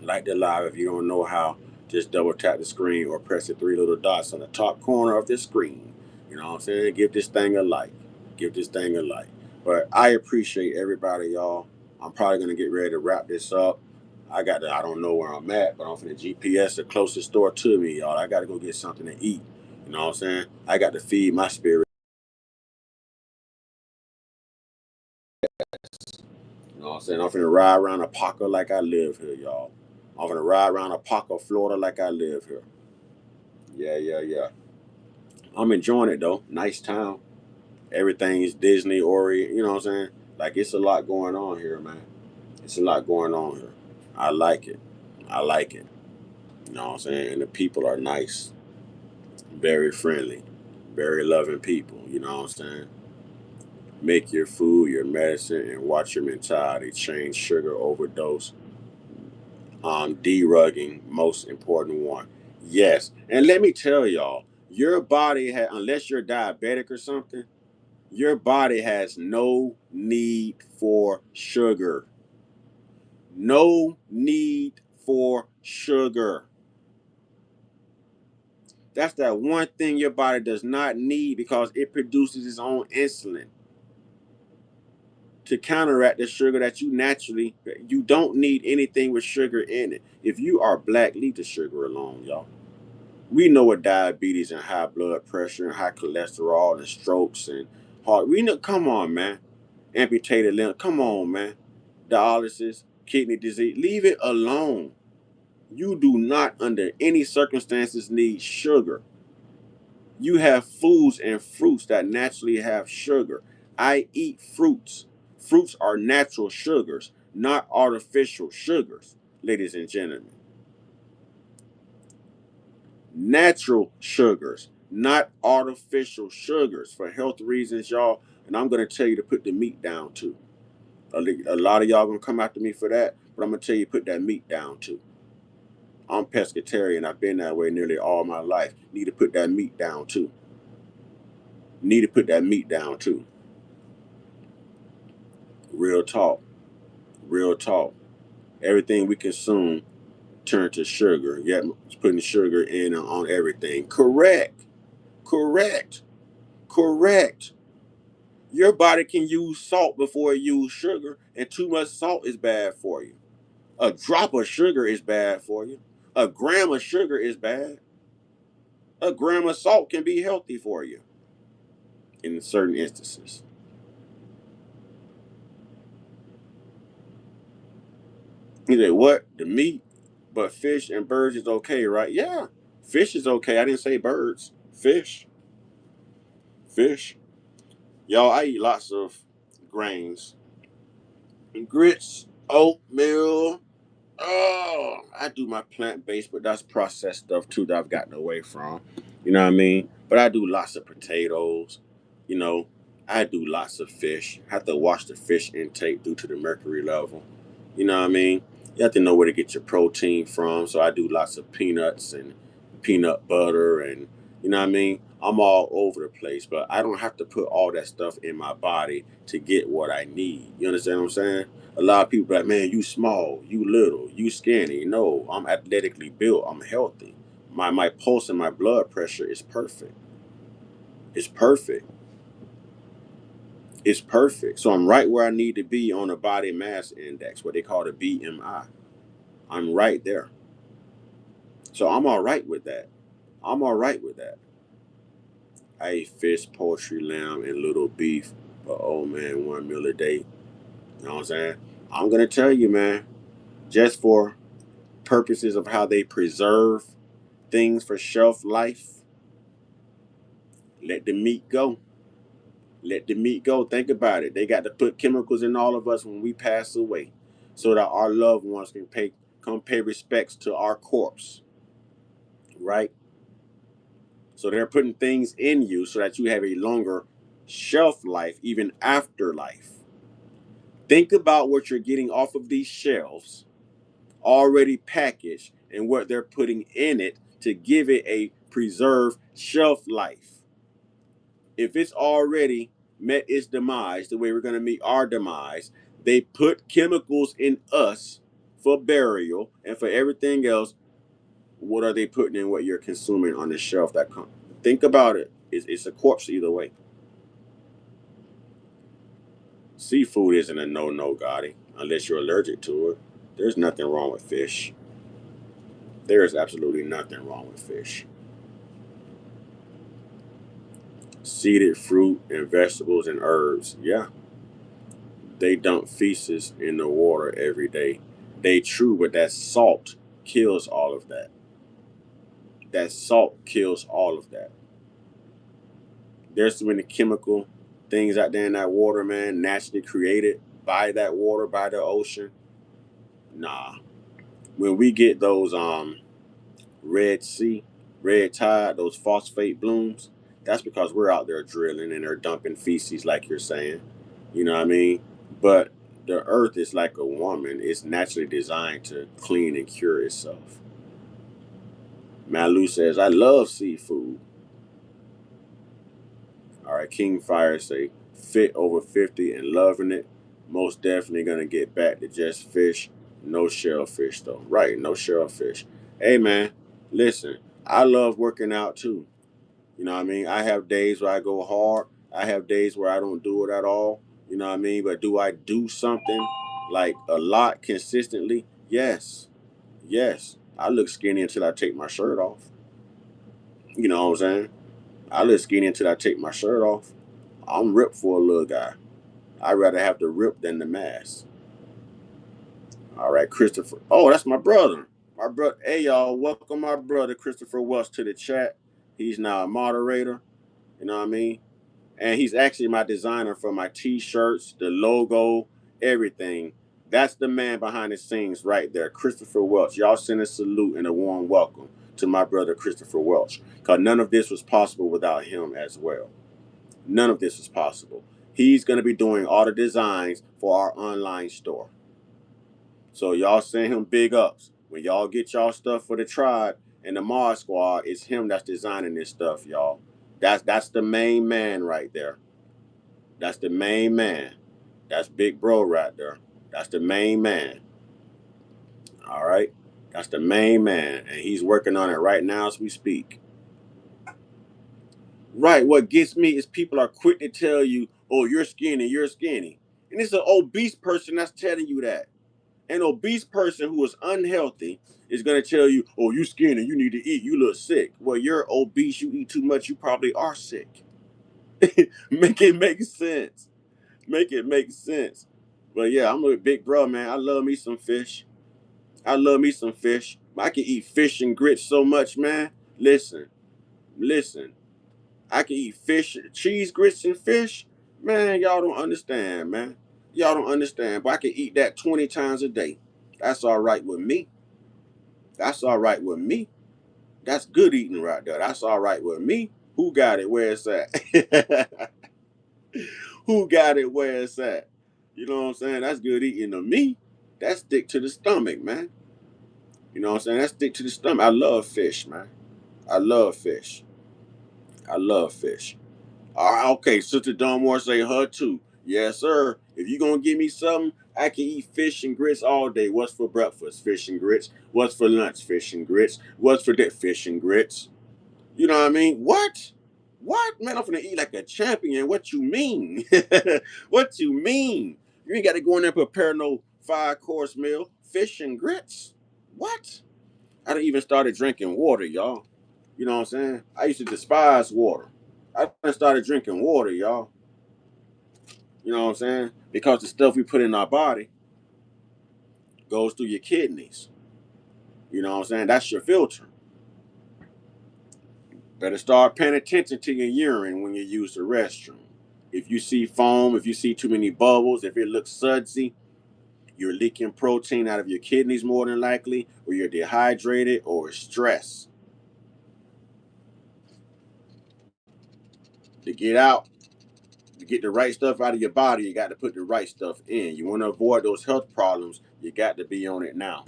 like the live. If you don't know how, just double tap the screen or press the three little dots on the top corner of the screen. You know what I'm saying? Give this thing a like. Give this thing a like. But I appreciate everybody, y'all. I'm probably gonna get ready to wrap this up. I don't know where I'm at, but I'm finna GPS the closest store to me, y'all. I gotta go get something to eat. You know what I'm saying? I got to feed my spirit. You know what I'm saying? I'm finna ride around Apoca like I live here, y'all. I'm finna ride around Apoca, Florida like I live here. Yeah, yeah, yeah. I'm enjoying it though. Nice town. Everything is Disney orient. You know what I'm saying? Like it's a lot going on here, man. It's a lot going on here. I like it. I like it. You know what I'm saying? And the people are nice, very friendly, very loving people. You know what I'm saying? Make your food your medicine and watch your mentality change. Sugar overdose. Derugging, most important one. Yes. And let me tell y'all, your body unless you're diabetic or something, your body has no need for sugar. No need for sugar. That's that one thing your body does not need because it produces its own insulin to counteract the sugar that you don't need anything with sugar in it. If you are black, leave the sugar alone, y'all. We know what diabetes and high blood pressure and high cholesterol and strokes and heart. We know. Come on, man. Amputated limb. Come on, man. Dialysis, kidney disease. Leave it alone. You do not, under any circumstances, need sugar. You have foods and fruits that naturally have sugar. I eat fruits. Fruits are natural sugars, not artificial sugars, ladies and gentlemen. Natural sugars, not artificial sugars, for health reasons, y'all. And I'm going to tell you to put the meat down too. A lot of y'all going to come after me for that, but I'm going to tell you to put that meat down too. I'm pescatarian. I've been that way nearly all my life. Need to put that meat down too. Need to put that meat down too. Real talk. Real talk. Everything we consume turn to sugar. Yet putting sugar in on everything. Correct. Correct. Correct. Your body can use salt before it use sugar, and too much salt is bad for you. A drop of sugar is bad for you. A gram of sugar is bad. A gram of salt can be healthy for you in certain instances. You say, what? The meat? But fish and birds is okay, right? Yeah. Fish is okay. I didn't say birds. Fish. Fish. Y'all, I eat lots of grains. Grits, oatmeal. Oh, I do my plant based, but that's processed stuff too that I've gotten away from. You know what I mean? But I do lots of potatoes. You know, I do lots of fish. I have to watch the fish intake due to the mercury level. You know what I mean? You have to know where to get your protein from. So I do lots of peanuts and peanut butter and you know what I mean? I'm all over the place, but I don't have to put all that stuff in my body to get what I need. You understand what I'm saying? A lot of people are like, man, you small, you little, you skinny. No, I'm athletically built. I'm healthy. My pulse and my blood pressure is perfect. It's perfect. It's perfect. So I'm right where I need to be on a body mass index, what they call the BMI. I'm right there. So I'm all right with that. I'm all right with that. I eat fish, poultry, lamb, and little beef. But oh man, one meal a day. You know what I'm saying? I'm gonna tell you, man, just for purposes of how they preserve things for shelf life, let the meat go. Let the meat go. Think about it. They got to put chemicals in all of us when we pass away so that our loved ones can come pay respects to our corpse, right? So they're putting things in you so that you have a longer shelf life, even after life. Think about what you're getting off of these shelves, already packaged, and what they're putting in it to give it a preserved shelf life. If it's already met its demise, the way we're going to meet our demise, they put chemicals in us for burial and for everything else. What are they putting in what you're consuming on the shelf that comes? Think about it. It's a corpse either way. Seafood isn't a no, Gotti, unless you're allergic to it. There's nothing wrong with fish. There is absolutely nothing wrong with fish. Seeded fruit and vegetables and herbs, yeah, they dump feces in the water every day. They true, but that salt kills all of that. That salt kills all of that. There's so many chemical things out there in that water, man, naturally created by that water, by the ocean. Nah. When we get those Red Sea, red tide, those phosphate blooms, that's because we're out there drilling and they're dumping feces like you're saying. You know what I mean? But the earth is like a woman. It's naturally designed to clean and cure itself. Malu says, I love seafood. All right, King Fire say, fit over 50 and loving it. Most definitely going to get back to just fish. No shellfish, though. Right, no shellfish. Hey, man, listen, I love working out too. You know what I mean? I have days where I go hard. I have days where I don't do it at all. You know what I mean? But do I do something like a lot consistently? Yes. Yes. I look skinny until I take my shirt off. You know what I'm saying? I look skinny until I take my shirt off. I'm ripped for a little guy. I'd rather have the rip than the mass. All right, Christopher. Oh, that's my brother. My brother. Hey, y'all. Welcome my brother, Christopher Welch, to the chat. He's now a moderator. You know what I mean? And he's actually my designer for my t-shirts, the logo, everything. That's the man behind the scenes right there, Christopher Welch. Y'all send a salute and a warm welcome to my brother, Christopher Welch, because none of this was possible without him as well. None of this was possible. He's going to be doing all the designs for our online store. So y'all send him big ups. When y'all get y'all stuff for the tribe and the Mars Squad, it's him that's designing this stuff, y'all. That's the main man right there. That's the main man. That's Big Bro right there. That's the main man. All right. That's the main man. And he's working on it right now as we speak. Right. What gets me is people are quick to tell you, oh, you're skinny, you're skinny. And it's an obese person that's telling you that. An obese person who is unhealthy is going to tell you, oh, you skinny, you need to eat, you look sick. Well, you're obese, you eat too much, you probably are sick. Make it make sense. Make it make sense. But yeah, I'm a big bro, man. I love me some fish. I love me some fish. I can eat fish and grits so much, man. Listen. I can eat fish, cheese, grits, and fish. Man, y'all don't understand, man. Y'all don't understand. But I can eat that 20 times a day. That's all right with me. That's all right with me. That's good eating right there. That's all right with me. Who got it? Where it's at? Who got it? Where it's at? You know what I'm saying? That's good eating to me. That stick to the stomach, man. You know what I'm saying? That stick to the stomach. I love fish, man. I love fish. I love fish. All right, okay, Sister Dunmore say her too. Yes, sir. If you gonna give me something, I can eat fish and grits all day. What's for breakfast? Fish and grits. What's for lunch? Fish and grits. What's for dinner? Fish and grits. You know what I mean? What? What? Man, I'm gonna eat like a champion. What you mean? What you mean? You ain't gotta go in there and prepare no 5-course meal. Fish and grits? What? I done even started drinking water, y'all. You know what I'm saying? I used to despise water. I done started drinking water, y'all. You know what I'm saying? Because the stuff we put in our body goes through your kidneys. You know what I'm saying? That's your filter. Better start paying attention to your urine when you use the restroom. If you see foam, if you see too many bubbles, if it looks sudsy, you're leaking protein out of your kidneys more than likely, or you're dehydrated or stressed. To get out, to get the right stuff out of your body, you got to put the right stuff in. You want to avoid those health problems, you got to be on it now.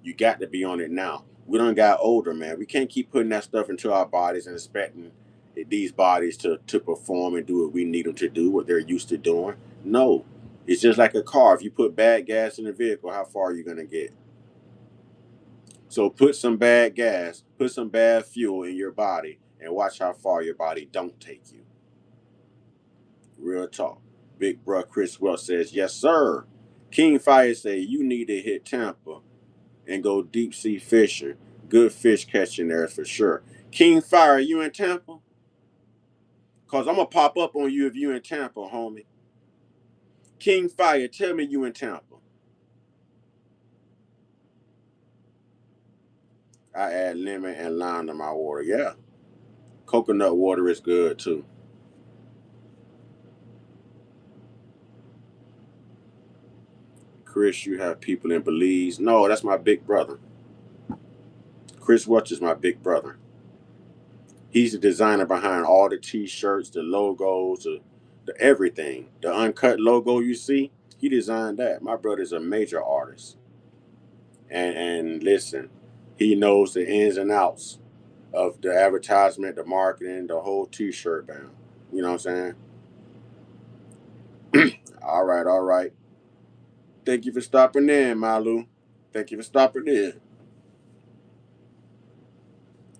You got to be on it now. We done got older, man. We can't keep putting that stuff into our bodies and expecting these bodies to perform and do what we need them to do, what they're used to doing. No. It's just like a car. If you put bad gas in a vehicle, how far are you going to get? So put some bad gas, put some bad fuel in your body, and watch how far your body don't take you. Real talk. Big bro Chris Wells says, yes, sir. King Fire say you need to hit Tampa and go deep sea fishing. Good fish catching there for sure. King Fire, you in Tampa? Cause I'm gonna pop up on you if you in Tampa, homie. King Fire, tell me you in Tampa. I add lemon and lime to my water. Yeah. Coconut water is good too. Chris, you have people in Belize. No, that's my big brother. Chris Watch is my big brother. He's the designer behind all the t-shirts, the logos, the everything. The uncut logo you see, he designed that. My brother's a major artist. And listen, he knows the ins and outs of the advertisement, the marketing, the whole t-shirt band. You know what I'm saying? All right, all right. Thank you for stopping in, Malu. Thank you for stopping in.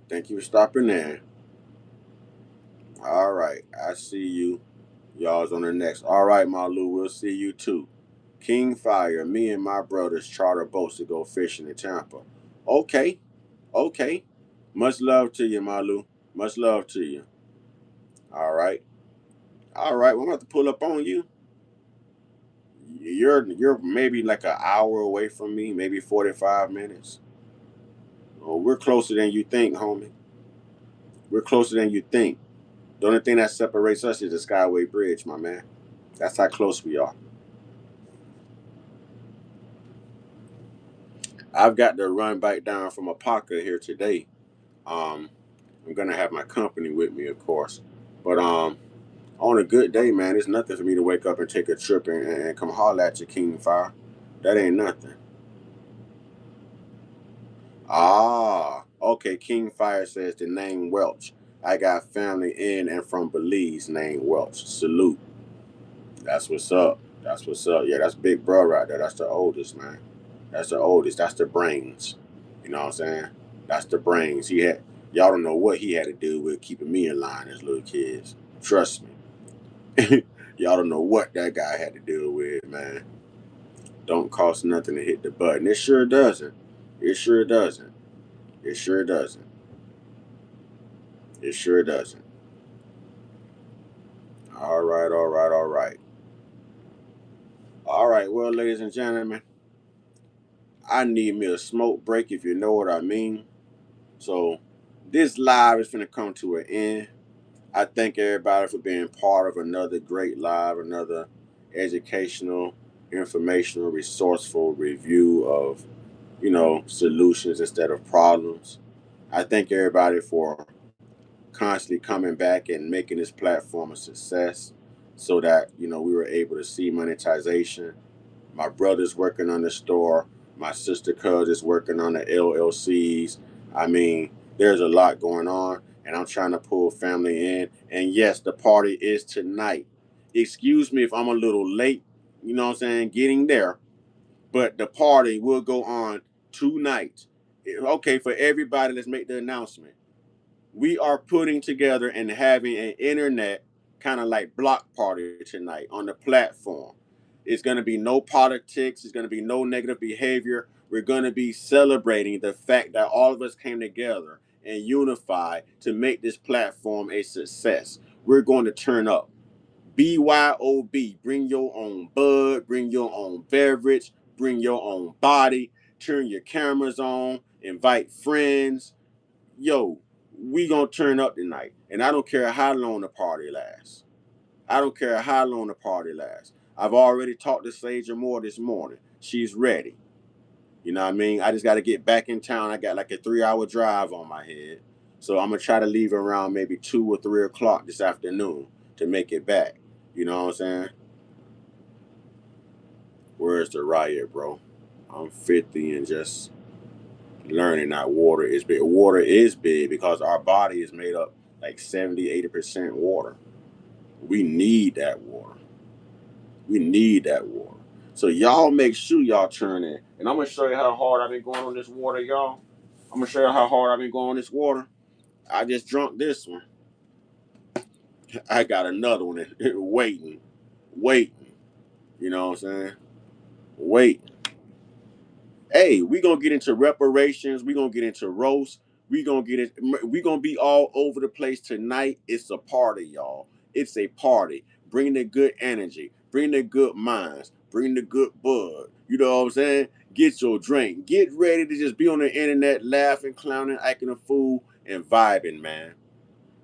Thank you for stopping in. All right, I see you. Y'all's on the next. All right, Malu, we'll see you too. King Fire, me and my brothers charter boats to go fishing in Tampa. Okay, okay. Much love to you, Malu. Much love to you. All right. All right, well, I'm about to pull up on you. You're maybe like an hour away from me, maybe 45 minutes. Oh, we're closer than you think, homie. We're closer than you think. The only thing that separates us is the Skyway Bridge, my man. That's how close we are. I've got to run back down from Apaka here today. Um, I'm gonna have my company with me, of course. But on a good day, man, it's nothing for me to wake up and take a trip and come holler at your King Fire. That ain't nothing. Ah, okay. King Fire says the name Welch. I got family in and from Belize named Welch. Salute. That's what's up. That's what's up. Yeah, that's Big Bro right there. That's the oldest, man. That's the oldest. That's the brains. You know what I'm saying? That's the brains. Y'all don't know what he had to do with keeping me in line as little kids. Trust me. Y'all don't know what that guy had to deal with, man. Don't cost nothing to hit the button. It sure doesn't. It sure doesn't. It sure doesn't. It sure doesn't. All right, all right, all right. All right, well, ladies and gentlemen, I need me a smoke break if you know what I mean. So this live is finna come to an end. I thank everybody for being part of another great live, another educational, informational, resourceful review of, solutions instead of problems. I thank everybody for constantly coming back and making this platform a success so that, we were able to see monetization. My brother's working on the store. My sister cuz is working on the LLCs. I mean, there's a lot going on, and I'm trying to pull family in. And yes, the party is tonight. Excuse me if I'm a little late, you know what I'm saying, getting there, but the party will go on tonight. Okay, for everybody, let's make the announcement. We are putting together and having an internet kind of like block party tonight on the platform. It's going to be no politics. It's going to be no negative behavior. We're going to be celebrating the fact that all of us came together and unified to make this platform a success. We're going to turn up. BYOB. Bring your own bud. Bring your own beverage. Bring your own body. Turn your cameras on. Invite friends. Yo, we gonna turn up tonight. And I don't care how long the party lasts. I don't care how long the party lasts. I've already talked to Sage Moore this morning. She's ready. You know what I mean? I just got to get back in town. I got like a 3 hour drive on my head. So I'm going to try to leave around maybe 2 or 3 o'clock this afternoon to make it back. You know what I'm saying? Where's the riot, bro? I'm 50 and just learning that water is big. Water is big because our body is made up like 70, 80% water. We need that water. We need that water. So y'all make sure y'all turn in. And I'm gonna show you how hard I've been going on this water, y'all. I'm gonna show you how hard I've been going on this water. I just drunk this one. I got another one waiting. Waiting. You know what I'm saying? Wait. Hey, we gonna get into reparations. We gonna get into roast. We gonna get it. We gonna be all over the place tonight. It's a party, y'all. It's a party. Bring the good energy. Bring the good minds. Bring the good bud. You know what I'm saying? Get your drink. Get ready to just be on the internet, laughing, clowning, acting a fool, and vibing, man.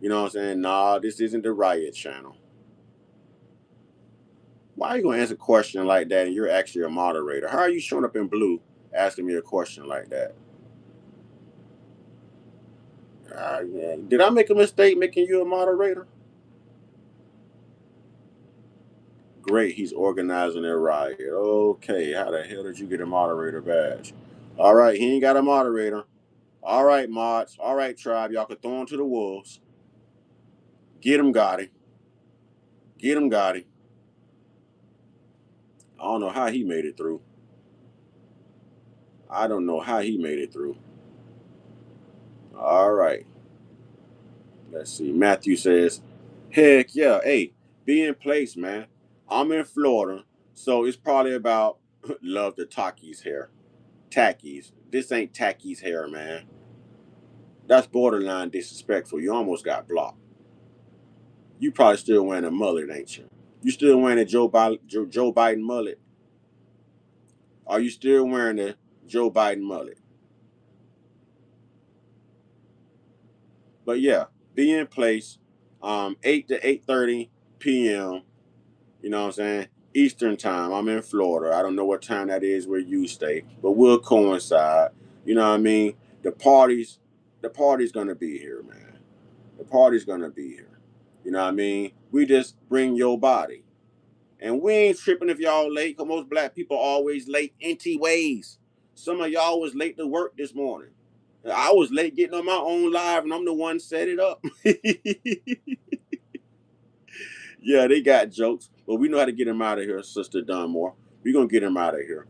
You know what I'm saying? Nah, this isn't the Riot Channel. Why are you gonna answer a question like that and you're actually a moderator? How are you showing up in blue asking me a question like that? Yeah. Did I make a mistake making you a moderator? Great, he's organizing a riot. Okay, how the hell did you get a moderator badge? All right, he ain't got a moderator. All right, mods. All right, tribe. Y'all can throw him to the wolves. Get him, Gotti. Get him, Gotti. I don't know how he made it through. I don't know how he made it through. All right. Let's see. Matthew says, heck yeah. Hey, Be in place, man. I'm in Florida, so it's probably about love the Takis hair. Tackies. This ain't Tackies hair, man. That's borderline disrespectful. You almost got blocked. You probably still wearing a mullet, ain't you? You still wearing a Joe Biden mullet? Are you still wearing a Joe Biden mullet? But yeah, be in place. 8 to 8:30 p.m. You know what I'm saying? Eastern time. I'm in Florida. I don't know what time that is where you stay, but we'll coincide. You know what I mean? The party's the party's gonna be here, man. The party's gonna be here. You know what I mean? We just bring your body. And we ain't tripping if y'all late, because most black people always late empty ways. Some of y'all was late to work this morning. I was late getting on my own live, and I'm the one set it up. Yeah, they got jokes, but we know how to get them out of here, Sister Dunmore. We gonna get them out of here.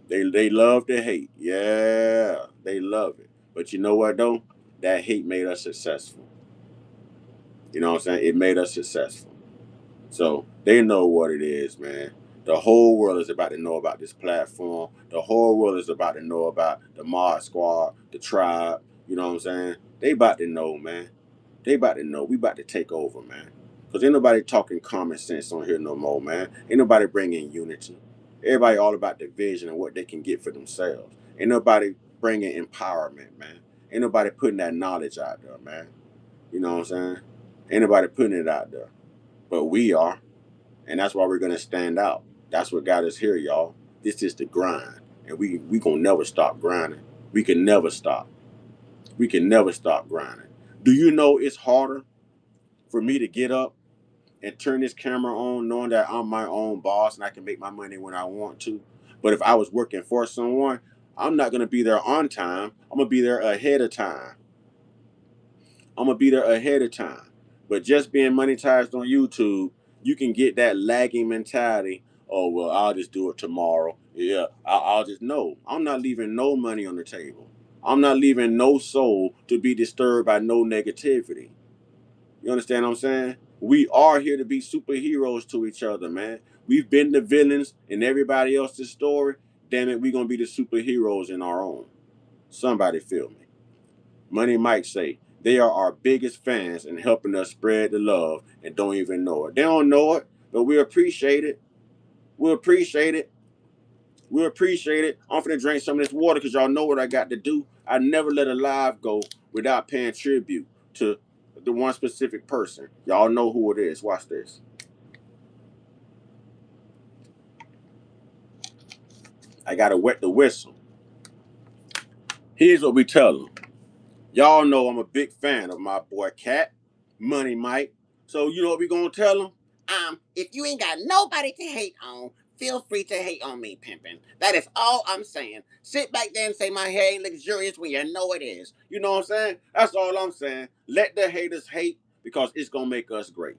They love to hate. Yeah, they love it. But you know what though? That hate made us successful. You know what I'm saying? It made us successful. So they know what it is, man. The whole world is about to know about this platform. The whole world is about to know about the Mod Squad, the tribe. You know what I'm saying? They about to know, man. They about to know. We about to take over, man. Because ain't nobody talking common sense on here no more, man. Ain't nobody bringing unity. Everybody all about division and what they can get for themselves. Ain't nobody bringing empowerment, man. Ain't nobody putting that knowledge out there, man. You know what I'm saying? Ain't nobody putting it out there. But we are. And that's why we're gonna stand out. That's what got us here, y'all. This is the grind. And we gonna never stop grinding. We can never stop. We can never stop grinding. Do you know it's harder for me to get up and turn this camera on knowing that I'm my own boss and I can make my money when I want to? But if I was working for someone, I'm not gonna be there on time. I'm gonna be there ahead of time. I'm gonna be there ahead of time. But just being monetized on YouTube, you can get that lagging mentality. Oh well, I'll just do it tomorrow. Yeah, I'll just no. I'm not leaving no money on the table. I'm not leaving no soul to be disturbed by no negativity. You understand what I'm saying? We are here to be superheroes to each other, man. We've been the villains in everybody else's story. Damn it, we gonna be the superheroes in our own. Somebody feel me. Money Mike say they are our biggest fans and helping us spread the love and don't even know it. They don't know it, but we appreciate it. We appreciate it. We appreciate it. I'm finna drink some of this water because y'all know what I got to do. I never let a live go without paying tribute to the one specific person. Y'all know who it is. Watch this. I gotta wet the whistle. Here's what we tell them. Y'all know I'm a big fan of my boy Cat, Money Mike. So you know what we gonna tell him? If you ain't got nobody to hate on, feel free to hate on me, pimpin'. That is all I'm saying. Sit back there and say my hair ain't luxurious when you know it is. You know what I'm saying? That's all I'm saying. Let the haters hate because it's gonna make us great.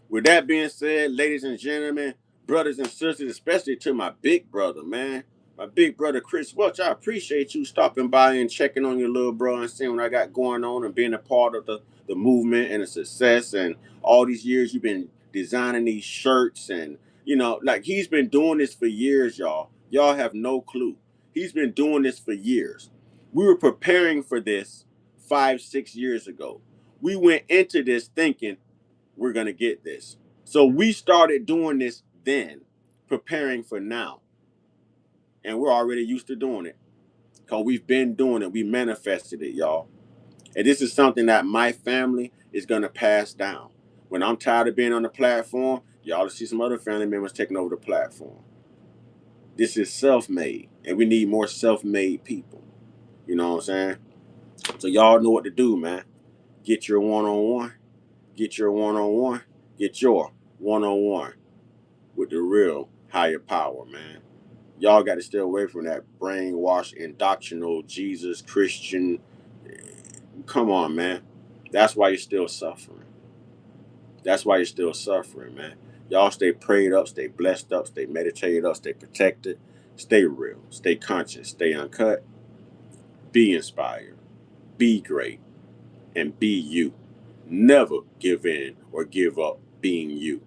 With that being said, ladies and gentlemen, brothers and sisters, especially to my big brother, man. My big brother Chris Welch, I appreciate you stopping by and checking on your little bro and seeing what I got going on and being a part of the movement and the success. And all these years you've been designing these shirts and, like he's been doing this for years, y'all. Y'all have no clue. He's been doing this for years. We were preparing for this 5, 6 years ago. We went into this thinking we're going to get this. So we started doing this then, preparing for now. And we're already used to doing it because we've been doing it. We manifested it, y'all. And this is something that my family is going to pass down. When I'm tired of being on the platform, y'all will see some other family members taking over the platform. This is self-made, and we need more self-made people. You know what I'm saying? So y'all know what to do, man. Get your one-on-one. Get your one-on-one. Get your one-on-one with the real higher power, man. Y'all got to stay away from that brainwashed, indoctrinal, Jesus, Christian. Come on, man. That's why you're still suffering. That's why you're still suffering, man. Y'all stay prayed up, stay blessed up, stay meditated up, stay protected, stay real, stay conscious, stay uncut, be inspired, be great, and be you. Never give in or give up being you.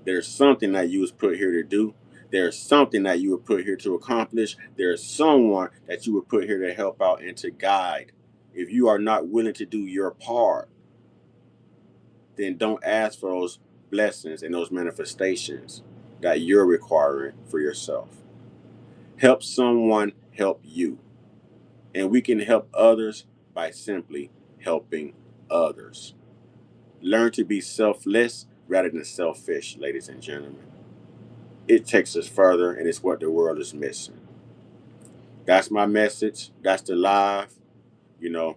There's something that you was put here to do. There's something that you were put here to accomplish. There's someone that you were put here to help out and to guide. If you are not willing to do your part, then don't ask for those blessings and those manifestations that you're requiring for yourself. Help someone help you. And we can help others by simply helping others. Learn to be selfless rather than selfish, ladies and gentlemen. It takes us further, and it's what the world is missing. That's my message. That's the live. You know,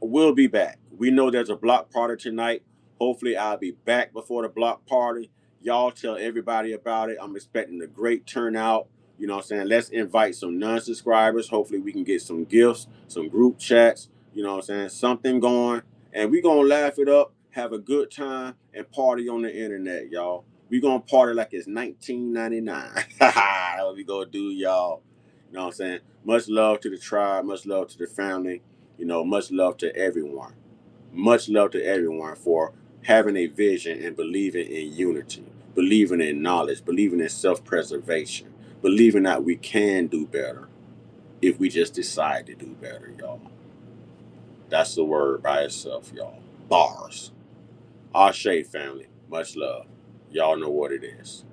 we'll be back. We know there's a block party tonight. Hopefully, I'll be back before the block party. Y'all tell everybody about it. I'm expecting a great turnout. You know what I'm saying? Let's invite some non-subscribers. Hopefully, we can get some gifts, some group chats. You know what I'm saying? Something going. And we're going to laugh it up, have a good time, and party on the internet, y'all. We're going to party like it's 1999. That's what we going to do, y'all. You know what I'm saying? Much love to the tribe. Much love to the family. You know, much love to everyone. Much love to everyone for having a vision and believing in unity, believing in knowledge, believing in self-preservation, believing that we can do better if we just decide to do better, y'all. That's the word by itself, y'all. Bars. Ashe family. Much love. Y'all know what it is.